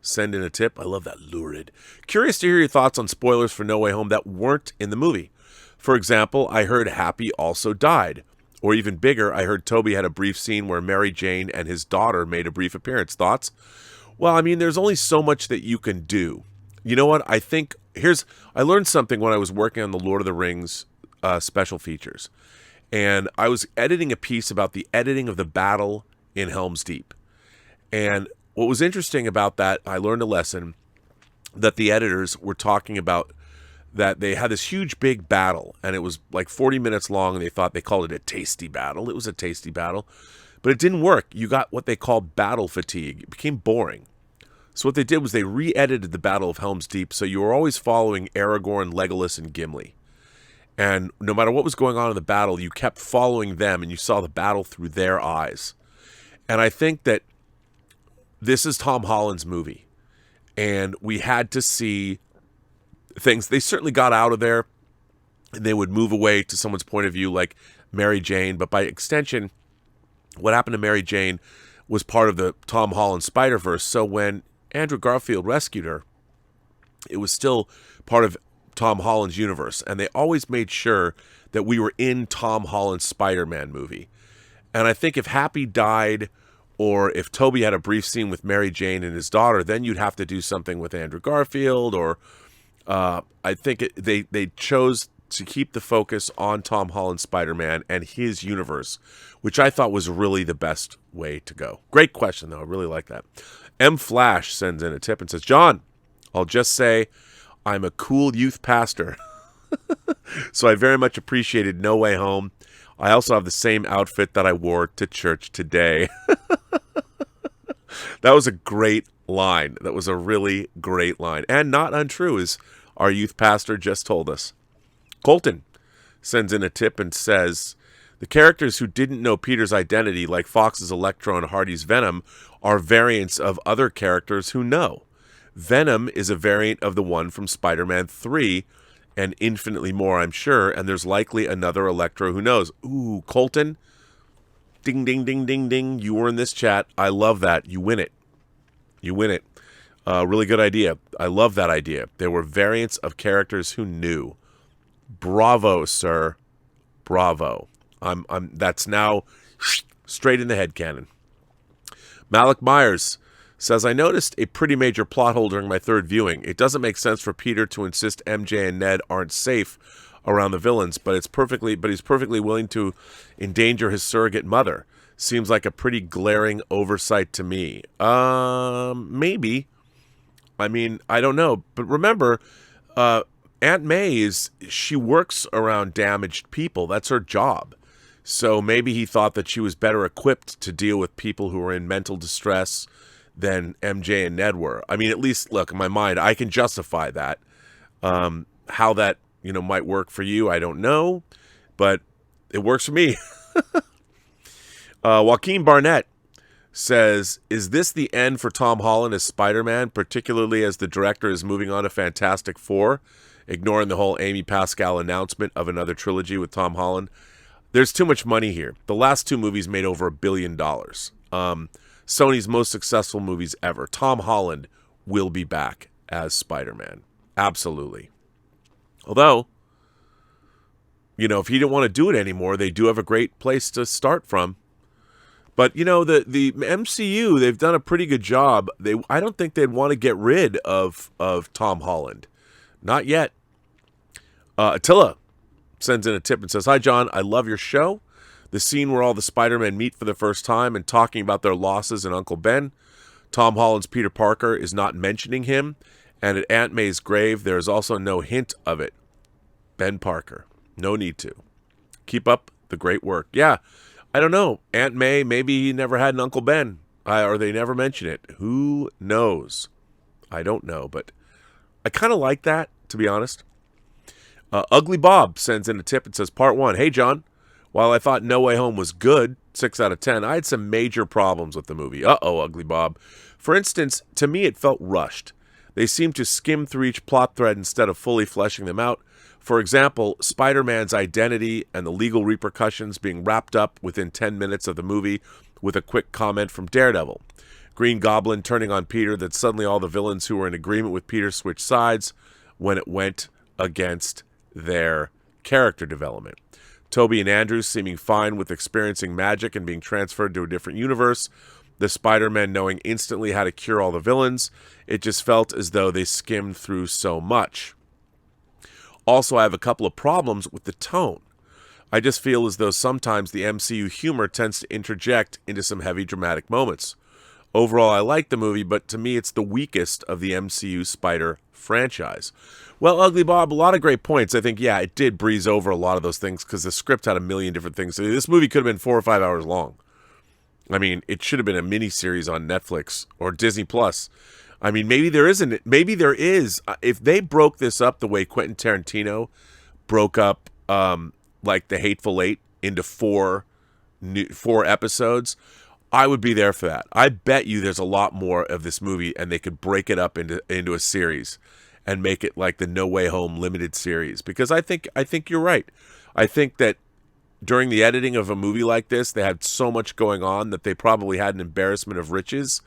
Speaker 1: Send in a tip. I love that, lurid. Curious to hear your thoughts on spoilers for No Way Home that weren't in the movie. For example, I heard Happy also died. Or even bigger, I heard Toby had a brief scene where Mary Jane and his daughter made a brief appearance. Thoughts? Well, I mean, there's only so much that you can do. You know what? I think, I learned something when I was working on the Lord of the Rings special features. And I was editing a piece about the editing of the battle in Helm's Deep. And what was interesting about that, I learned a lesson that the editors were talking about, that they had this huge big battle and it was like 40 minutes long and they called it a tasty battle. It was a tasty battle, but it didn't work. You got what they called battle fatigue. It became boring. So what they did was they re-edited the Battle of Helm's Deep so you were always following Aragorn, Legolas, and Gimli. And no matter what was going on in the battle, you kept following them and you saw the battle through their eyes. And I think that this is Tom Holland's movie. And we had to see things. They certainly got out of there and they would move away to someone's point of view like Mary Jane. But by extension, what happened to Mary Jane was part of the Tom Holland Spider-Verse. So when Andrew Garfield rescued her, it was still part of Tom Holland's universe. And they always made sure that we were in Tom Holland's Spider-Man movie. And I think if Happy died or if Toby had a brief scene with Mary Jane and his daughter, then you'd have to do something with Andrew Garfield or I think they chose to keep the focus on Tom Holland's Spider-Man and his universe, which I thought was really the best way to go. Great question, though. I really like that. M. Flash sends in a tip and says, John, I'll just say I'm a cool youth pastor. So I very much appreciated No Way Home. I also have the same outfit that I wore to church today. That was a great line. That was a really great line. And not untrue, as our youth pastor just told us. Colton sends in a tip and says, The characters who didn't know Peter's identity, like Fox's Electro and Hardy's Venom, are variants of other characters who know. Venom is a variant of the one from Spider-Man 3, and infinitely more, I'm sure, and there's likely another Electro who knows. Ooh, Colton, ding, ding, ding, ding, ding, you were in this chat. I love that. You win it. You win it. Really good idea. I love that idea. There were variants of characters who knew. Bravo, sir. Bravo. That's now straight in the headcanon. Malik Myers says, I noticed a pretty major plot hole during my third viewing. It doesn't make sense for Peter to insist MJ and Ned aren't safe around the villains, but he's perfectly willing to endanger his surrogate mother. Seems like a pretty glaring oversight to me. Maybe. I mean, I don't know. But remember, Aunt May she works around damaged people. That's her job. So maybe he thought that she was better equipped to deal with people who were in mental distress than MJ and Ned were. I mean, at least, look, in my mind, I can justify that. How that, might work for you, I don't know. But it works for me. Joaquin Barnett says, is this the end for Tom Holland as Spider-Man, particularly as the director is moving on to Fantastic Four, ignoring the whole Amy Pascal announcement of another trilogy with Tom Holland? There's too much money here. The last two movies made over $1 billion. Sony's most successful movies ever. Tom Holland will be back as Spider-Man. Absolutely. Although, if he didn't want to do it anymore, they do have a great place to start from. But, the MCU, they've done a pretty good job. I don't think they'd want to get rid of Tom Holland. Not yet. Attila sends in a tip and says, hi, John. I love your show. The scene where all the Spider-Men meet for the first time and talking about their losses and Uncle Ben. Tom Holland's Peter Parker is not mentioning him. And at Aunt May's grave, there is also no hint of it. Ben Parker. No need to. Keep up the great work. Yeah, I don't know. Aunt May, maybe he never had an Uncle Ben. Or they never mention it. Who knows? I don't know, but I kind of like that, to be honest. Ugly Bob sends in a tip and says, Part 1, hey, John. While I thought No Way Home was good, 6 out of 10, I had some major problems with the movie. Uh-oh, Ugly Bob. For instance, to me it felt rushed. They seemed to skim through each plot thread instead of fully fleshing them out. For example, Spider-Man's identity and the legal repercussions being wrapped up within 10 minutes of the movie with a quick comment from Daredevil. Green Goblin turning on Peter that suddenly all the villains who were in agreement with Peter switched sides when it went against their character development. Toby and Andrew seeming fine with experiencing magic and being transferred to a different universe. The Spider-Man knowing instantly how to cure all the villains. It just felt as though they skimmed through so much. Also, I have a couple of problems with the tone. I just feel as though sometimes the MCU humor tends to interject into some heavy dramatic moments. Overall, I like the movie, but to me it's the weakest of the MCU Spider franchise. Well, Ugly Bob, a lot of great points. I think, yeah, it did breeze over a lot of those things because the script had a million different things. This movie could have been 4 or 5 hours long. I mean, it should have been a miniseries on Netflix or Disney Plus. I mean, maybe there isn't. Maybe there is. If they broke this up the way Quentin Tarantino broke up like The Hateful Eight into four episodes, I would be there for that. I bet you there's a lot more of this movie, and they could break it up into a series and make it like the No Way Home limited series. Because I think you're right. I think that during the editing of a movie like this, they had so much going on that they probably had an embarrassment of riches.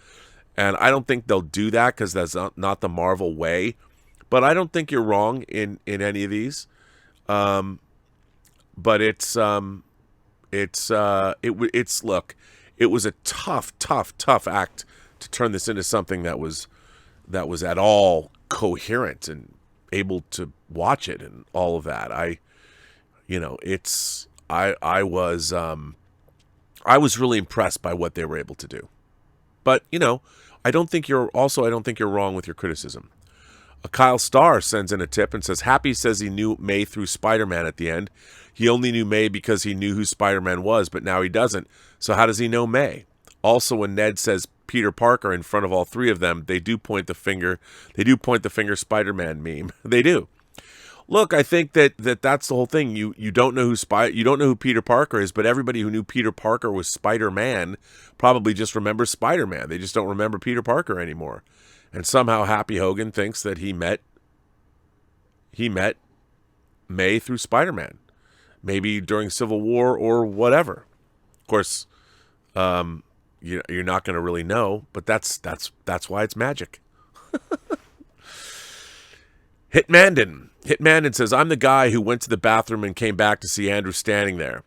Speaker 1: And I don't think they'll do that because that's not the Marvel way. But I don't think you're wrong in any of these. But look, it was a tough act to turn this into something that was at all coherent and able to watch it and all of that. I was really impressed by what they were able to do. But, I don't think you're wrong with your criticism. Kyle Starr sends in a tip and says, Happy says he knew May through Spider-Man at the end. He only knew May because he knew who Spider-Man was, but now he doesn't. So how does he know May? Also, when Ned says Peter Parker in front of all three of them, they do point the finger Spider-Man meme. They do. Look, I think that's the whole thing. You don't know who Peter Parker is, but everybody who knew Peter Parker was Spider-Man probably just remembers Spider-Man. They just don't remember Peter Parker anymore. And somehow Happy Hogan thinks that he met May through Spider-Man, maybe during Civil War or whatever. Of course, you're not going to really know, but that's why it's magic. Hitmandon says, I'm the guy who went to the bathroom and came back to see Andrew standing there.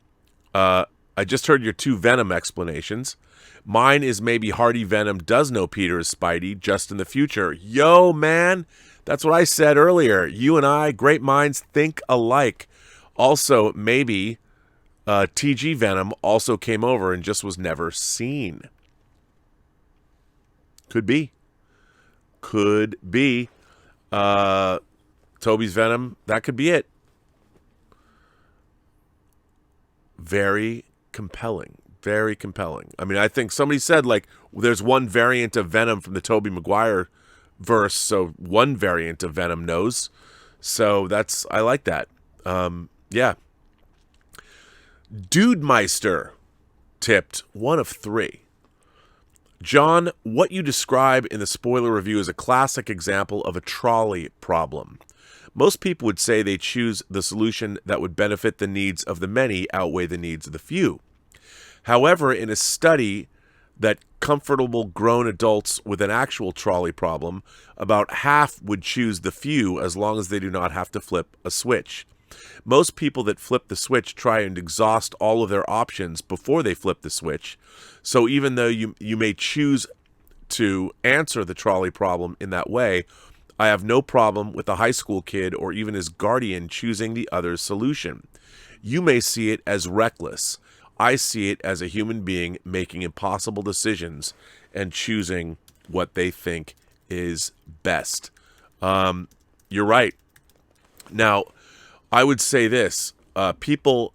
Speaker 1: I just heard your 2 Venom explanations. Mine is maybe Hardy Venom does know Peter is Spidey, just in the future. Yo, man, that's what I said earlier. You and I, great minds, think alike. Also, maybe TG Venom also came over and just was never seen. Could be. Toby's Venom, that could be it. Very compelling. Very compelling. I mean, I think somebody said, like, there's one variant of Venom from the Tobey Maguire verse, so one variant of Venom knows. So I like that. Yeah. Dude Meister tipped 1 of 3. John, what you describe in the spoiler review is a classic example of a trolley problem. Most people would say they choose the solution that would benefit the needs of the many outweigh the needs of the few. However, in a study that comfortable grown adults with an actual trolley problem, about half would choose the few as long as they do not have to flip a switch. Most people that flip the switch try and exhaust all of their options before they flip the switch. So even though you may choose to answer the trolley problem in that way, I have no problem with a high school kid or even his guardian choosing the other solution. You may see it as reckless. I see it as a human being making impossible decisions and choosing what they think is best. You're right. Now, I would say this. People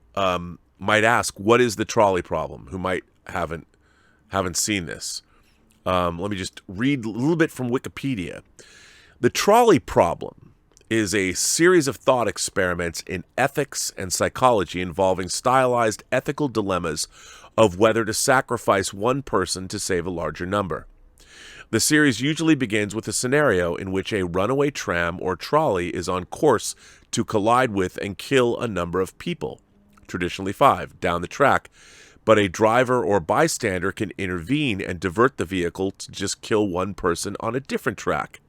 Speaker 1: might ask, what is the trolley problem? Who might haven't seen this. Let me just read a little bit from Wikipedia. The trolley problem is a series of thought experiments in ethics and psychology involving stylized ethical dilemmas of whether to sacrifice one person to save a larger number. The series usually begins with a scenario in which a runaway tram or trolley is on course to collide with and kill a number of people, traditionally 5, down the track, but a driver or bystander can intervene and divert the vehicle to just kill one person on a different track.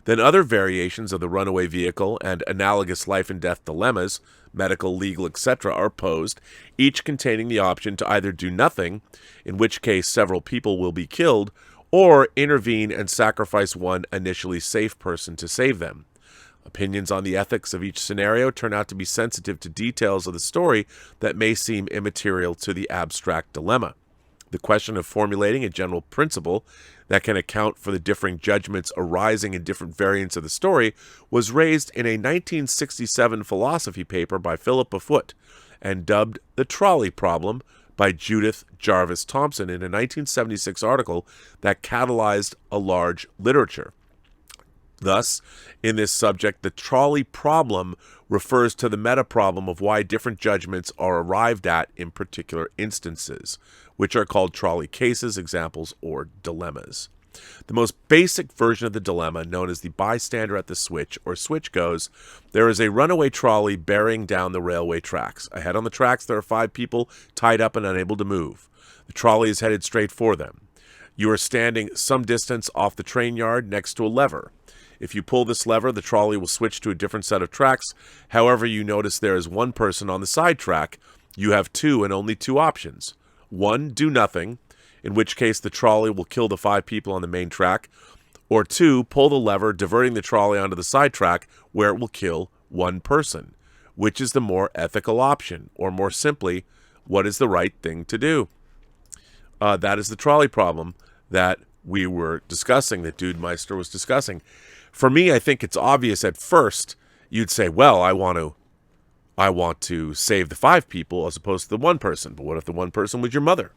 Speaker 1: Then other variations of the runaway vehicle and analogous life and death dilemmas, medical, legal, etc., are posed, each containing the option to either do nothing, in which case several people will be killed, or intervene and sacrifice one initially safe person to save them. Opinions on the ethics of each scenario turn out to be sensitive to details of the story that may seem immaterial to the abstract dilemma. The question of formulating a general principle that can account for the differing judgments arising in different variants of the story was raised in a 1967 philosophy paper by Philippa Foot and dubbed the trolley problem by Judith Jarvis Thompson in a 1976 article that catalyzed a large literature. Thus, in this subject, the trolley problem refers to the meta-problem of why different judgments are arrived at in particular instances, which are called trolley cases, examples, or dilemmas. The most basic version of the dilemma, known as the bystander at the switch, or switch, goes, there is a runaway trolley bearing down the railway tracks. Ahead on the tracks, there are 5 people tied up and unable to move. The trolley is headed straight for them. You are standing some distance off the train yard next to a lever. If you pull this lever, the trolley will switch to a different set of tracks. However, you notice there is one person on the side track. You have 2 and only 2 options. 1, do nothing, in which case the trolley will kill the 5 people on the main track. Or 2, pull the lever, diverting the trolley onto the side track, where it will kill 1 person. Which is the more ethical option? Or more simply, what is the right thing to do? That is the trolley problem that we were discussing, that Dude Meister was discussing. For me, I think it's obvious at first. You'd say, well, I want to save the 5 people as opposed to the 1 person. But what if the 1 person was your mother?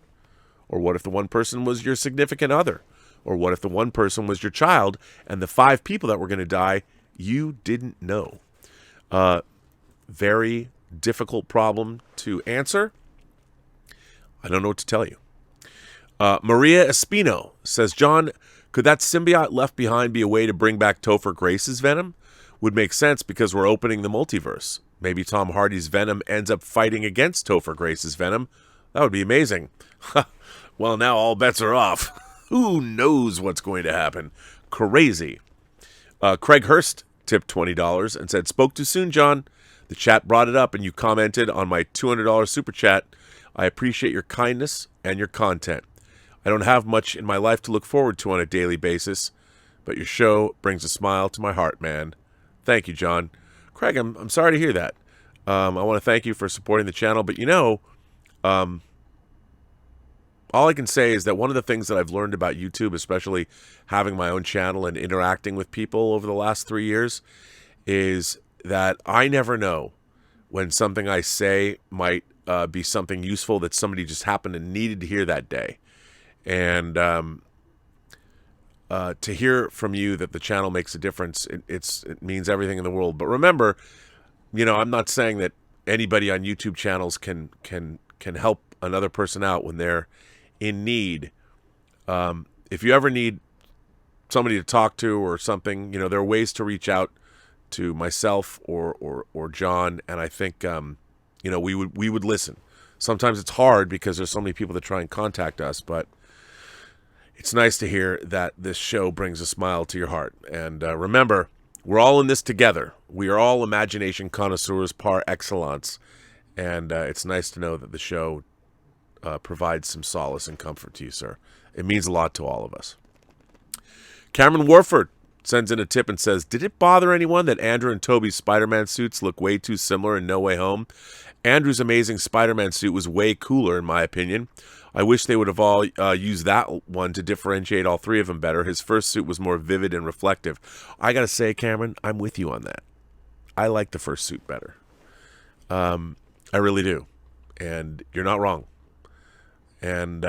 Speaker 1: Or what if the 1 person was your significant other? Or what if the 1 person was your child and the 5 people that were going to die, you didn't know? Very difficult problem to answer. I don't know what to tell you. Maria Espino says, John, could that symbiote left behind be a way to bring back Topher Grace's Venom? Would make sense because we're opening the multiverse. Maybe Tom Hardy's Venom ends up fighting against Topher Grace's Venom. That would be amazing. Well, now all bets are off. Who knows what's going to happen? Crazy. Craig Hurst tipped $20 and said, spoke too soon, John. The chat brought it up and you commented on my $200 super chat. I appreciate your kindness and your content. I don't have much in my life to look forward to on a daily basis, but your show brings a smile to my heart, man. Thank you, John. Craig, I'm sorry to hear that. I want to thank you for supporting the channel, but all I can say is that one of the things that I've learned about YouTube, especially having my own channel and interacting with people over the last 3 years, is that I never know when something I say might be something useful that somebody just happened and needed to hear that day. And to hear from you that the channel makes a difference, it means everything in the world. But remember, I'm not saying that anybody on YouTube channels can help another person out when they're in need. If you ever need somebody to talk to or something, there are ways to reach out to myself or John, and I think we would listen. Sometimes it's hard because there's so many people that try and contact us, but it's nice to hear that this show brings a smile to your heart. And remember, we're all in this together. We are all imagination connoisseurs par excellence, and it's nice to know that the show provides some solace and comfort to you, sir. It means a lot to all of us. Cameron Warford sends in a tip and says, did it bother anyone that Andrew and Toby's Spider-Man suits look way too similar in No Way Home? Andrew's amazing Spider-Man suit was way cooler, in my opinion. I wish they would have all used that one to differentiate all three of them better. His first suit was more vivid and reflective. I got to say, Cameron, I'm with you on that. I like the first suit better. I really do. And you're not wrong. And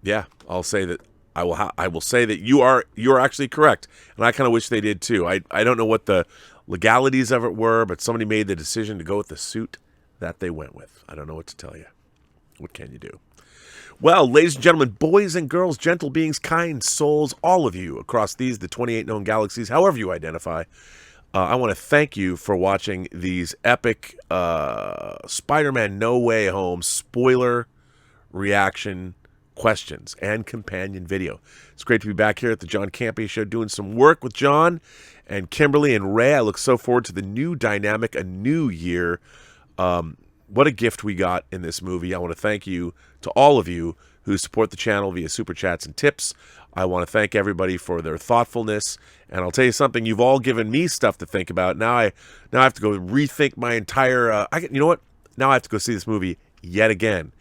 Speaker 1: yeah, I'll say that I will say that you are actually correct, and I kind of wish they did too. I don't know what the legalities of it were, but somebody made the decision to go with the suit that they went with. I don't know what to tell you. What can you do? Well, ladies and gentlemen, boys and girls, gentle beings, kind souls, all of you across the 28 known galaxies, however you identify, I want to thank you for watching these epic Spider-Man No Way Home spoiler reaction questions and companion video. It's great to be back here at the John Campea Show doing some work with John and Kimberly and Ray. I look so forward to the new dynamic, a new year. What a gift we got in this movie. I want to thank you to all of you who support the channel via super chats and tips. I want to thank everybody for their thoughtfulness. And I'll tell you something, you've all given me stuff to think about. Now I have to go rethink my entire you know what? Now I have to go see this movie yet again.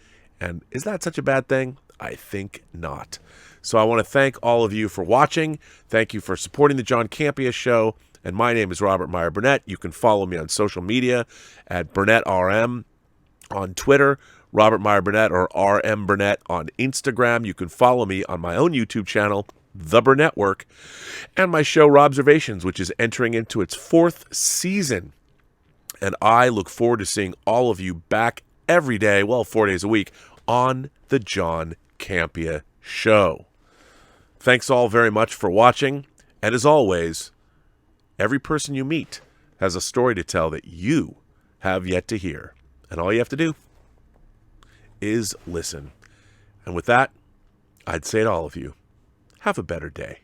Speaker 1: And is that such a bad thing? I think not. So I want to thank all of you for watching. Thank you for supporting the John Campea Show. And my name is Robert Meyer Burnett. You can follow me on social media at BurnettRM on Twitter, Robert Meyer Burnett or RM Burnett on Instagram. You can follow me on my own YouTube channel, The Burnett Work, and my show, Robservations, which is entering into its 4th season. And I look forward to seeing all of you back every day, well, 4 days a week, on the John Campea Show. Thanks all very much for watching. And as always, every person you meet has a story to tell that you have yet to hear. And all you have to do is listen. And with that, I'd say to all of you, have a better day.